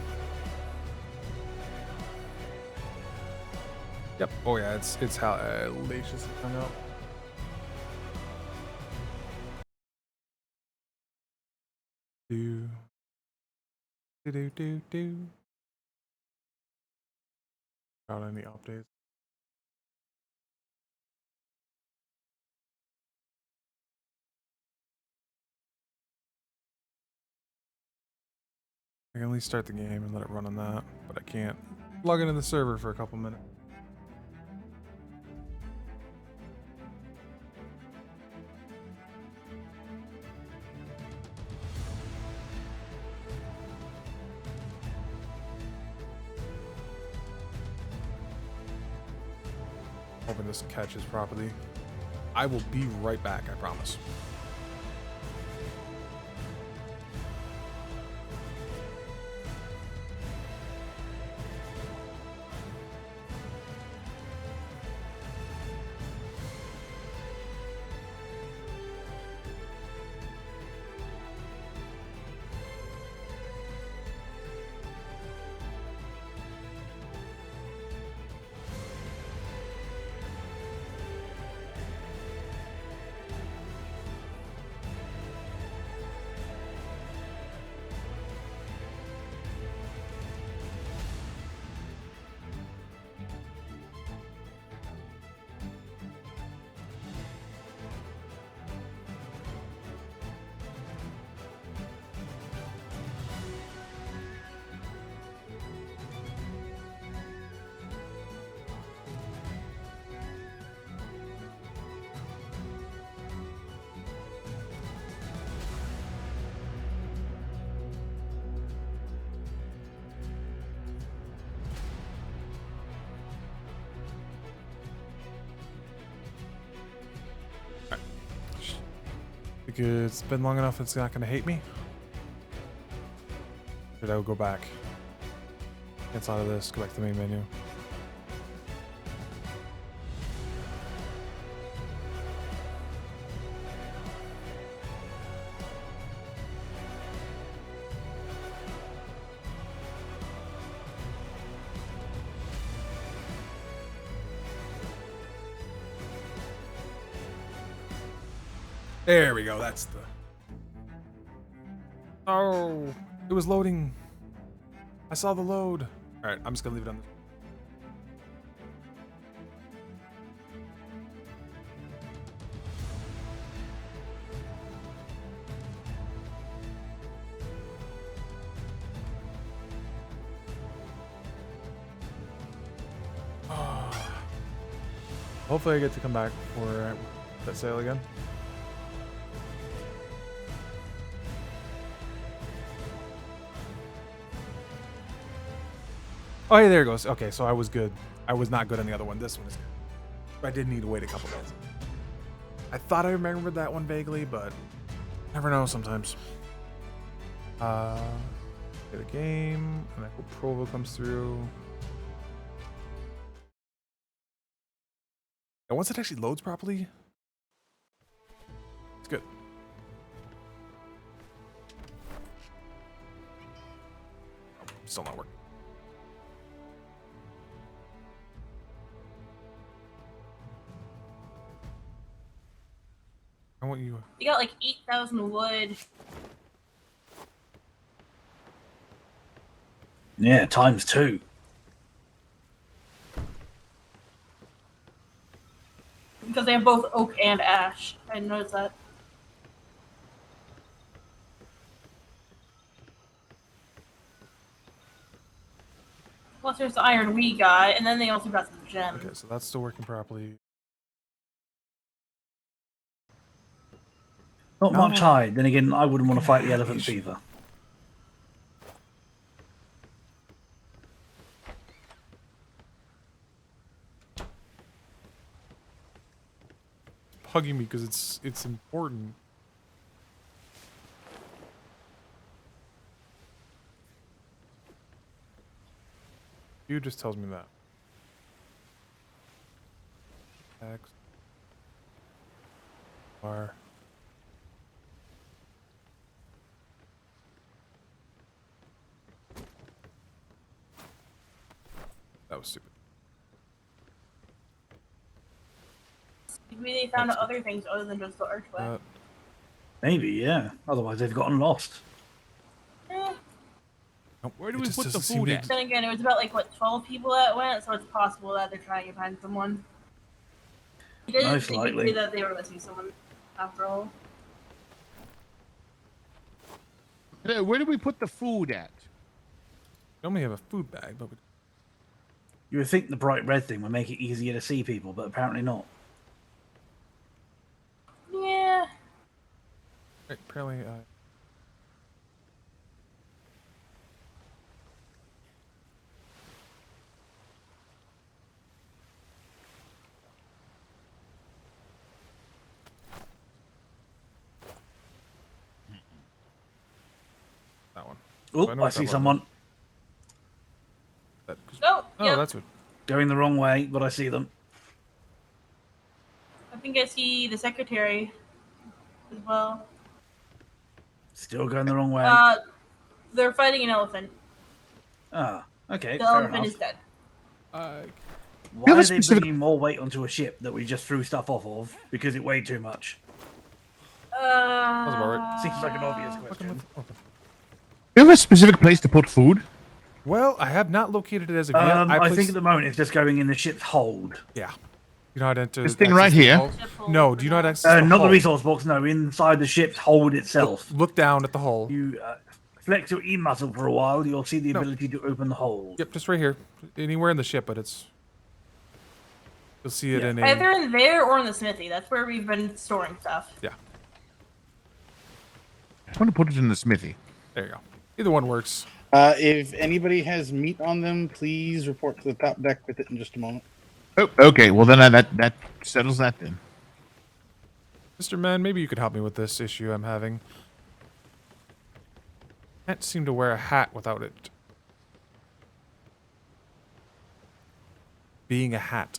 Yep. Oh yeah, it's how hellacious it turned out. Do. Got any updates? I can at least start the game and let it run on that, but I can't log into the server for a couple minutes. Hoping this catches properly. I will be right back, I promise. Because it's been long enough it's not going to hate me. Should I go back? Cancel out of this, go back to the main menu. There we go, that's the... Oh, it was loading. I saw the load. Alright, I'm just gonna leave it on this. Hopefully I get to come back for that sale again. Oh, hey, there it goes. Okay, so I was good. I was not good on the other one. This one is good. I did need to wait a couple days. I thought I remembered that one vaguely, but never know sometimes. Get a game, and I hope Provo comes through. And once it actually loads properly, it's good. Oh, still not working. I want you. You got like 8,000 wood. Yeah, times 2. Because they have both oak and ash. I noticed that. Plus there's the iron we got, and then they also got some gems. Okay, so that's still working properly. Not much hide. Then again, I wouldn't want to fight the elephants either. bugging me because it's important. You just tells me that. X. R. That was stupid. Maybe they found other things other than just the archway. Maybe, yeah. Otherwise, they've gotten lost. Where do we put the food at? Then again, it was about, like, what, 12 people that went, so it's possible that they're trying to find someone. It didn't Most seem likely. that they were missing someone, after all. Where do we put the food at? We only have a food bag, but You would think the bright red thing would make it easier to see people, but apparently not. Yeah. apparently that one. Oh, know I what see that someone. Oh, Oh, that's what. Going the wrong way, but I see them. I think I see the secretary as well. Still going the wrong way. They're fighting an elephant. Ah, okay, The fair elephant enough. is dead. Why are they bringing more weight onto a ship that we just threw stuff off of? Because it weighed too much. Seems like an obvious question. Do you have a specific place to put food? Well, I have not located it as of yet. I think at the moment it's just going in the ship's hold. Yeah. You know how to enter This thing right here? No, do you know how to access the Not the hold? resource box, no, inside the ship's hold itself. Look down at the hole. You flex your E muscle for a while, you'll see the ability to open the hole. Yep, just right here. Anywhere in the ship, but it's... You'll see it in a... Either in there or in the smithy. That's where we've been storing stuff. Yeah. I want to put it in the smithy. There you go. Either one works. If anybody has meat on them, please report to the top deck with it in just a moment. Oh, okay. Well, then that settles that then. Mr. Man, maybe you could help me with this issue I'm having. Can't seem to wear a hat without it being a hat.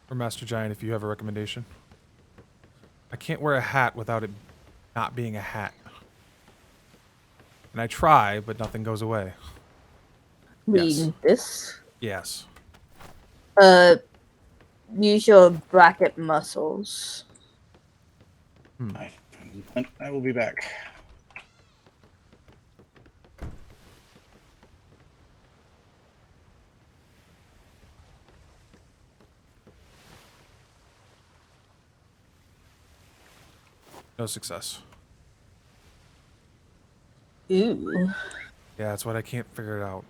Or Master Giant, if you have a recommendation. I can't wear a hat without it not being a hat. And I try, but nothing goes away. Reading this. Yes. Use your bracket muscles. I will be back. No success. Ooh. Yeah, that's what I can't figure it out.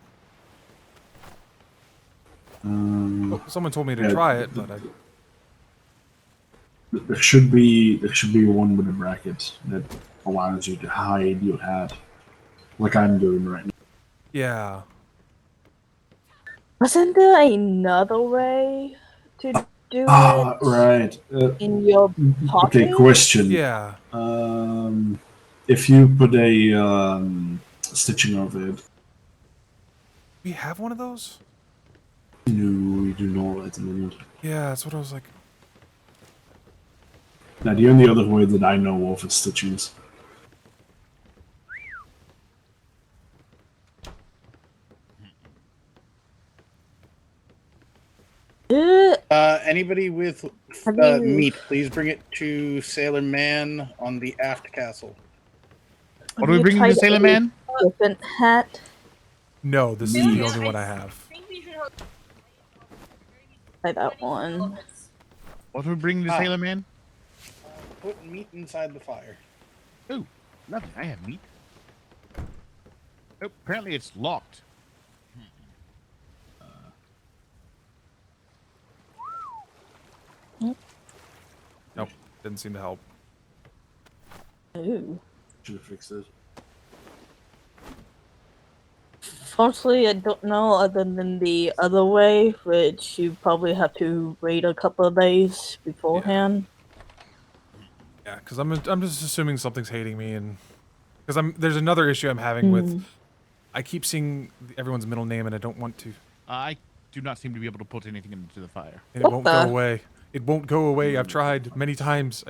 Um, Someone told me to yeah, try it, but I... There should be one with a bracket that allows you to hide your hat, like I'm doing right now. Yeah. Wasn't there another way to do it? Right. In your pocket? Okay, question. Yeah. If you put a stitching over it, We have one of those? no, we do not at the moment. Yeah, that's what I was like. Now, the only other way that I know of is stitchings. Anybody with meat, please bring it to Sailor Man on the aft castle. What are we bringing to Sailor Man? Elephant hat. No, this is the only one I have. Try that one. What are we bringing to Sailor Man? Put meat inside the fire. Oh, lovely. I have meat. Oh, apparently it's locked. Nope, didn't seem to help. Ooh. Should have fixed it. Fortunately, I don't know other than the other way, which you probably have to wait a couple of days beforehand. Yeah, because I'm just assuming something's hating me, and because there's another issue I'm having with. I keep seeing everyone's middle name, and I don't want to. I do not seem to be able to put anything into the fire. And it won't go away. It won't go away. I've tried many times.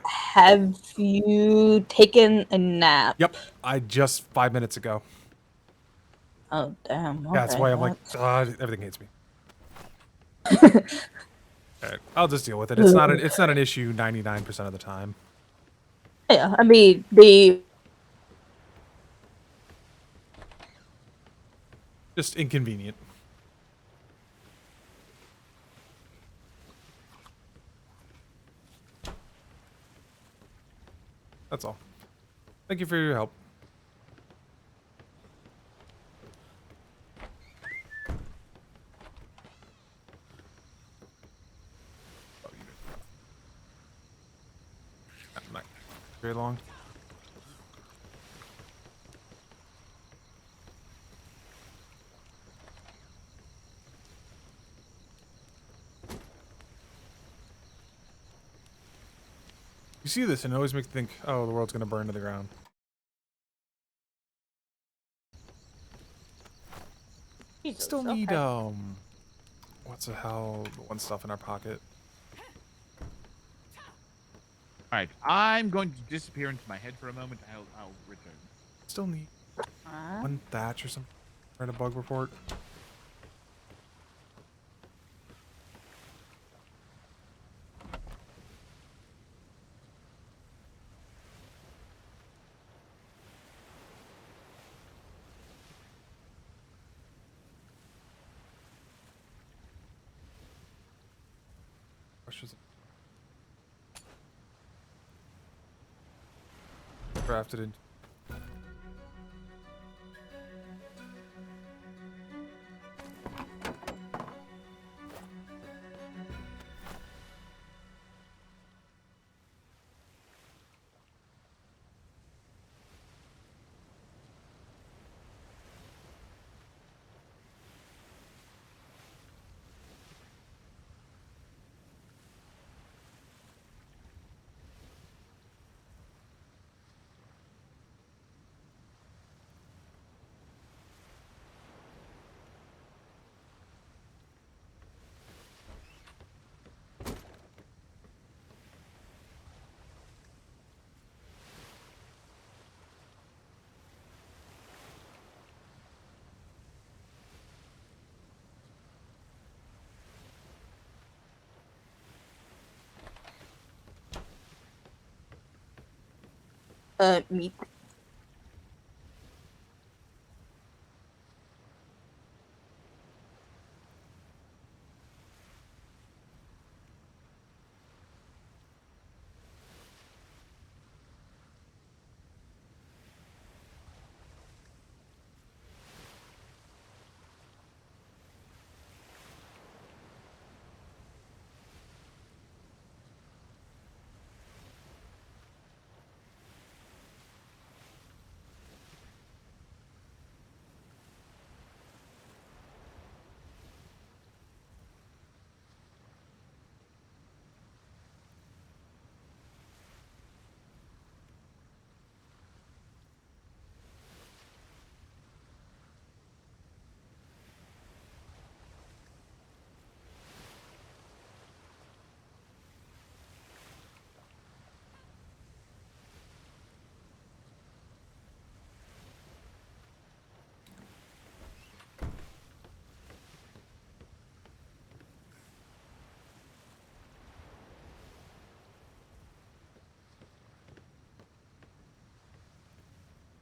Have you taken a nap? Yep, I just 5 minutes ago. Oh damn! Yeah, that's okay, why I'm like, that's- everything hates me. Alright, I'll just deal with it. It's not an issue 99% of the time. Yeah, I mean the. Just inconvenient. That's all. Thank you for your help. Not very long. You see this and it always makes you think, oh, the world's gonna burn to the ground. Jesus, Still need, okay. what's the hell, the one stuff in our pocket. All right, I'm going to disappear into my head for a moment. I'll return. Still need one thatch or something. Write a bug report. Questions? Drafted in. Me.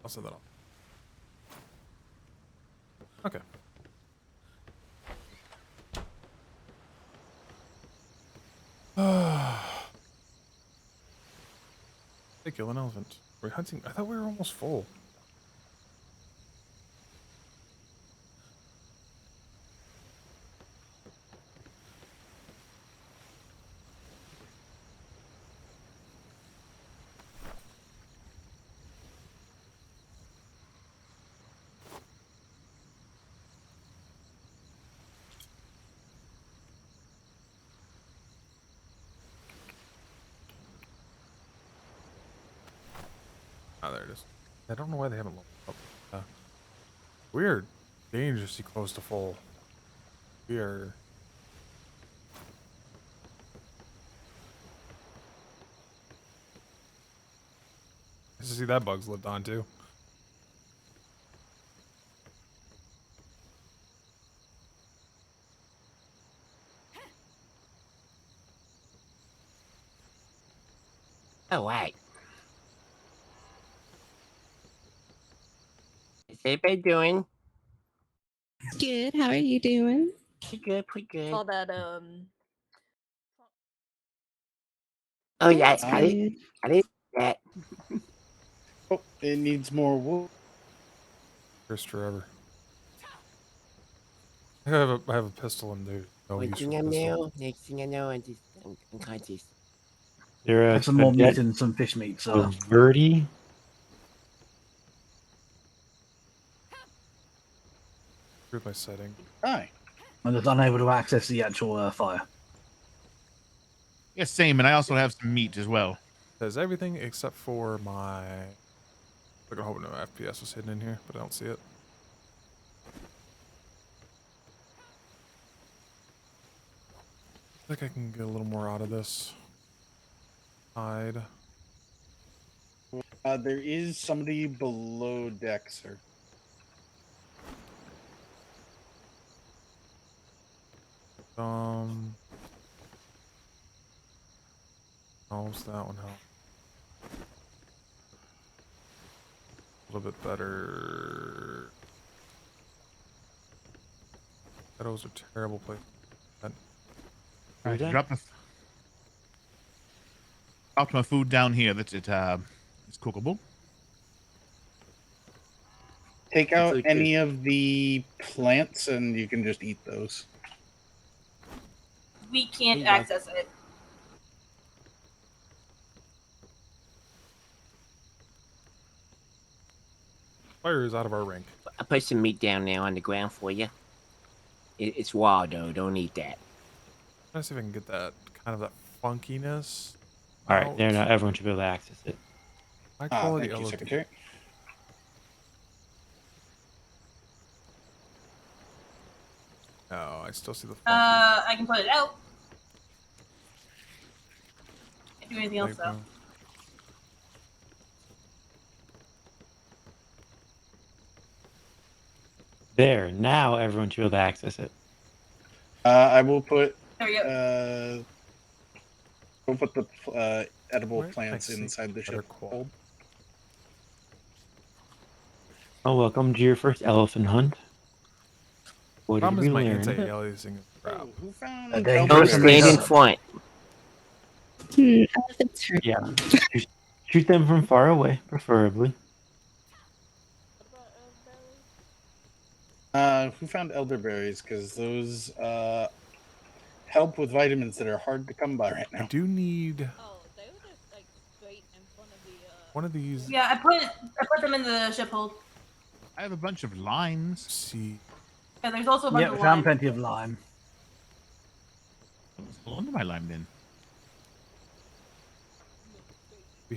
I'll set that up. Okay. Hey, kill an elephant. We're hunting. I thought we were almost full. Oh, there it is. I don't know why they haven't leveled up. We're dangerously close to full. We are. Nice to see that bug's lived on too. All right. How's everybody doing? Good. How are you doing? Pretty good, pretty good. Saw that Oh yeah, That's I didn't do that. Oh, it needs more wood. First forever. I have a pistol and there's no One use for thing I the pistol. know, next thing I know, I'm just unconscious. There are Have some more meat cadet and some fish meat, so. of Verdi. Here's my setting. Hi. I'm just unable to access the actual fire. Yeah, same. And I also have some meat as well. Says everything except for my. Look, I'm hoping no FPS was hidden in here, but I don't see it. I think I can get a little more out of this. Hide. There is somebody below deck, sir. How's that one help? A little bit better. Shadows are terrible place. Alright, dropped my food down here. That's it. It's cookable. Take out any of the plants and you can just eat those. We can't access it. Fire is out of our rank. I put some meat down there on the ground for you. It's raw though. Don't eat that. Let's see if I can get that kind of that funkiness. All right, out. there now. Everyone should be able to access it. High quality thank you, LOD. Secretary. Oh, I still see the. I can put it out. Can't do anything else though. There now, everyone should be able to access it. I will put. There we go. We'll put the edible Where? plants I see. inside the ship. Hold. Oh, welcome to your first elephant hunt. What did Problem we is my learn? anti-aliasing is crap. Who found Don't stand in front. Elephants hurt. Yeah, shoot them from far away, preferably. Who found elderberries? Because those help with vitamins that are hard to come by right I now. do need Oh, they were just like straight in front of the. one of these. Yeah, I put them in the ship hold. I have a bunch of limes. See. Yeah, there's also a bunch Yeah, of we found lime. plenty of lime. Hold on to my lime then. Do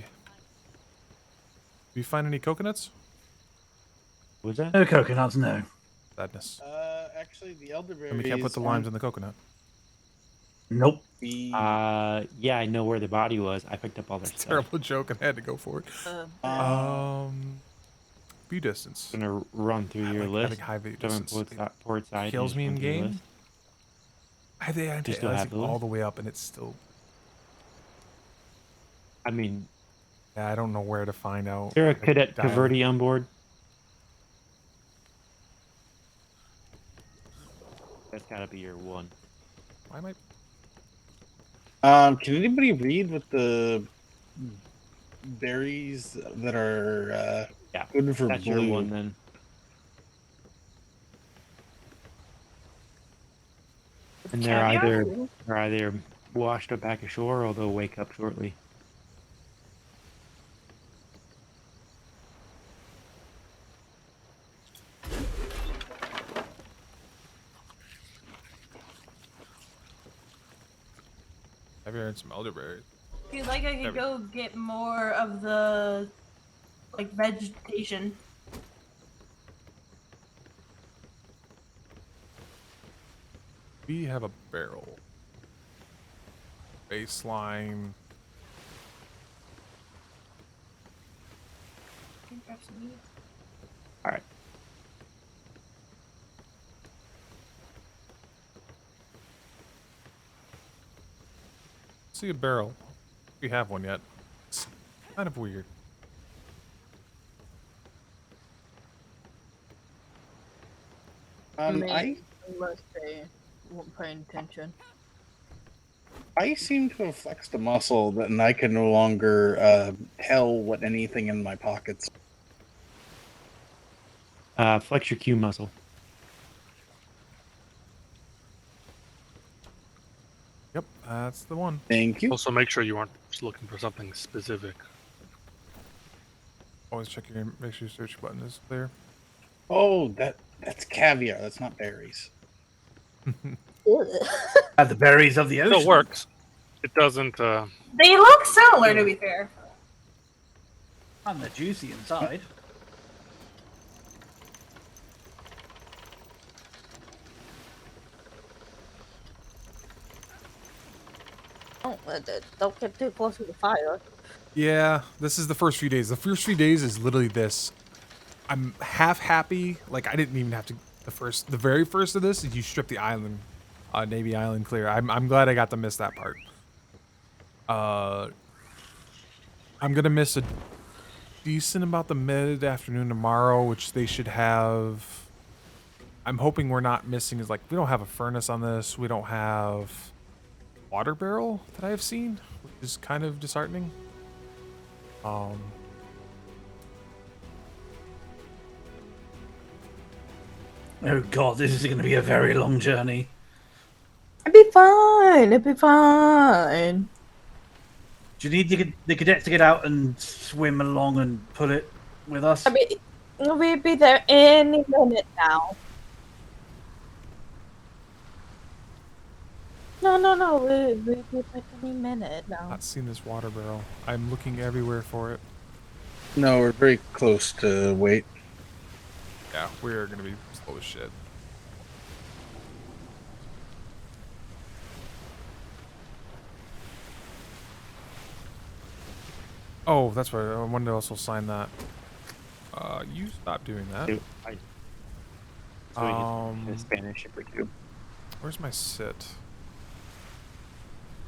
you find any coconuts? Was that? No coconuts, no. Sadness. Actually, the elderberries. And we can't put the limes in the coconut. Nope. Yeah, I know where the body was. I picked up all their stuff. Terrible joke, and I had to go for it. View distance. I'm gonna run through your like list. having high view Someone distance. port side. Kills just me in run through your game. list. I have the You still have anti-aliasing the all list? the way up, and it's still. I mean, Yeah, I don't know where to find out. is there a like, cadet dial- Caverti on board? That's gotta be your one. Why am I? Can anybody read what the berries that are good for That's blue? your one then. And they're either washed up back ashore or they'll wake up shortly. I've heard some elderberries. If you'd like, I could go get more of the like vegetation. We have a barrel. Baseline. All right. See a barrel. We have one yet. It's kind of weird. I Unless they weren't paying attention. seem to have flexed a muscle that and I can no longer tell what anything in my pockets. Flex your Q muscle. Yep, that's the one. Thank you. Also, make sure you aren't just looking for something specific. Always check your make sure your search button is clear. Oh, that's caviar. That's not berries. The berries of the ocean. Still works. It doesn't. They look similar, to be fair. And they're juicy inside. Don't get too close to the fire. Yeah, this is the first few days. The first few days is literally this. I'm half happy. Like I didn't even have to. The very first of this is you strip the island, Navy Island clear. I'm glad I got to miss that part. I'm gonna miss a decent about the mid-afternoon tomorrow, which they should have. I'm hoping we're not missing is like we don't have a furnace on this. We don't have water barrel that I have seen, which is kind of disheartening. Oh god, this is going to be a very long journey. It'd be fine. It'd be fine. Do you need the cadets to get out and swim along and pull it with us? I mean, we'll be there any minute now. No. We'll be there any minute now. Not seen this water barrel. I'm looking everywhere for it. No, we're very close to wait. Yeah, we're gonna be slow as shit. Oh, that's right. I wanted to also sign that. You stop doing that. A Spanish ship or two. Where's my sit?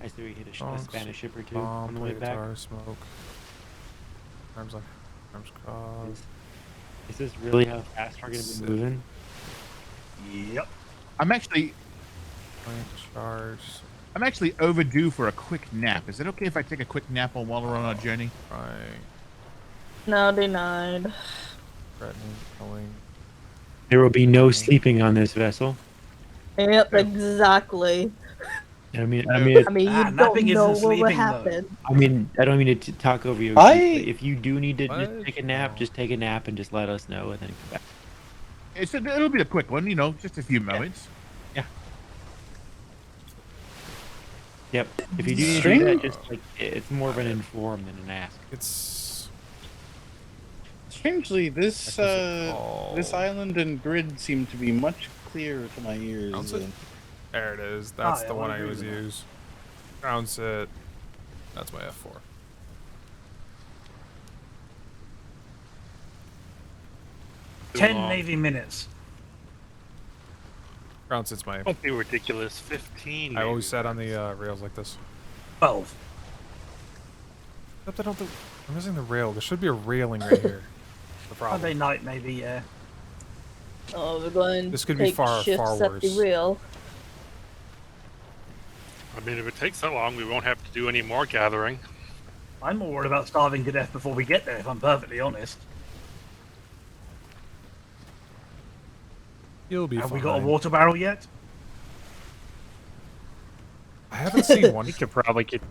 I see we hit a Spanish ship or two on the way back. Guitar, smoke. Arms crossed. Is this really how fast we're gonna be moving? Yep. I'm actually overdue for a quick nap. Is it okay if I take a quick nap while we're on our journey? Right. No, denied. There will be no sleeping on this vessel. Yep, exactly. I mean, you don't know what would happen. I mean, I don't mean to talk over you. If you do need to just take a nap, just take a nap and just let us know, and then come back. It'll be a quick one, just a few moments. Yeah. Yep. If you do need to do that, just it's more of an inform than an ask. It's strangely this island and grid seem to be much clearer to my ears. There it is. That's the one I always use. Ground sit. That's my F4. Ten Navy minutes. Ground sit's my. Don't be ridiculous. 15. I always sat on the rails like this. 12. Except I don't think I'm missing the rail. There should be a railing right here. The problem. Sunday night, maybe. Yeah. Oh, we're going. This could to be take far shifts at worse. the wheel. I mean, if it takes that long, we won't have to do any more gathering. I'm more worried about starving to death before we get there, if I'm perfectly honest. You'll be Have fine. we got a water barrel yet? I haven't seen one. We could probably get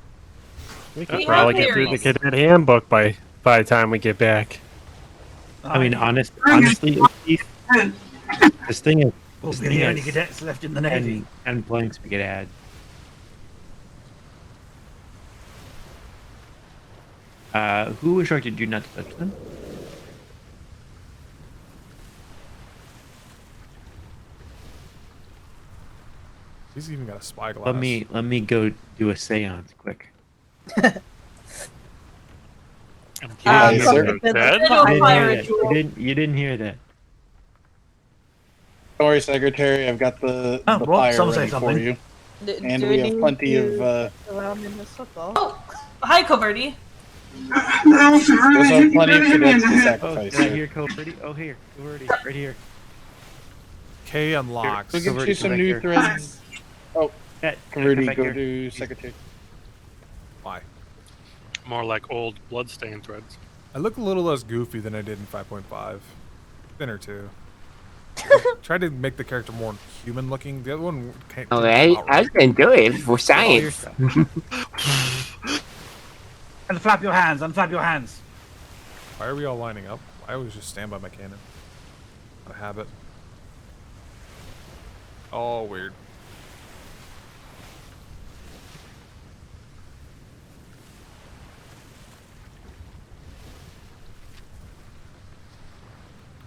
We through have the cadet handbook by the time we get back. I mean, honestly, Steve, this thing is. We'll This be thing the only has cadets left in the Navy. 10 planks we could add. Who instructed you not to touch them? He's even got a spyglass. Let me go do a seance quick. You didn't hear that. Don't worry, Secretary. I've got the well, pyre someone say ready for something. you, and Do we have need plenty to of. around in the circle. Oh, hi, Coverty. There's also plenty of cadets to sacrifice. Did I hear Coverty? Oh, here, Coverty, right here. K unlocks. We'll get you some new threads. Oh, Coverty, go to Secretary. Why? More like old bloodstained threads. I look a little less goofy than I did in 5.5. Thinner too. Tried to make the character more human looking. The other one can't. Alright, I was gonna do it for science. Unflap your hands, unflap your hands. Why are we all lining up? I always just stand by my cannon. Out of habit. Oh, weird.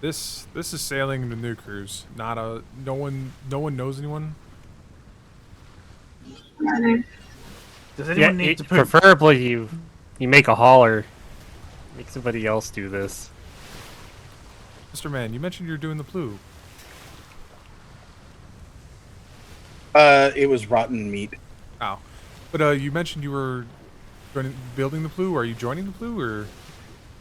This is sailing the new cruise. Not a no one knows anyone. Does anyone need to poop? Preferably you make a hauler. Make somebody else do this. Mr. Man, you mentioned you're doing the plu. It was rotten meat. Oh, but you mentioned you were building the plu. Are you joining the plu or?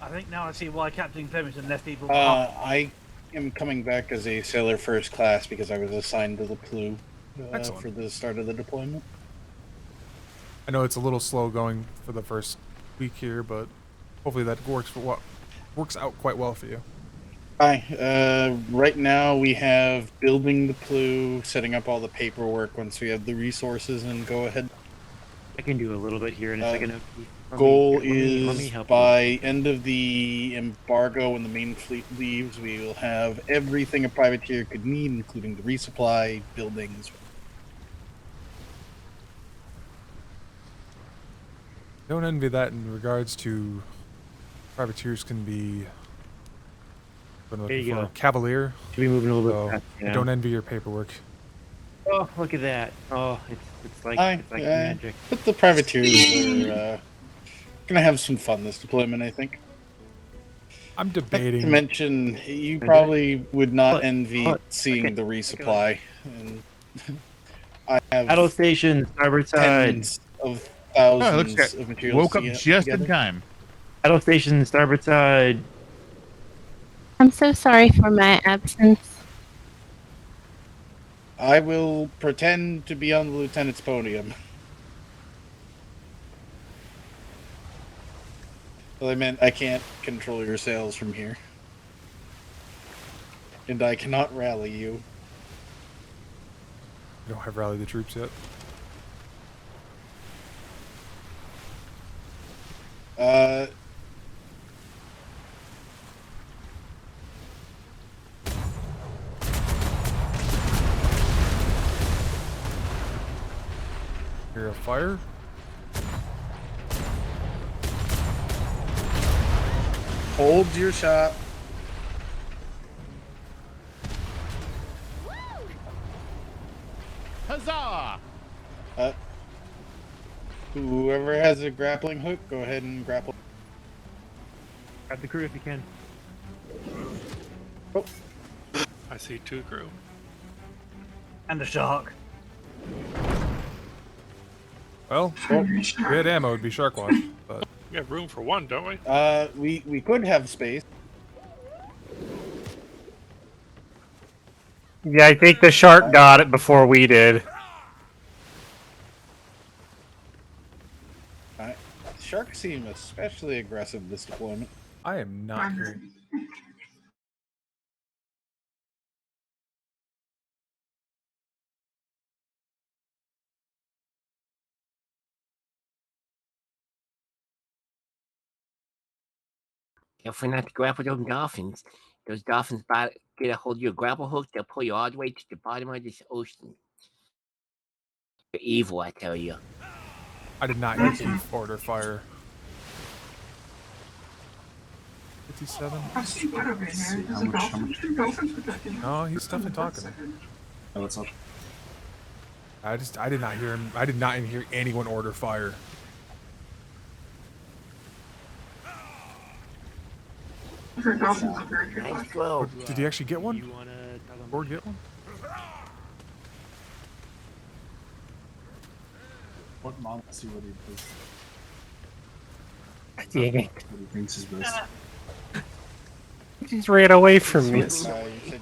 I think now I see why Captain Clemenson left people behind. I am coming back as a sailor first class because I was assigned to the plu for the start of the deployment. I know it's a little slow going for the first week here, but hopefully that works out quite well for you. Hi. Right now we have building the plu, setting up all the paperwork once we have the resources, and go ahead. I can do a little bit here in a second. Goal Let me is help by end of the embargo when the main fleet leaves, we will have everything a privateer could need, including the resupply, buildings. Don't envy that in regards to privateers can be There you go. cavalier. Should be moving a little bit fast, I yeah. don't envy your paperwork. Oh, look at that! Oh, it's like magic. But the privateers are gonna have some fun this deployment, I think. I'm debating. Not to mention, you probably would not envy seeing the resupply. And I have Battle station, starboard side. tens of thousands of materials. Woke up just in time. Battle station, starboard side. I'm so sorry for my absence. I will pretend to be on the lieutenant's podium. Well, I meant I can't control your sails from here. And I cannot rally you. You don't have rallied the troops yet. Hear a fire? Hold your shot. Huzzah! Whoever has a grappling hook, go ahead and grapple. Grab the crew if you can. Oh. I see 2 crew. And a shark. Well, if we had ammo, it'd be Shark Watch, but We have room for 1, don't we? We could have space. Yeah, I think the shark got it before we did. Sharks seem especially aggressive this deployment. I am not here. Careful not to grapple those dolphins. Those dolphins get a hold of your grapple hook, they'll pull you all the way to the bottom of this ocean. You're evil, I tell you. I did not get the order fire. 57? No, he's definitely talking. Oh, what's up? I did not hear him. I did not hear anyone order fire. Nice glow. Did he actually get one? Board get one? What mom? See what he does. Dang it. What he thinks is best. He just ran away from me. Yes.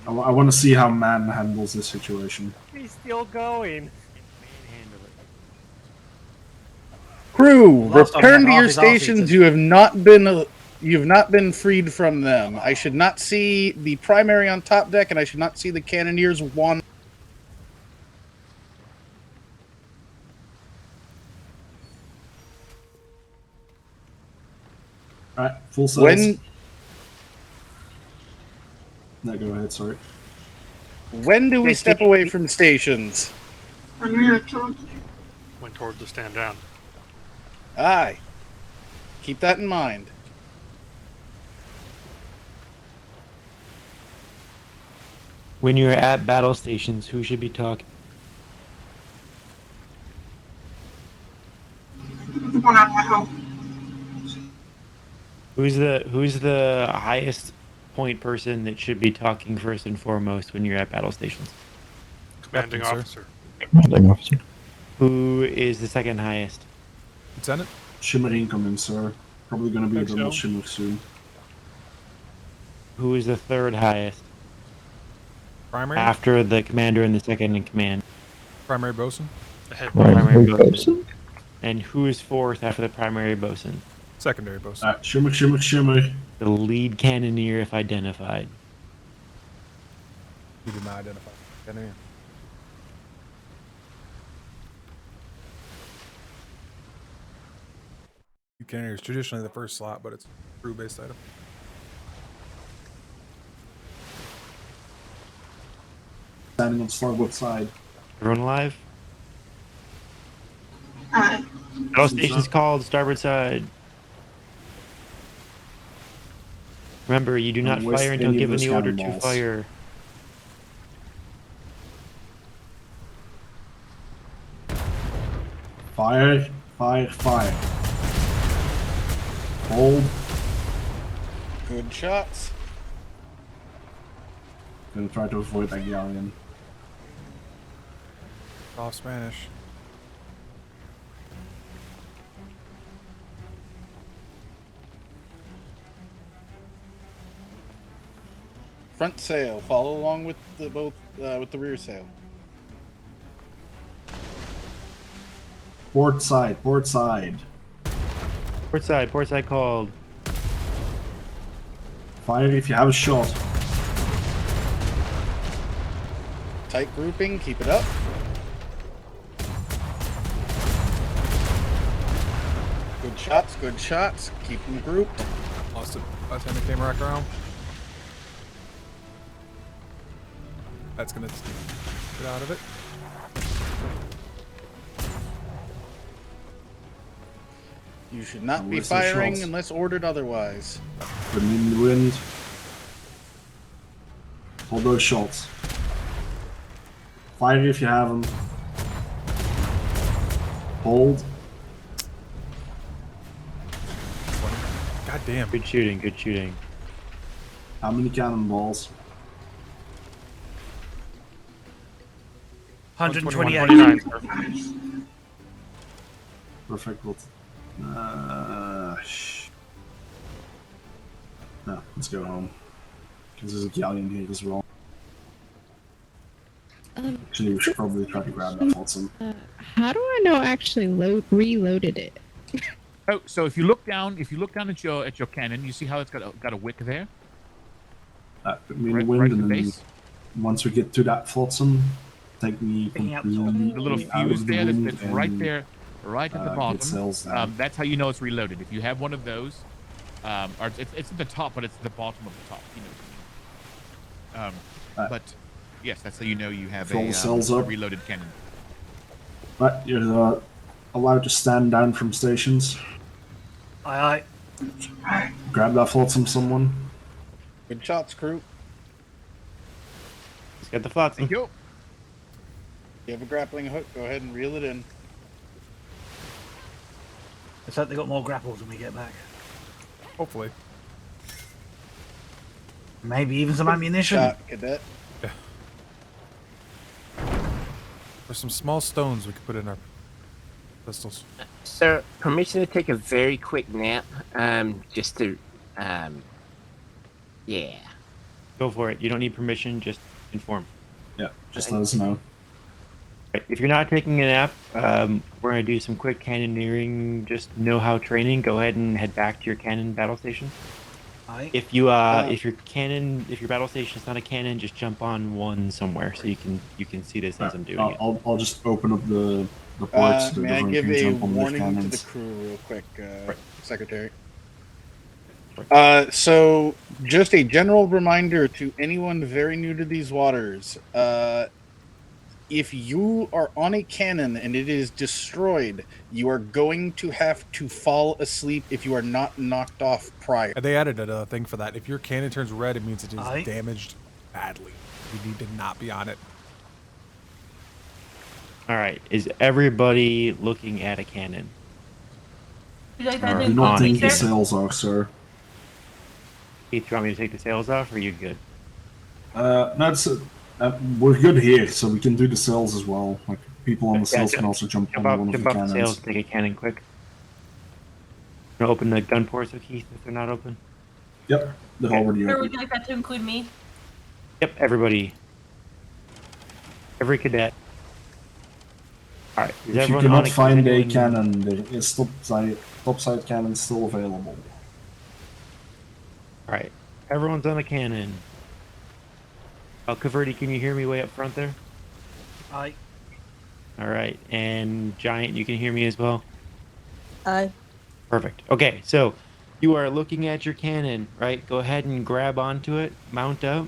I want to see how man handles this situation. He's still going. Crew, Last time return we to had your half his stations. arse You have not been freed from them. I should not see the primary on top deck, and I should not see the cannoneers one. Alright, full cells. When No, go ahead, sorry. when do we step away from stations? Went toward the stand down. Aye. Keep that in mind. When you're at battle stations, who should be talking? Who's the highest point person that should be talking first and foremost when you're at battle stations? Commanding officer. Commanding officer. Who is the second highest? Lieutenant? Shimmer incoming, sir. Probably gonna be a double shimmer soon. Who is the third highest? Primary? After the commander and the second in command. Primary bosun? The head Primary bosun. And who is fourth after the primary bosun? Secondary bosun. Shimmer, shimmer, shimmer. The lead cannoneer, if identified. He did not identify. Cannoneer. Cannoneer is traditionally the first slot, but it's a crew-based item. Standing on starboard side. Everyone alive? Battle stations called, starboard side. Remember, you do not Don't waste fire until any of given those the order to cannonballs. fire. Fire, fire, fire. Hold. Good shots. Gonna try to avoid that galleon. Off Spanish. Front sail. Follow along with the with the rear sail. Port side, port side. Port side called. Fire if you have a shot. Tight grouping. Keep it up. Good shots. Good shots. Keep them grouped. Lost it by the time it came back around. That's gonna get out of it. You should not be Where's the firing shots? unless ordered otherwise. Put them in the wind. Hold those shots. Fire if you have them. Hold. God damn. Good shooting, good shooting. How many cannonballs? 128. Perfect. What? No, let's go home. Because there's a galleon here as well. Actually, we should probably try to grab that Fulton. How do I know I actually reloaded it? Oh, so if you look down at your cannon, you see how it's got a wick there. Put me in Right- the wind, right at and the then base. once we get to that Fulton, take me The little completely out fuse of the there wind that's right and, there, right at the get sails bottom. down. That's how you know it's reloaded. If you have one of those, or it's at the top, but it's at the bottom of the top. You know what I mean? But yes, that's how you know you have Fill the a cells up. reloaded cannon. Right, you're allowed to stand down from stations. Aye, aye. Grab that Fulton, someone. Good shots, crew. Let's get the Flotsam. Thank you. You have a grappling hook. Go ahead and reel it in. Let's hope they got more grapples when we get back. Hopefully. Maybe even some ammunition. Shot, Cadet. Yeah. There's some small stones we could put in our pistols. Sir, permission to take a very quick nap. Just to, yeah. Go for it. You don't need permission. Just inform. Yeah, just let us know. Right, if you're not taking a nap, we're going to do some quick cannoneering, just know-how training. Go ahead and head back to your cannon battle station. Aye. If your battle station is not a cannon, just jump on one somewhere so you can see this as I'm doing it. I'll just open up the ports. May I give a warning to the crew real quick, Secretary? So, just a general reminder to anyone very new to these waters. If you are on a cannon and it is destroyed, you are going to have to fall asleep if you are not knocked off prior. And they added a thing for that. If your cannon turns red, it means it is damaged badly. You need to not be on it. All right. Is everybody looking at a cannon? Would you like I that do not think the sails are, sir. Keith, you want me to take the sails off, or are you good? We're good here, so we can do the sails as well. Like people on the sails can also jump on one of the off the cannons. sails, take a cannon quick. Gonna open the gun ports, so Keith, if they're not open. Yep, they're already Sir, open. would you like that to include me? Yep, everybody. Every cadet. All right. Is If you everyone cannot on a find a continuing- cannon, there is topside cannon still available. All right. Everyone's on a cannon. Caverti, can you hear me way up front there? Aye. All right. And Giant, you can hear me as well? Aye. Perfect. Okay, so you are looking at your cannon, right? Go ahead and grab onto it, mount up.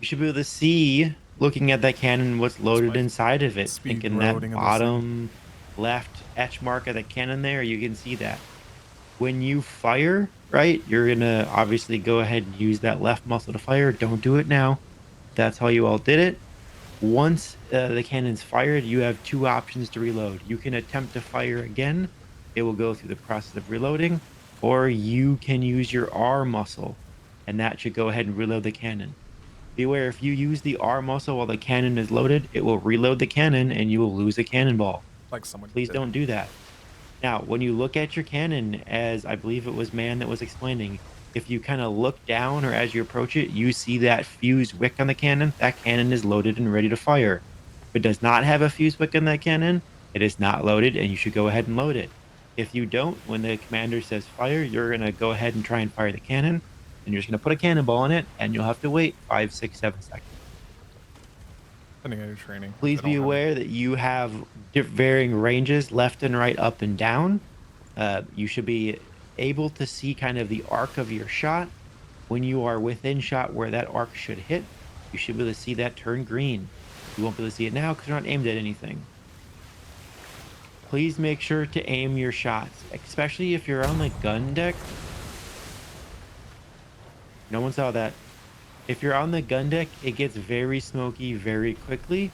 You should be able to see, looking at that cannon, what's loaded inside of it. Thinking that bottom left etch mark of the cannon there, you can see that. When you fire, right, you're going to obviously go ahead and use that left muscle to fire. Don't do it now. That's how you all did it. Once the cannon's fired, you have two options to reload. You can attempt to fire again. It will go through the process of reloading. Or you can use your R muscle, and that should go ahead and reload the cannon. Beware, if you use the R muscle while the cannon is loaded, it will reload the cannon and you will lose a cannonball. Like someone Please don't do that. Now, when you look at your cannon, as I believe it was Man that was explaining, if you kind of look down or as you approach it, you see that fuse wick on the cannon, that cannon is loaded and ready to fire. If it does not have a fuse wick on that cannon, it is not loaded and you should go ahead and load it. If you don't, when the commander says fire, you're going to go ahead and try and fire the cannon, and you're just going to put a cannonball in it, and you'll have to wait 5, 6, 7 seconds. Depending on your training. Please be aware that you have varying ranges, left and right, up and down. You should be able to see kind of the arc of your shot. When you are within shot where that arc should hit, you should be able to see that turn green. You won't be able to see it now because you're not aimed at anything. Please make sure to aim your shots, especially if you're on the gun deck. No one saw that. If you're on the gun deck, it gets very smoky very quickly.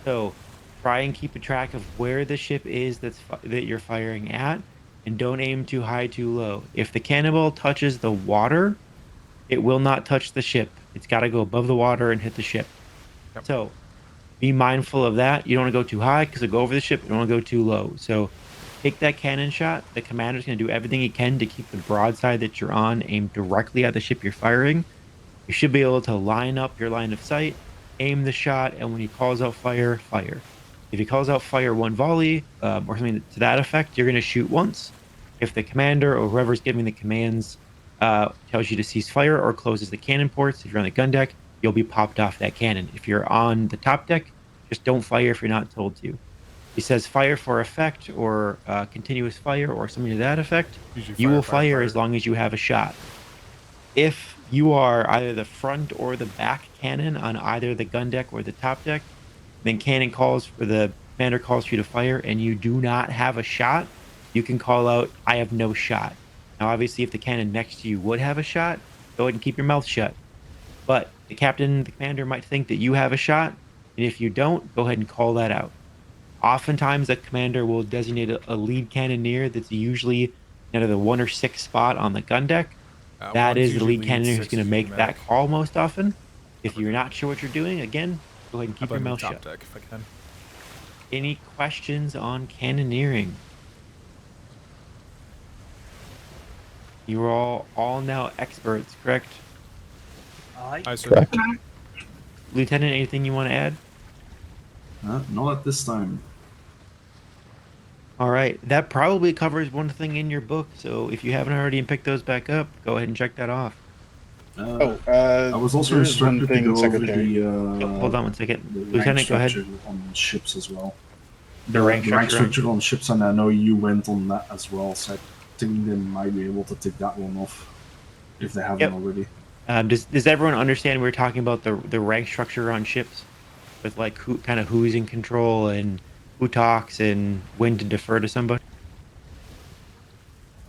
So try and keep a track of where the ship is that you're firing at, and don't aim too high, too low. If the cannonball touches the water, it will not touch the ship. It's got to go above the water and hit the ship. Yep. So be mindful of that. You don't want to go too high because it'll go over the ship. You don't want to go too low. So take that cannon shot. The commander's going to do everything he can to keep the broadside that you're on aimed directly at the ship you're firing. You should be able to line up your line of sight, aim the shot, and when he calls out fire, fire. If he calls out fire one volley, or something to that effect, you're going to shoot once. If the commander or whoever's giving the commands tells you to cease fire or closes the cannon ports, if you're on the gun deck, you'll be popped off that cannon. If you're on the top deck, just don't fire if you're not told to. He says fire for effect or continuous fire or something to that effect. You will fire as long as you have a shot. If you are either the front or the back cannon on either the gun deck or the top deck, then cannon calls for the commander calls for you to fire and you do not have a shot, you can call out, I have no shot. Now, obviously, if the cannon next to you would have a shot, go ahead and keep your mouth shut. But the captain, the commander might think that you have a shot, And if you don't, go ahead and call that out. Oftentimes, the commander will designate a lead cannoneer that's usually either the 1 or 6 spot on the gun deck. That one's is the usually lead cannoneer who's 6 going to is make usually that medic. call most often. If you're not sure what you're doing, again, go ahead and keep I'd your like mouth top shut. deck if I can. Any questions on cannoneering? You're all now experts, correct? Aye, sir. correct. Lieutenant, anything you want to add? Not at this time. All right, that probably covers one thing in your book. So if you haven't already and picked those back up, go ahead and check that off. I was also there is one instructed to thing, go Secretary. over the. Hold on one second, The rank Lieutenant. Go ahead. structure on ships as well. The rank structure on ships, and I know you went on that as well. So I think they might be able to take that one off if they haven't already. Does everyone understand we're talking about the rank structure on ships, with like who's in control and who talks and when to defer to somebody?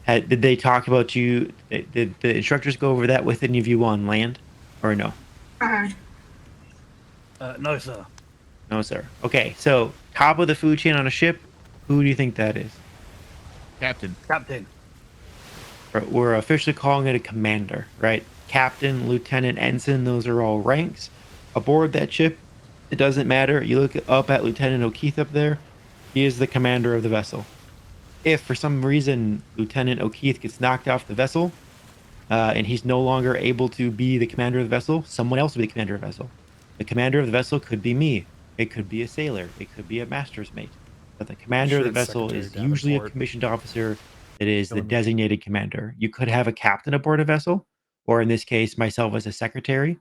Did they talk about you? Did the instructors go over that with any of you on land, or no? No, sir. No, sir. Okay, so top of the food chain on a ship, who do you think that is? Captain. Captain. We're officially calling it a commander, right? Captain, lieutenant, ensign, those are all ranks. Aboard that ship, it doesn't matter. You look up at Lieutenant O'Keefe up there, he is the commander of the vessel. If for some reason Lieutenant O'Keefe gets knocked off the vessel, and he's no longer able to be the commander of the vessel, someone else will be the commander of the vessel. The commander of the vessel could be me. It could be a sailor. It could be a master's mate. But the commander of the vessel is usually a commissioned officer that is the designated commander. You could have a captain aboard a vessel, or in this case, myself as a secretary.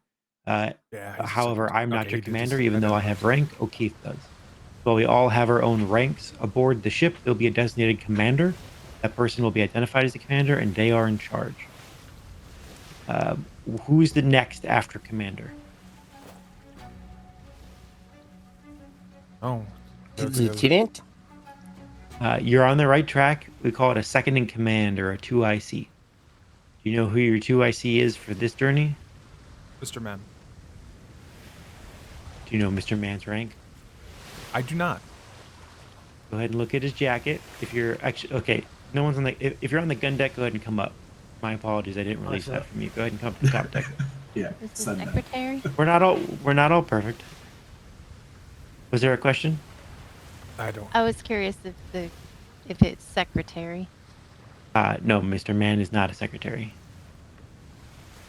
However, I'm not your commander, even though I have rank. O'Keefe does. So we all have our own ranks aboard the ship. There'll be a designated commander. That person will be identified as the commander, and they are in charge. Who's the next after commander? Oh, Lieutenant? You're on the right track. We call it a second in command or a 2IC. Do you know who your 2IC is for this journey? Mr. Man. Do you know Mr. Man's rank? I do not. Go ahead and look at his jacket. If you're actually okay, no one's on the. If you're on the gun deck, go ahead and come up. My apologies, I didn't release that from you. Go ahead and come to the top deck. Yeah. This is secretary. We're not all perfect. Was there a question? I don't. I was curious if it's secretary. No, Mr. Man is not a secretary.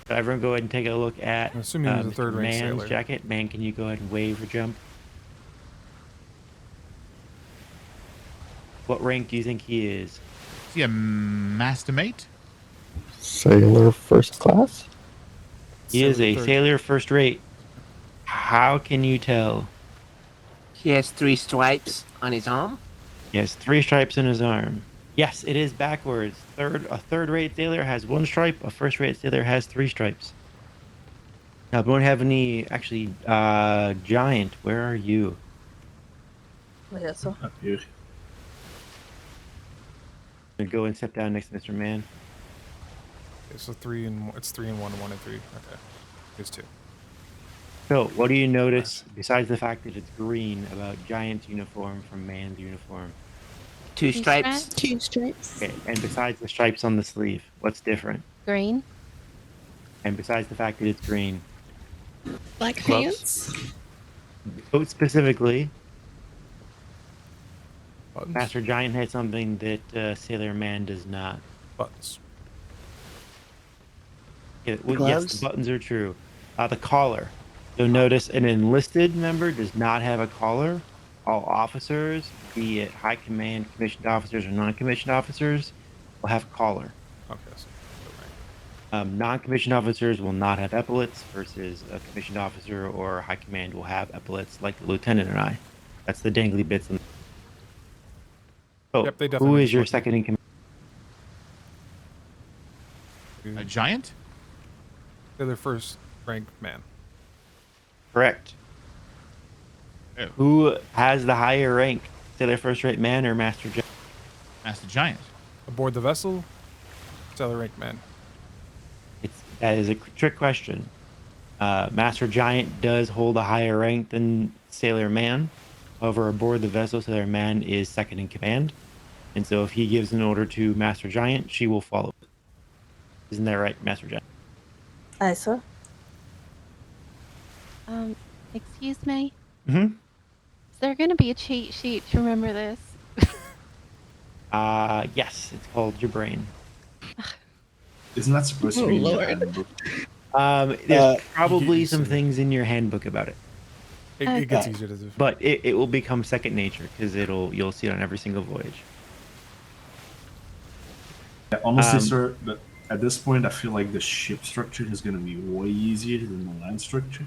So everyone, go ahead and take a look at I'm assuming he's a Mr. third-rank Man's sailor. jacket. Man, can you go ahead and wave or jump? What rank do you think he is? Is he a master mate? Sailor first class? He is a sailor first rate. How can you tell? He has 3 stripes on his arm. He has 3 stripes in his arm. Yes, it is backwards. A third-rate sailor has 1 stripe. A first-rate sailor has 3 stripes. Now, we don't have any. Actually, Giant, where are you? Yes, sir. Up here. Go and step down next to Mr. Man. Okay, so 3 and it's 3 and 1 and 1 and 3. Okay, here's 2. So, what do you notice besides the fact that it's green about Giant's uniform from Man's uniform? 2 stripes. 2 stripes. Okay, and besides the stripes on the sleeve, what's different? Green. And besides the fact that it's green, Black pants. coat specifically, Buttons. Master Giant has something that Sailor Man does not. Buttons. Yeah, well, yes, Gloves? the buttons are true. The collar. You'll notice an enlisted member does not have a collar. All officers, be it high command, commissioned officers, or non-commissioned officers, will have a collar. Okay, so Non-commissioned officers will not have epaulets, versus a commissioned officer or high command will have epaulets, like the lieutenant and I. That's the dangly bits. So, Yep, they who definitely is your look- second in command? A giant? They're their first rank man. Correct. Oh. Who has the higher rank? Sailor first rate man or Master Giant? Master Giant. Aboard the vessel, sailor rank man. That is a trick question. Master Giant does hold a higher rank than Sailor Man. However, aboard the vessel, Sailor Man is second in command. And so if he gives an order to Master Giant, she will follow. Isn't that right, Master Giant? Aye, sir. Excuse me? Mm-hmm. Is there going to be a cheat sheet to remember this? Yes, it's called your brain. Isn't that supposed to be in your handbook? There's probably some things in your handbook about it. It gets easier to do. But it will become second nature because you'll see it on every single voyage. Yeah, honestly, sir, but at this point, I feel like the ship structure is going to be way easier than the land structure.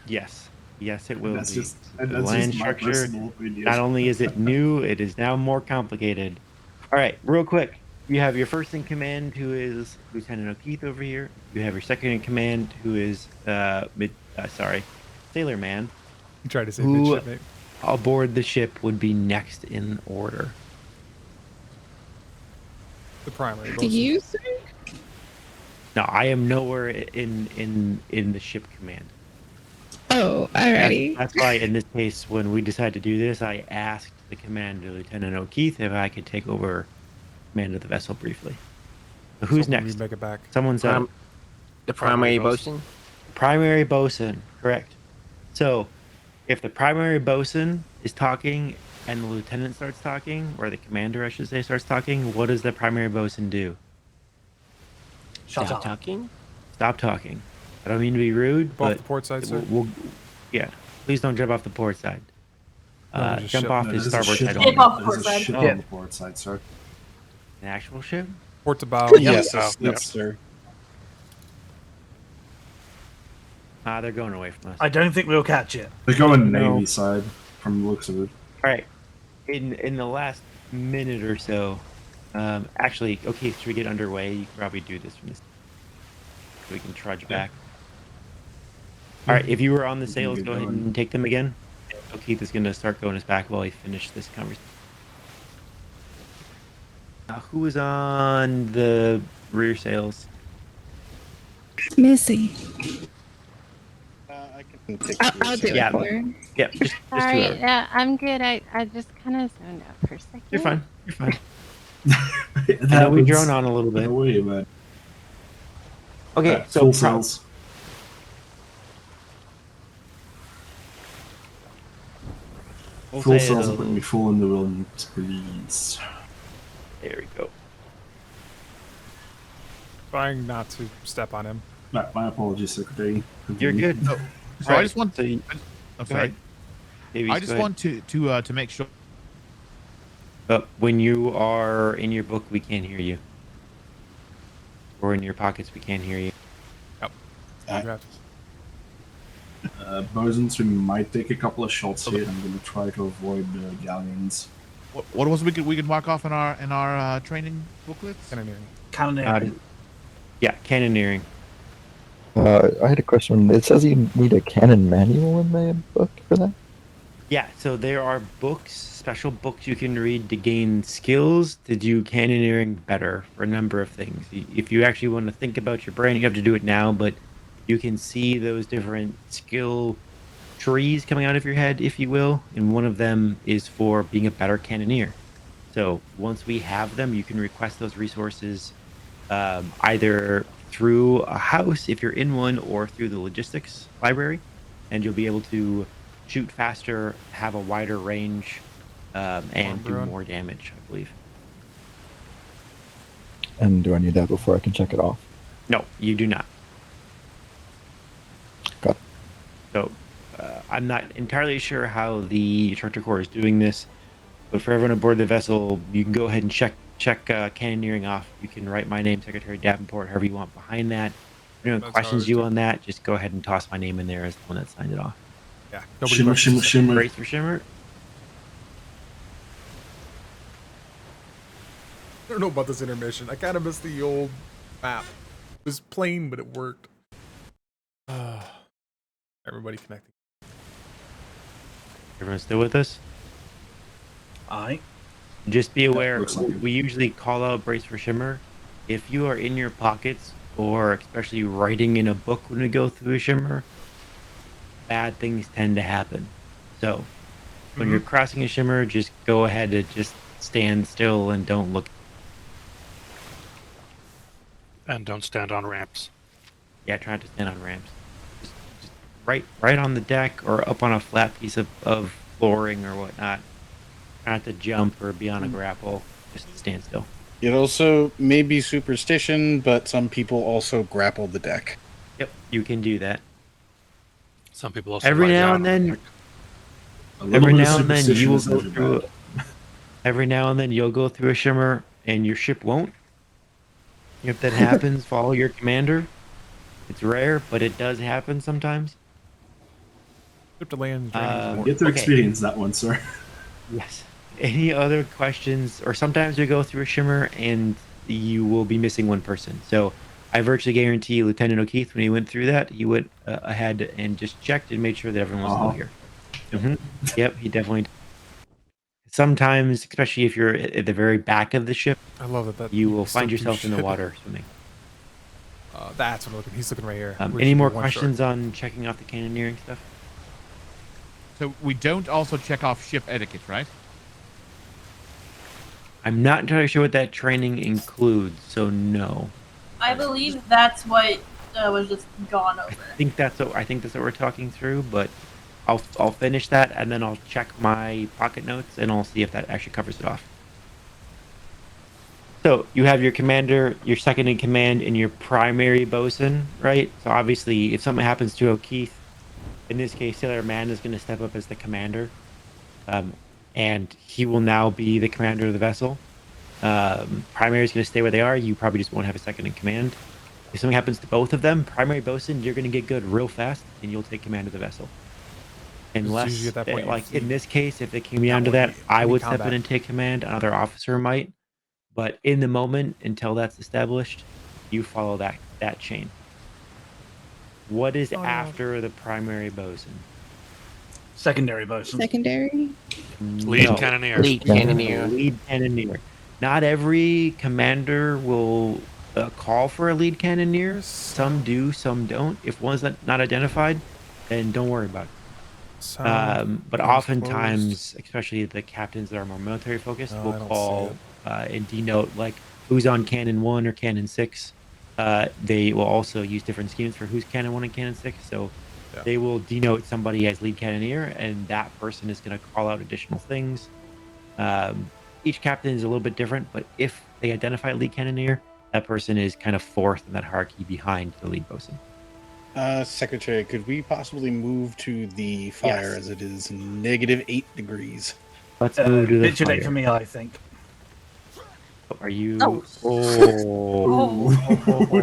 Yes, it will That's be. just The that's land just my structure, personal opinion. not only is it new, it is now more complicated. All right, real quick. You have your first in command, who is Lieutenant O'Keefe over here. You have your second in command, who is Sailor Man. You tried to say who midshipmate. aboard the ship would be next in order. The primary. Do bosun. you, sir? No, I am nowhere in the ship command. Oh, alrighty. That's why in this case, when we decided to do this, I asked the commander, Lieutenant O'Keefe, if I could take over command of the vessel briefly. So who's So when we next? make it back. Someone's up. The primary bosun. Primary bosun, correct. So, if the primary bosun is talking and the lieutenant starts talking, or the commander, I should say, starts talking, what does the primary bosun do? Stop talking. Stop talking. I don't mean to be rude, Off but the port side, sir? yeah. Please don't jump off the port side. No, just Jump ship. off No, the there's a starboard ship side on only. the- Off port There's a side. ship Oh. on the port side, sir. An actual ship? Port to bow. Yes, Bow. yes, sir. They're going away from us. I don't think we'll catch it. They're going No. Navy side from the looks of it. All right. In the last minute or so, actually, okay, should we get underway? You can probably do this from this. So we can trudge back. All right, if you were on the sails, get go ahead going. and take them again. Keith is going to start going us back while he finishes this conversation. Who is on the rear sails? Missy. I can take I'll do Yeah. it for her. Yeah, just Sorry, do it. I'm good. I just kind of zoned out for a second. You're fine. You're fine. It I know we happens. drone on a little bit. Don't worry about it. Okay, Right, so full sails. Full sails and put me full in the wind, please. There we go. Trying not to step on him. My apologies, Secretary. You're Continue. good. So I just want to. I'm Go sorry. ahead. Davies, I just go ahead. want to make sure. But when you are in your book, we can't hear you. Or in your pockets, we can't hear you. Yep. Bosons, we might take a couple of shots here. I'm going to try to avoid the galleons. What was we could mark off in our training booklets? Cannoneering. Cannoneering. Yeah, cannoneering. I had a question. It says you need a cannon manual in the book for that? Yeah, so there are books, special books you can read to gain skills to do cannoneering better for a number of things. If you actually want to think about your brain, you have to do it now, but you can see those different skill trees coming out of your head, if you will, and one of them is for being a better cannoneer. So once we have them, you can request those resources either through a house, if you're in one, or through the logistics library, and you'll be able to shoot faster, have a wider range, and do more damage, I believe. And do I need that before I can check it off? No, you do not. Got it. So I'm not entirely sure how the Instructor Corps is doing this, but for everyone aboard the vessel, you can go ahead and check cannoneering off. You can write my name, Secretary Davenport, however you want behind that. If anyone That's questions ours, you too. on that, just go ahead and toss my name in there as the one that signed it off. Yeah. Shimmer, shimmer, shimmer. Brace for Shimmer. I don't know about this intermission. I kind of missed the old map. It was plain, but it worked. Everybody connecting. Everyone still with us? Aye. Just be aware, looks like it. we usually call out Brace for Shimmer. If you are in your pockets, or especially writing in a book when we go through a Shimmer, bad things tend to happen. So when you're crossing a shimmer, just go ahead and just stand still and don't look. And don't stand on ramps. Yeah, try not to stand on ramps. Just right on the deck or up on a flat piece of flooring or whatnot. Try not to jump or be on a grapple. Just stand still. It also may be superstition, but some people also grapple the deck. Yep, you can do that. Some people also Every lie now down and on the then, deck. every now and then superstition you will is go never through. bad. Every now and then you'll go through a shimmer and your ship won't. If that happens, follow your commander. It's rare, but it does happen sometimes. Ship to land. Training is important. Get to experience that one, sir. Yes. Any other questions? Or sometimes we go through a shimmer and you will be missing one person. So I virtually guarantee Lieutenant O'Keefe, when he went through that, he went ahead and just checked and made sure that everyone was still here. Yep, he definitely. Sometimes, especially if you're at the very back of the ship, I love that. You will still find do yourself in the shit. water swimming. That's what I'm looking. He's looking right here. We're Any just more one questions short. on checking off the cannoneering stuff? So we don't also check off ship etiquette, right? I'm not entirely sure what that training includes, so no. I believe that's what was just gone over. I think that's what we're talking through, but I'll finish that and then I'll check my pocket notes and I'll see if that actually covers it off. So you have your commander, your second in command, and your primary bosun, right? So obviously, if something happens to O'Keefe, in this case, Sailor Man is going to step up as the commander, and he will now be the commander of the vessel. Primary is going to stay where they are. You probably just won't have a second in command. If something happens to both of them, primary bosun, you're going to get good real fast, and you'll take command of the vessel. Unless, usually at that point, like you in this case, if it came down to that, I would step in and take command. Another officer might. But in the moment, until that's established, you follow that chain. What is after the primary bosun? Secondary bosun. Secondary? Lead cannoneer. Lead cannoneer. Lead cannoneer. Not every commander will call for a lead cannoneer. Some do, some don't. If one's not identified, then don't worry about it. But oftentimes, especially the captains that are more military focused, will call and denote like who's on cannon 1 or cannon 6. They will also use different schemes for who's cannon 1 and cannon 6. So they will denote somebody as lead cannoneer, and that person is going to call out additional things. Each captain is a little bit different, but if they identify lead cannoneer, that person is kind of fourth in that hierarchy behind the lead bosun. Secretary, could we possibly move to the fire as it is -8 degrees? Let's move to the Bit too late fire. for me, I think. Are you? Oh.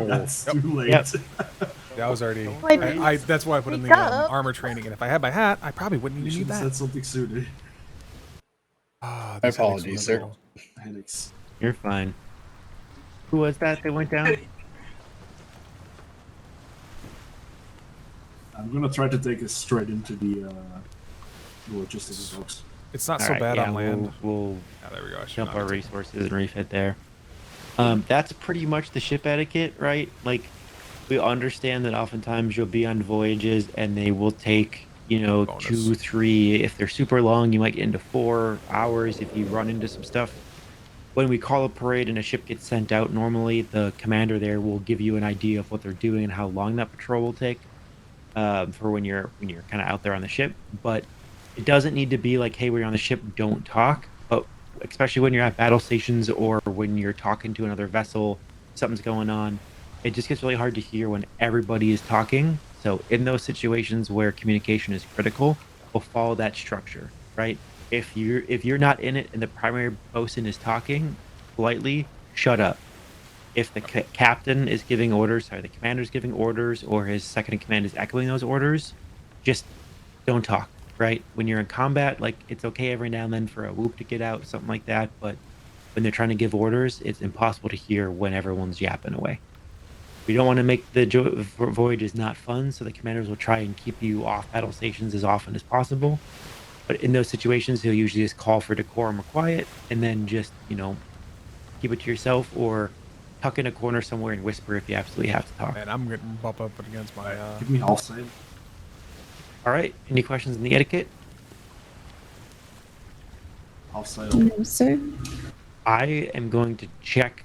That's too late. Yep. Yeah, I was already. Like, That's why I put in the wake up. armor training. And if I had my hat, I probably wouldn't You even should need have that. said something sooner. Ah, My these headaches apologies, were sir. miserable. Headaches. You're fine. Who was that that went down? I'm gonna try to take us straight into the logistical box. It's not All so right, bad yeah, on land. We'll Ah, there we go. I should jump not our have taken- resources and refit there. That's pretty much the ship etiquette, right? Like, we understand that oftentimes you'll be on voyages and they will take, 2, 3. If they're super long, you might get into 4 hours if you run into some stuff. When we call a parade and a ship gets sent out, normally the commander there will give you an idea of what they're doing and how long that patrol will take for when you're kind of out there on the ship. But it doesn't need to be like, hey, when you're on the ship, don't talk. But especially when you're at battle stations or when you're talking to another vessel, something's going on, it just gets really hard to hear when everybody is talking. So in those situations where communication is critical, we'll follow that structure, right? If you're not in it and the primary bosun is talking, politely shut up. If the captain is giving orders, the commander is giving orders, or his second in command is echoing those orders, just don't talk, right? When you're in combat, like, it's okay every now and then for a whoop to get out, something like that, but when they're trying to give orders, it's impossible to hear when everyone's yapping away. We don't want to make the voyages not fun, so the commanders will try and keep you off battle stations as often as possible. But in those situations, he'll usually just call for decorum or quiet, and then just, keep it to yourself or tuck in a corner somewhere and whisper if you absolutely have to talk. Man, I'm getting bumped up against my. Give me half save. All right. Any questions on the etiquette? Half sail. No, sir. I am going to check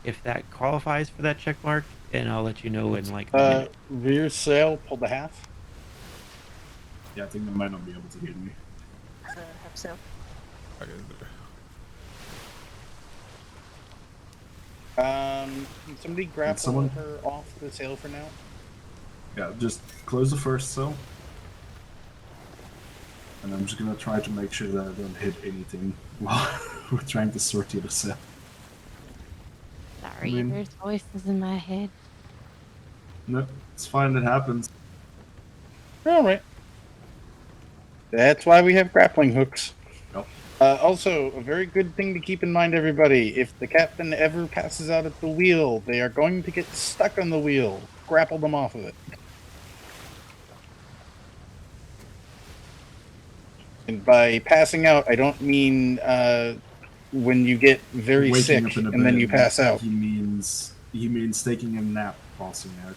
if that qualifies for that check mark, and I'll let you know in like a minute. Rear sail, pull the half. Yeah, I think they might not be able to hear me. Half sail. Okay, Can somebody grapple someone- her off the sail for now? Yeah, just close the first sail. And I'm just gonna try to make sure that I don't hit anything while we're trying to sort the other sail. Sorry, I mean- there's voices in my head. No, it's fine, it happens. Alright. That's why we have grappling hooks. Yep. Also, a very good thing to keep in mind, everybody. If the captain ever passes out at the wheel, they are going to get stuck on the wheel. Grapple them off of it. And by passing out, I don't mean when you get very Waking sick up in a and then bed, you pass out. He means taking a nap, passing out.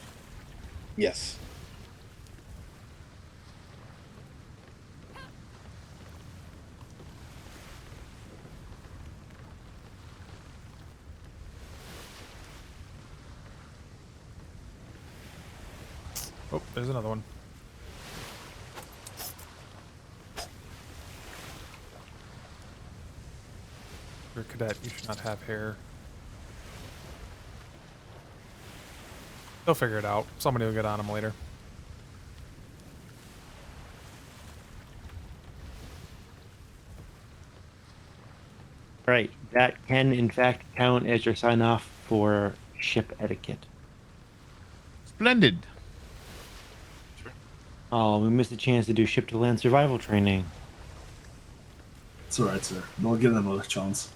Yes. Oh, there's another one. You're a cadet. You should not have hair. They'll figure it out. Somebody will get on them later. Right, that can in fact count as your sign off for ship etiquette. Splendid. Oh, we missed a chance to do ship to land survival training. It's alright, sir. We'll give them another chance.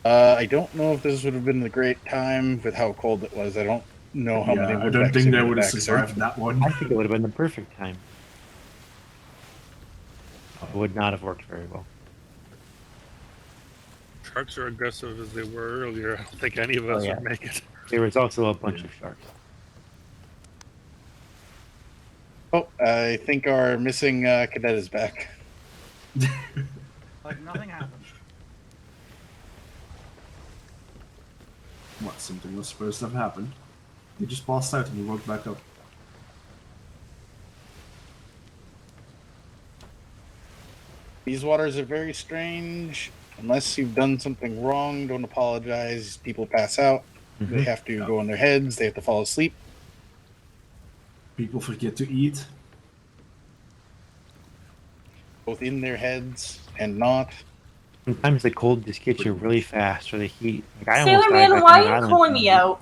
I don't know if this would have been a great time with how cold it was. I don't know how many I would don't have think they actually would made have it back, survived sir. that one. I think it would have been the perfect time. It would not have worked very well. Sharks are aggressive as they were earlier. I don't think any of us yeah. would make it. There was also a bunch of sharks. Oh, I think our missing cadet is back. Like nothing happened. What, something was supposed to have happened? He just passed out and he woke back up. These waters are very strange. Unless you've done something wrong, don't apologize. People pass out. They have to go on their heads. They have to fall asleep. People forget to eat. Both in their heads and not. Sometimes the cold just gets you really fast, or the heat. Like, I Sailor almost died Man, back why on are the you island calling from me the out?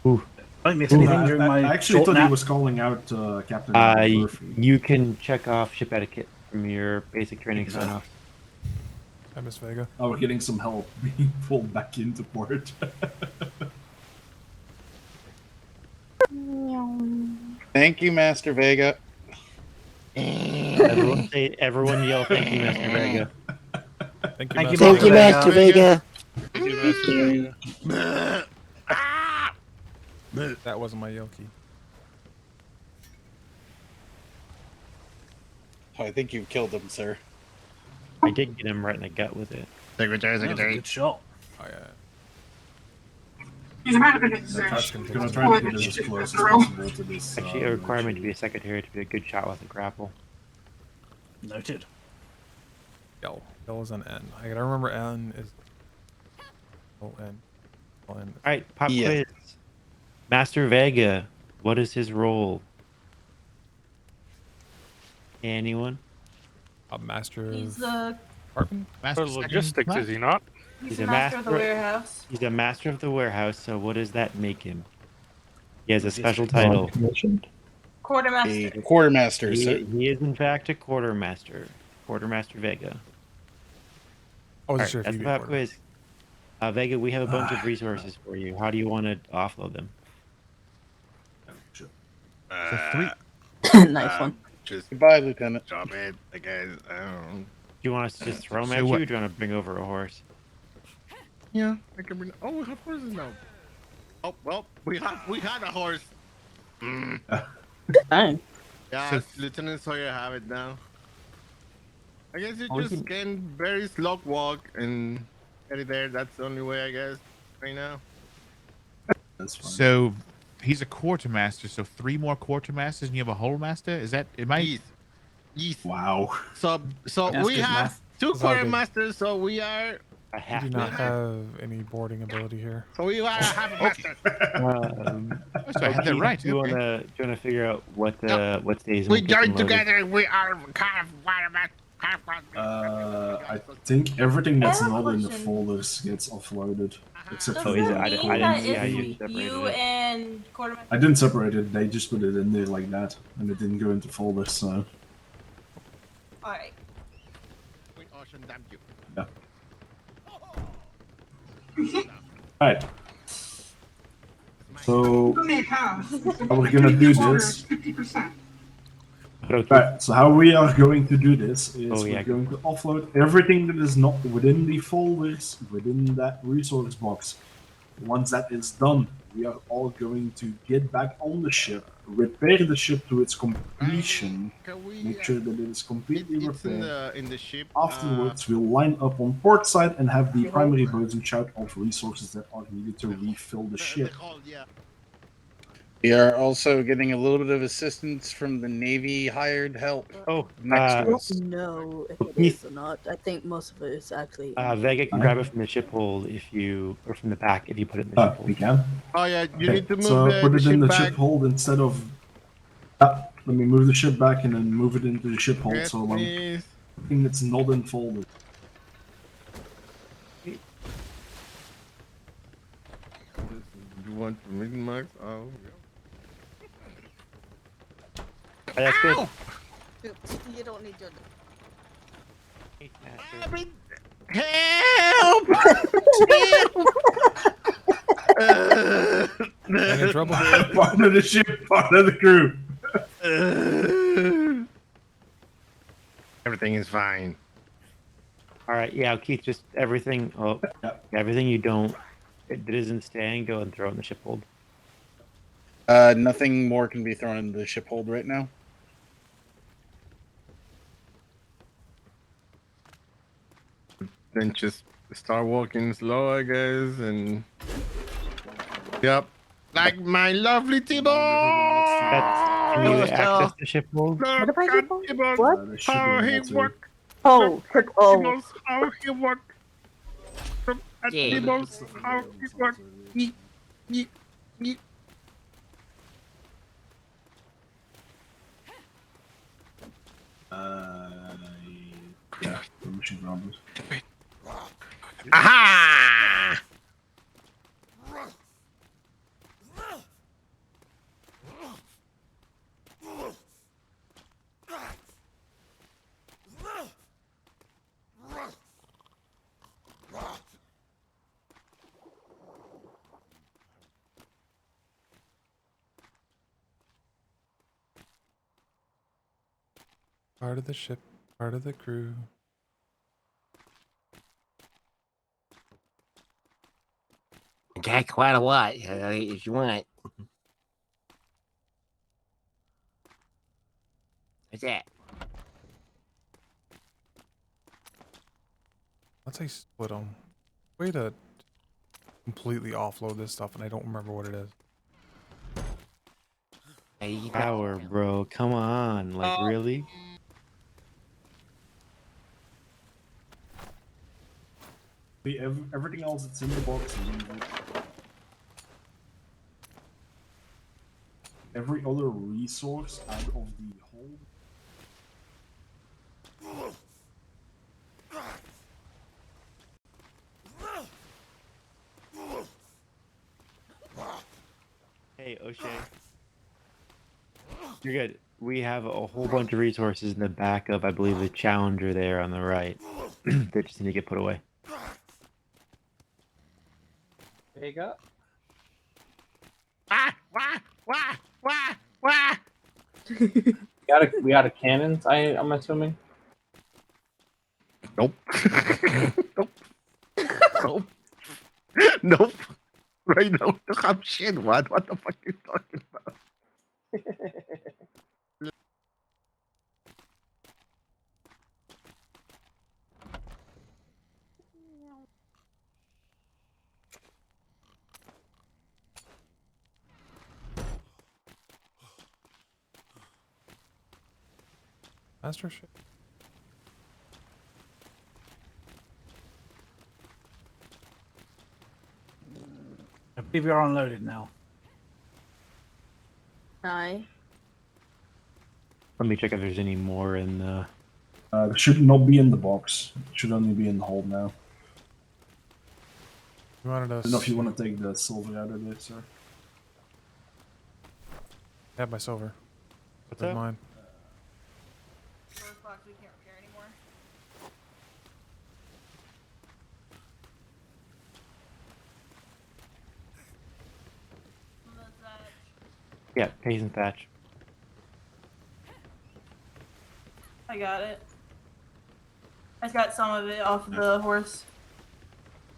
Ooh. I didn't miss anything during my I actually short thought nap. he was calling out Captain Murphy. You can check off ship etiquette from your basic training sign off. Hi, Miss Vega. Oh, we're getting some help being pulled back into port. Thank you, Master Vega. Everyone yell thank you, Master Vega. Thank Thank you, Thank you, Master Vega. Thank you, Master Vega. That wasn't my Yoki. Oh, I think you've killed him, sir. I did get him right in the gut with it. That was a good shot. Oh, yeah. He's a man of it. Gonna try to get as close as possible to this. Actually, a requirement to be a secretary to be a good shot with a grapple. Noted. L. L is an N. I gotta remember N is. O N. O N. Alright, pop Yeah. quiz. Master Vega, what is his role? Anyone? A master He's of the department? For logistics, is he not? he's the master of the warehouse. He's a master of the warehouse, so what does that make him? He has a special Logistics. title. Quartermaster. A quartermaster, sir. He is in fact a quartermaster. Quartermaster Vega. I wasn't Alright, sure if that's you the pop quiz. Vega, we have a bunch of resources for you. How do you want to offload them? Nice one. Just Goodbye, Lieutenant. Job it, I guess. I don't know. Do you want us to just throw them So at you, what? or do you want to bring over a horse? Yeah, I can bring. Oh, we have horses now. Oh well, we had a horse. Dang. Yeah, Lieutenant Sawyer have it now. I guess you Oh, we just can- can very slow walk and get it there. That's the only way, I guess, right now. That's fine. So he's a quartermaster. So 3 more quartermasters, and you have a whole master. Is that? Am I? Yes. Yes. Wow. So That's we good have math. 2 It's all good. quartermasters. So we are. I We have do to. not have any boarding ability here. So we are half a master. So I had that Keith, right. Do you Okay. wanna figure out what days We we'll get them joined loaded? together. We are kind of I think everything that's I have a not in the question. folders gets offloaded, except Does for Oh, is that it? I mean didn't that see how you if separated you it. and quartermaster? I didn't separate it. They just put it in there like that, and it didn't go into folders. So All right. We ocean damn you. yeah. Right. So how we're gonna do this? 50%. Right. So how we are going to do this is Oh, yeah, we're going to offload everything that is not within the folders within that resource box. Once that is done, we are all going to get back on the ship, repair the ship to its completion, Can we, make sure that it is completely it's repaired. in the ship. Afterwards, we'll line up on port side and have the primary boats in charge of resources that are needed to refill the ship. We are also getting a little bit of assistance from the Navy hired help. Oh, next I to us. don't know if it Keith. is or not. I think most of it is actually. Vega can grab it from the ship hold or from the back if you put it in the ship hold. We can. Oh yeah, you need to move so the, put it ship in the back. ship hold instead of. Let me move the ship back and then move it into the ship hold. Yes, so please. something that's not unfolded. You want to make marks? Oh. That's good. Oops, you don't need to. Help! And in trouble. Part of the ship, part of the crew. Everything is fine. All right, yeah, Keith, just everything. Oh, everything you don't that isn't staying, go and throw it in the ship hold. Nothing more can be thrown into the ship hold right now. Then just start walking slow, I guess, and yep, like my lovely T-bone. Can you access the ship hold? What about you? What? How he work? Oh, click O. How he work? Yeah. How he work? Yeet, yeet, yeet. Yeah, we should grab it. Aha! Part of the ship, part of the crew. Got quite a lot, if you want. What's that? I'll say split them. Way to completely offload this stuff, and I don't remember what it is. Power, bro. Come on. Like, really? Everything else that's in the box, leave it. Every other resource out of the hold. Hey, O'Shea. You're good. We have a whole bunch of resources in the back of, I believe, the Challenger there on the right. They just need to get put away. There you go. We got a cannons, I'm assuming. Nope. Nope. Nope. Nope. Right now, look up shit. What the fuck are you talking about? Master ship. I believe we are unloaded now. Aye. Let me check if there's any more in the. It should not be in the box. It should only be in the hold now. You wanted I us. don't know if you want to take the silver out of there, sir. I have my silver. What's Where's up? mine? Storage box we can't repair anymore. What's that? Yeah, Hayes and Thatch. I got it. I got some of it off the horse.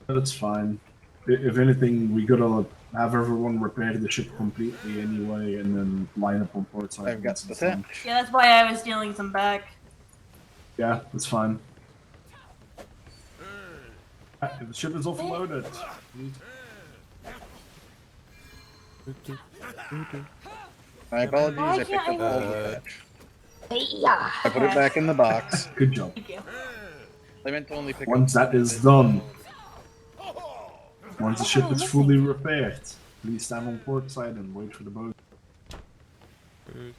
That's fine. If anything, we gotta have everyone repair the ship completely anyway, and then line up on port side. I've got the Thatch. Yeah, that's why I was stealing some back. Yeah, that's fine. The ship is offloaded. My apologies, I picked up all the Thatch. I put it back in the box. Good job. Thank you. I meant to only pick Once up. that is done, once the ship is fully repaired, please stand on port side and wait for the boat. Food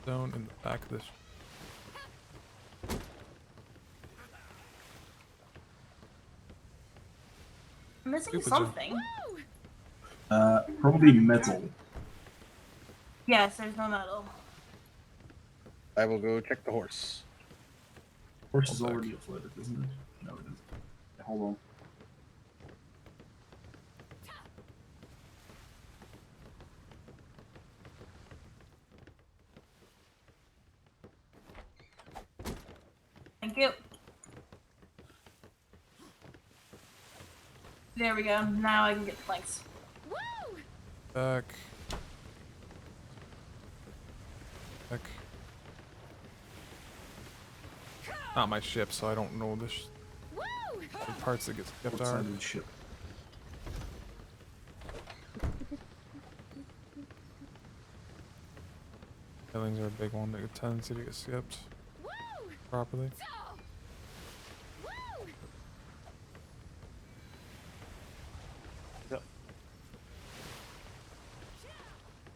zone in the back of this. I'm missing Stupid zone. something. Probably metal. Yes, there's no metal. I will go check the horse. Horse is already offloaded, isn't it? No, it isn't. Yeah, hold on. Thank you. There we go. Now I can get the planks. Back. Back. Not my ship, so I don't know the parts that get skipped Port side are. of the ship. Railings are a big one. They get a tendency to get skipped properly.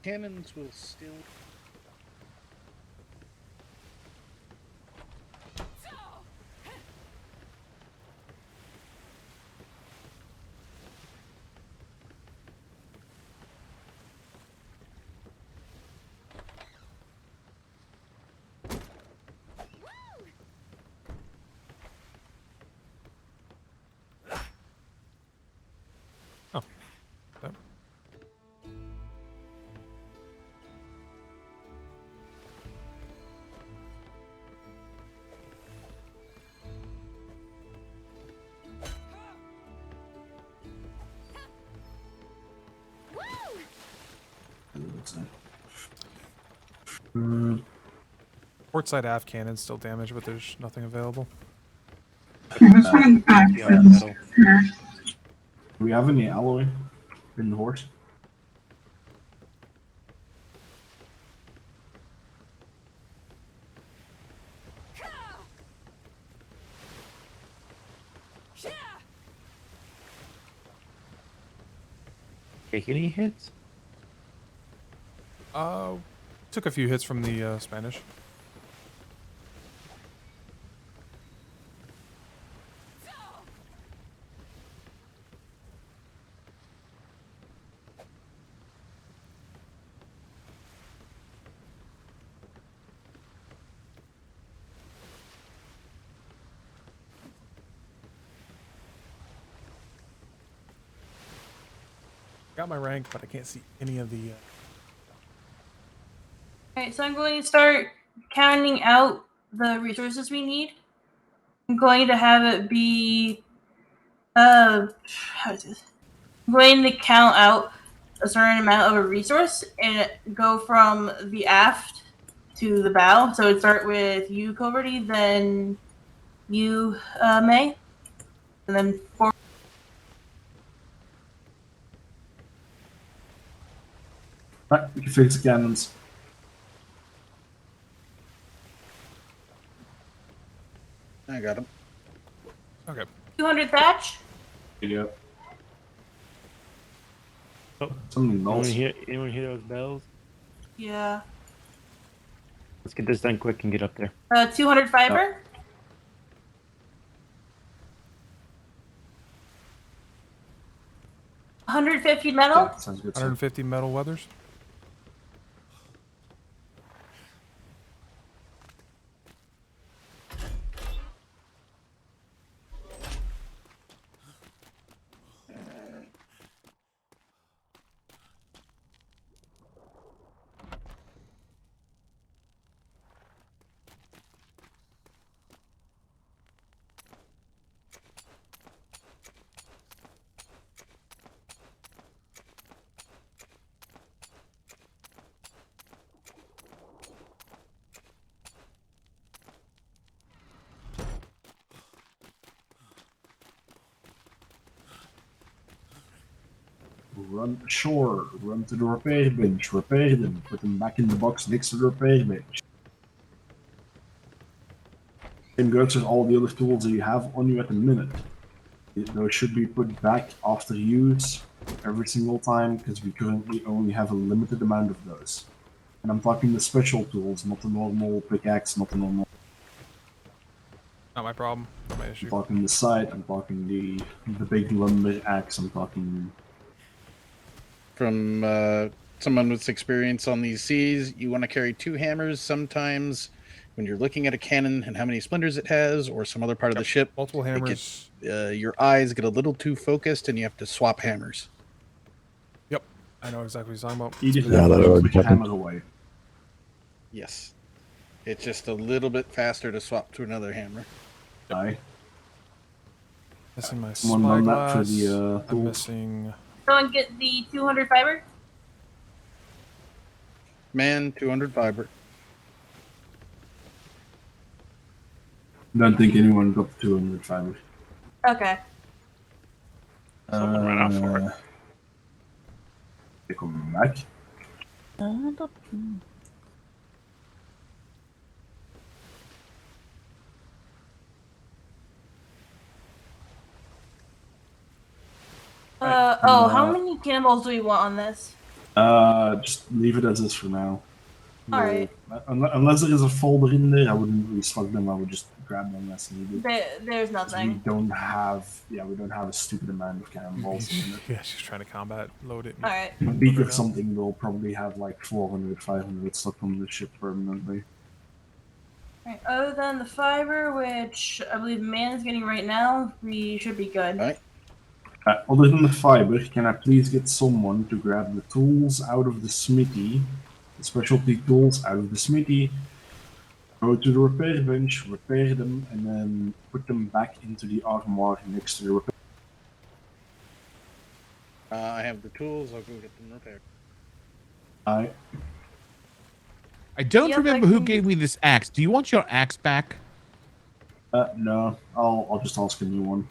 Cannons will still. Oh. Yep. Portside aft cannon still damaged, but there's nothing available. There's one in the back. Yeah, metal. Here. Do we have any alloy in the horse? Take any hits? Took a few hits from the Spanish. Got my rank, but I can't see any of the. Alright, so I'm going to start counting out the resources we need. I'm going to have it be how is this? I'm going to count out a certain amount of a resource and go from the aft to the bow. So it'd start with you, Coverty, then you, May, and then forward. Right, we can fix the cannons. I got him. Okay. 200 thatch. Yep. Oh, Something anyone else. anyone hear those bells? Yeah. Let's get this done quick and get up there. 200 fiber. 150 metal. Yeah, sounds good. 150 metal weathers. Run ashore, run to the repair bench, repair them, put them back in the box next to the repair bench. Same goes with all the other tools that you have on you at the minute. Those should be put back after use every single time, because we currently only have a limited amount of those. And I'm talking the special tools, not the normal pickaxe, not the normal. Not my problem. Not my I'm issue. talking the scythe, I'm talking the big lumber axe, I'm talking. From someone with experience on these seas, you want to carry 2 hammers sometimes when you're looking at a cannon and how many splinters it has, or some other part of the ship. Multiple hammers. Your eyes get a little too focused and you have to swap hammers. Yep. I know exactly what you're talking about. You just Yeah, that already put your happened. hammer away. Yes. It's just a little bit faster to swap to another hammer. Aye. Missing my Someone run that for spyglass. the I'm tools. missing. Someone get the 200 fiber. Man, 200 fiber. Don't think anyone got 200 fiber. Okay. Someone ran out for it. They come back. How many cannonballs do we want on this? Just leave it as is for now. Alright. Unless there is a folder in there, I wouldn't restock them. I would just grab them as needed. There's 'Cause we nothing. don't have a stupid amount of cannonballs in it. Yeah, she's trying to combat load it. Alright. A beak or something will probably have like 400, 500 stuck on the ship permanently. Alright, other than the fiber, which I believe man is getting right now, we should be good. Alright. Other than the fiber, can I please get someone to grab the tools out of the smithy, the specialty tools out of the smithy, go to the repair bench, repair them, and then put them back into the armoire next to the repair. I have the tools, I'll go get them repaired. I don't Yep, remember I who can- gave me this axe. Do you want your axe back? No, I'll just ask a new one.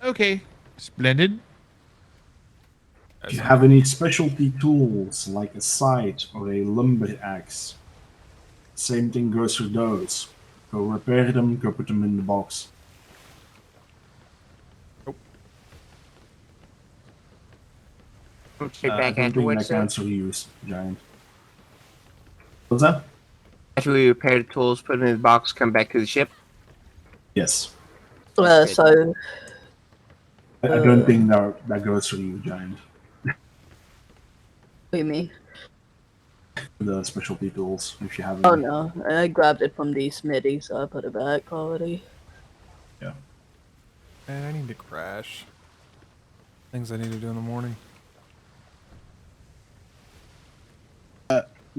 Okay, splendid. If you have any specialty tools like a scythe or a lumber axe, same thing goes for those. Go repair them, go put them in the box. Okay, I back don't think afterwards, that counts for use, Giant. What's that? after we repair the tools, put them in the box, come back to the ship. Yes. So I don't think that goes for you, Giant. what do you mean? The specialty tools, if you have Oh any. no, I grabbed it from the smithy, so I put it back already. Yeah. Man, I need to crash. Things I need to do in the morning.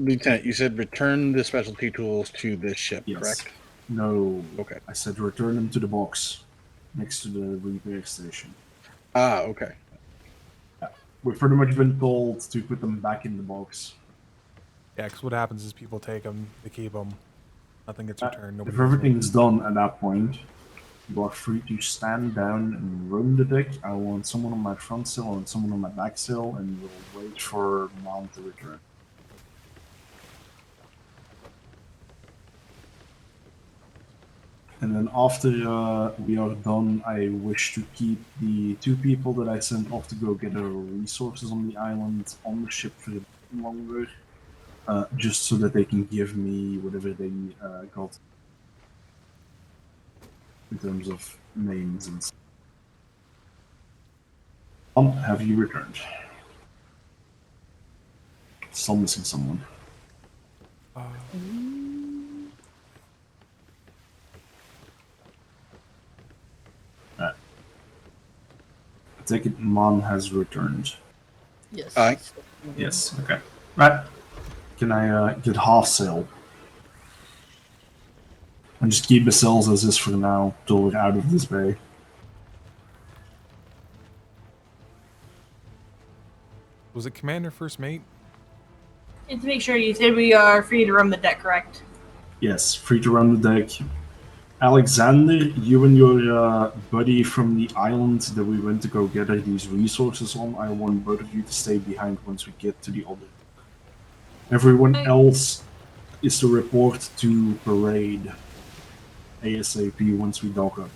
Lieutenant, you said return the specialty tools to this ship, Yes. correct? No. Okay. I said return them to the box next to the repair station. Ah, okay. We've pretty much been told to put them back in the box. Yeah, because what happens is people take them, they keep them, nothing gets returned. Nobody If everything's done at that point, you are free to stand down and roam the deck. I want someone on my front sill and someone on my back sill, and we'll wait for Mom to return. And then after we are done, I wish to keep the 2 people that I sent off to go gather resources on the island on the ship for a bit longer, just so that they can give me whatever they got in terms of names and stuff. Have you returned? Still missing someone. Alright. I take it Mon has returned. Yes. Aye. Yes, okay. Right. Can I get half sail? And just keep the sails as is for now, till we're out of this bay. Was it Commander First Mate? And to make sure you said we are free to roam the deck, correct? Yes, free to run the deck. Alexander, you and your buddy from the island that we went to go gather these resources on, I want both of you to stay behind once we get to the other. Everyone else is to report to parade ASAP once we dock up.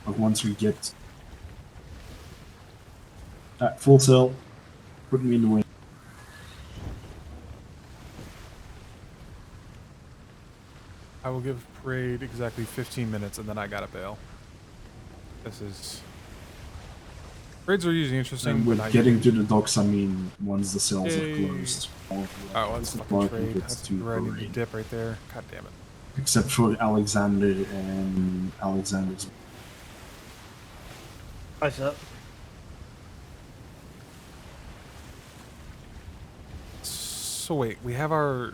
Or once we get at full sail, put me in the wind. I will give Parade exactly 15 minutes and then I gotta bail. This is... Parades are usually interesting. And with getting to the docks, I mean once the sails are closed. Oh, that's fucking Trade. That's where I need to dip right there. God damn it. Except for Alexander and Alexander's. What's up? So wait, we have our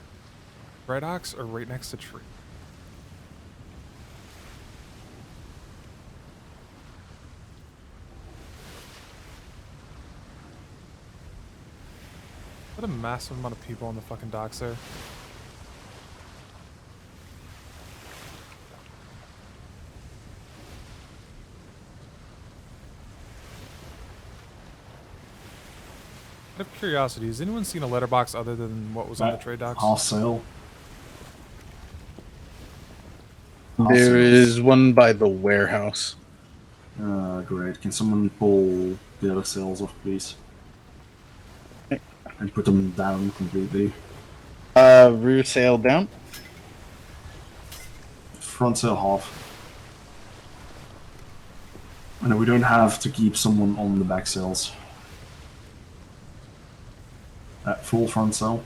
Red Ox are right next to Tree. What a massive amount of people on the fucking docks there. Out of curiosity, has anyone seen a letterbox other than what was on the trade docks? Half sail. There is one by the warehouse. Great. Can someone pull the other sails off, please? And put them down completely. Rear sail down. Front sail half. And we don't have to keep someone on the back sails. At full front sail.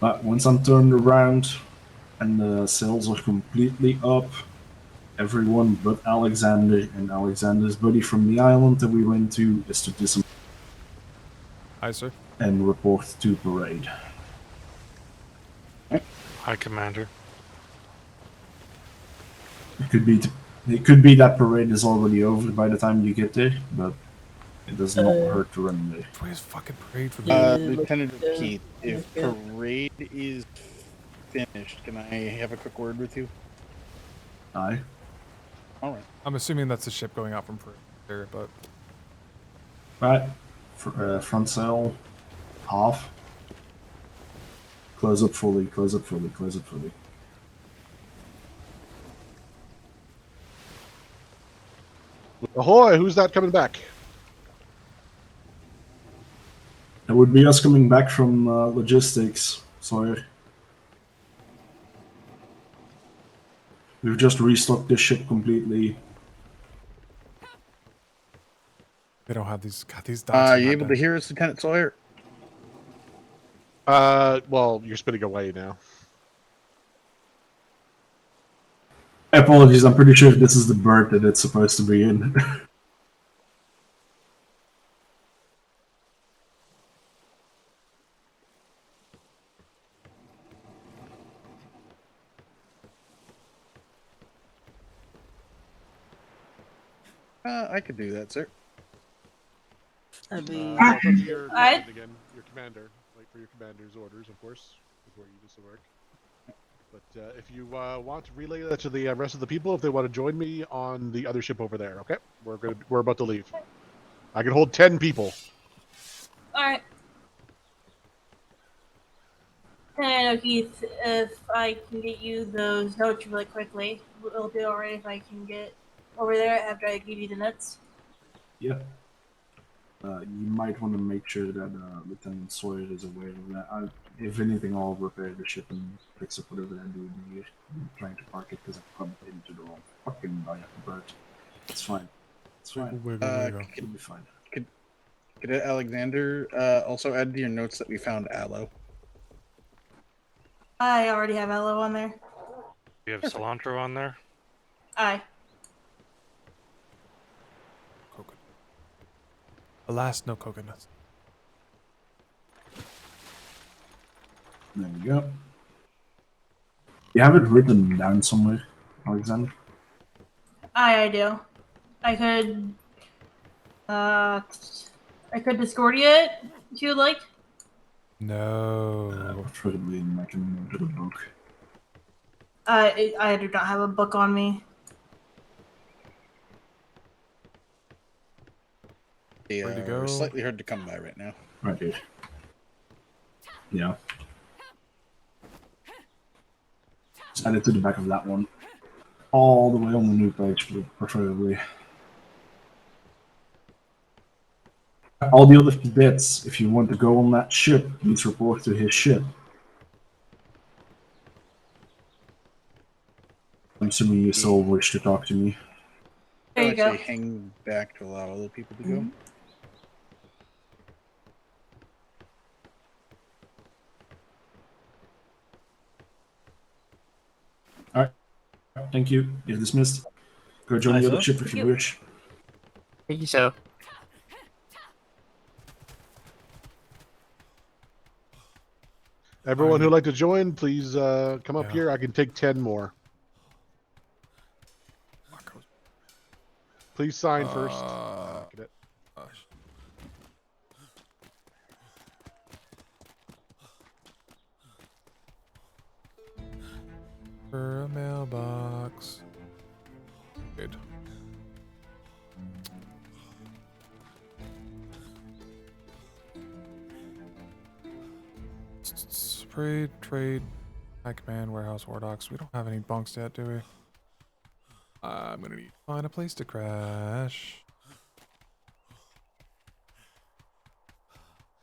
But once I'm turned around and the sails are completely up, everyone but Alexander and Alexander's buddy from the island that we went to is to dismount. Aye, sir. And report to parade. Hi, Commander. It could be that parade is already over by the time you get there, but it does not hurt to run there. Where's fucking Parade from Lieutenant Keith, if parade is finished, can I have a quick word with you? Aye. All right. I'm assuming that's the ship going out from Parade, but... Right. Front sail, half. Close up fully, close up fully, close up fully. Ahoy! Who's that coming back? It would be us coming back from logistics, Sawyer. We've just restocked this ship completely. They don't have these... God, these docks Are you able to hear us, Lieutenant Sawyer? Well, you're spinning away now. Apologies, I'm pretty sure this is the berth that it's supposed to be in. I could do that, sir. That'd be... Your commander. Wait for your commander's orders, of course, before you do some work. But if you want to relay that to the rest of the people, if they want to join me on the other ship over there, okay? We're about to leave. I can hold 10 people. Alright. Hey, Keith, if I can get you those notes really quickly, it'll be alright if I can get over there after I give you the notes. Yeah. You might want to make sure that Lieutenant Sawyer is aware of that. If anything, I'll repair the ship and fix up whatever I do need. I'm trying to park it because I plugged it into the wrong fucking bird. It's fine. It's fine. It'll be fine. Cadet Alexander, also add to your notes that we found aloe. I already have aloe on there. You have cilantro on there? Aye. Alas, no coconuts. There we go. You have it written down somewhere, Alexander? I do. I could Discordia it if you would like. No. Preferably in like a note of a book. I do not have a book on me. They Ready to are go? slightly hard to come by right now. Right, dude. Yeah. Just add it to the back of that one. All the way on the new page, preferably. All the other cadets, if you want to go on that ship, please report to his ship. I'm assuming you still wish to talk to me. There you I'd go. say hang back to allow other people to go. Alright. Thank you. You're dismissed. Go join Aye, the other sir. ship if you wish. Thank you, sir. Everyone who'd like to join, please come up here. I can take 10 more. Please sign first. Cadet. For a mailbox. Good. Trade, high command, warehouse, war docks. We don't have any bunks yet, do we? I'm gonna need to find a place to crash.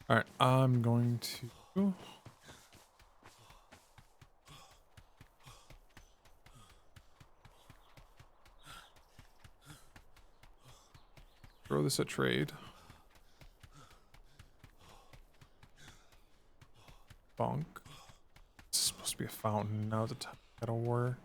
Alright, I'm going to... throw this at trade. Bunk. It's supposed to be a fountain. Now it's a kettle war.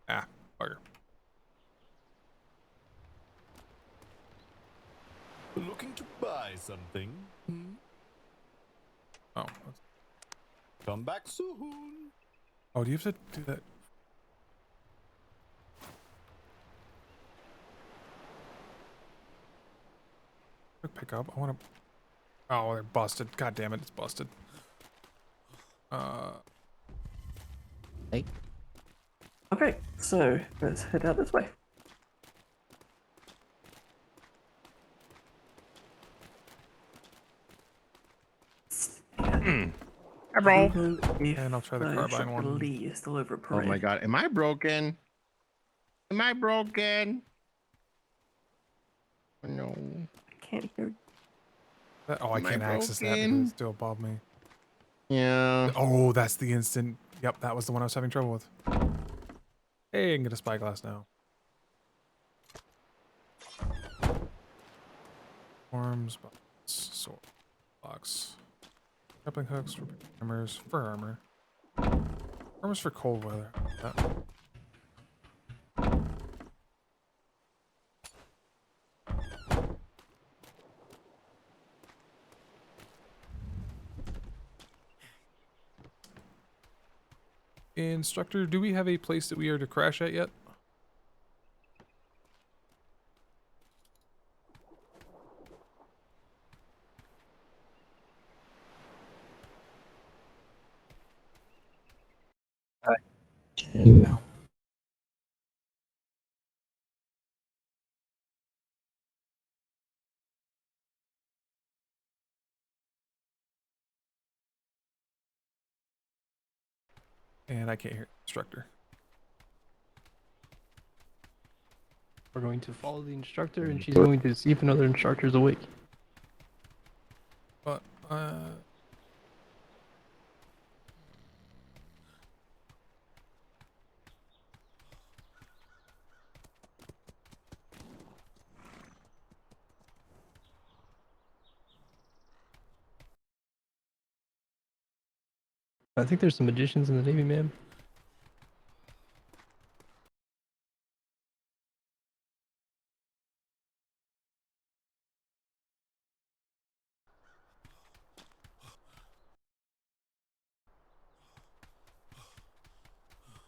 Ah, bugger. Looking to buy something? Hmm? Oh. Come back soon. Oh, do you have to do that? Quick pickup. I want to. Oh, they're busted. God damn it, it's busted. Hey. Okay, so let's head out this way. And I'll try the carbine one. Lee is still over at Oh my god, am I broken? Am I broken? Oh, no. I can't hear. Oh, I Am I can't access that because broken? it's still above me. Yeah. Oh, that's the instant. Yep, that was the one I was having trouble with. Hey, I can get a spyglass now. Arms, box, sword, box. Grappling hooks, hammers, for armor. Armor's for cold weather. Instructor, do we have a place that we are to crash at yet? Yeah. And I can't hear instructor. We're going to follow the instructor, and she's going to see if another instructor's awake. But I think there's some magicians in the Navy, ma'am.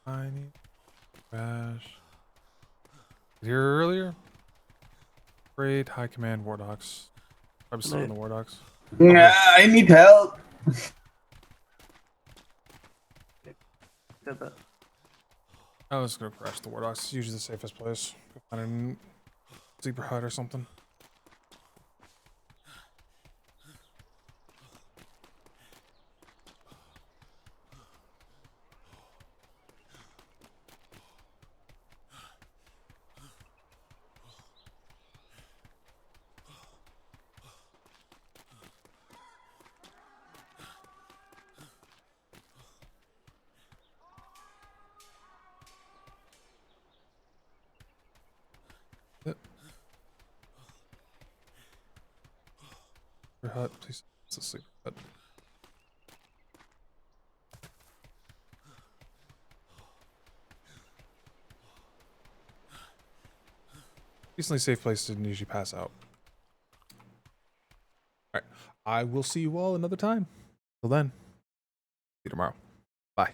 I need crash. Here earlier. Great High Command War Docs. I'm still in the War Docs. I need help. I was gonna crash the War Docs. It's usually the safest place. Go find a sleeper hut or something. Sleeper hut, please. It's a sleeper hut. Decently safe place to usually pass out. Alright. I will see you all another time. Till then. See you tomorrow. Bye.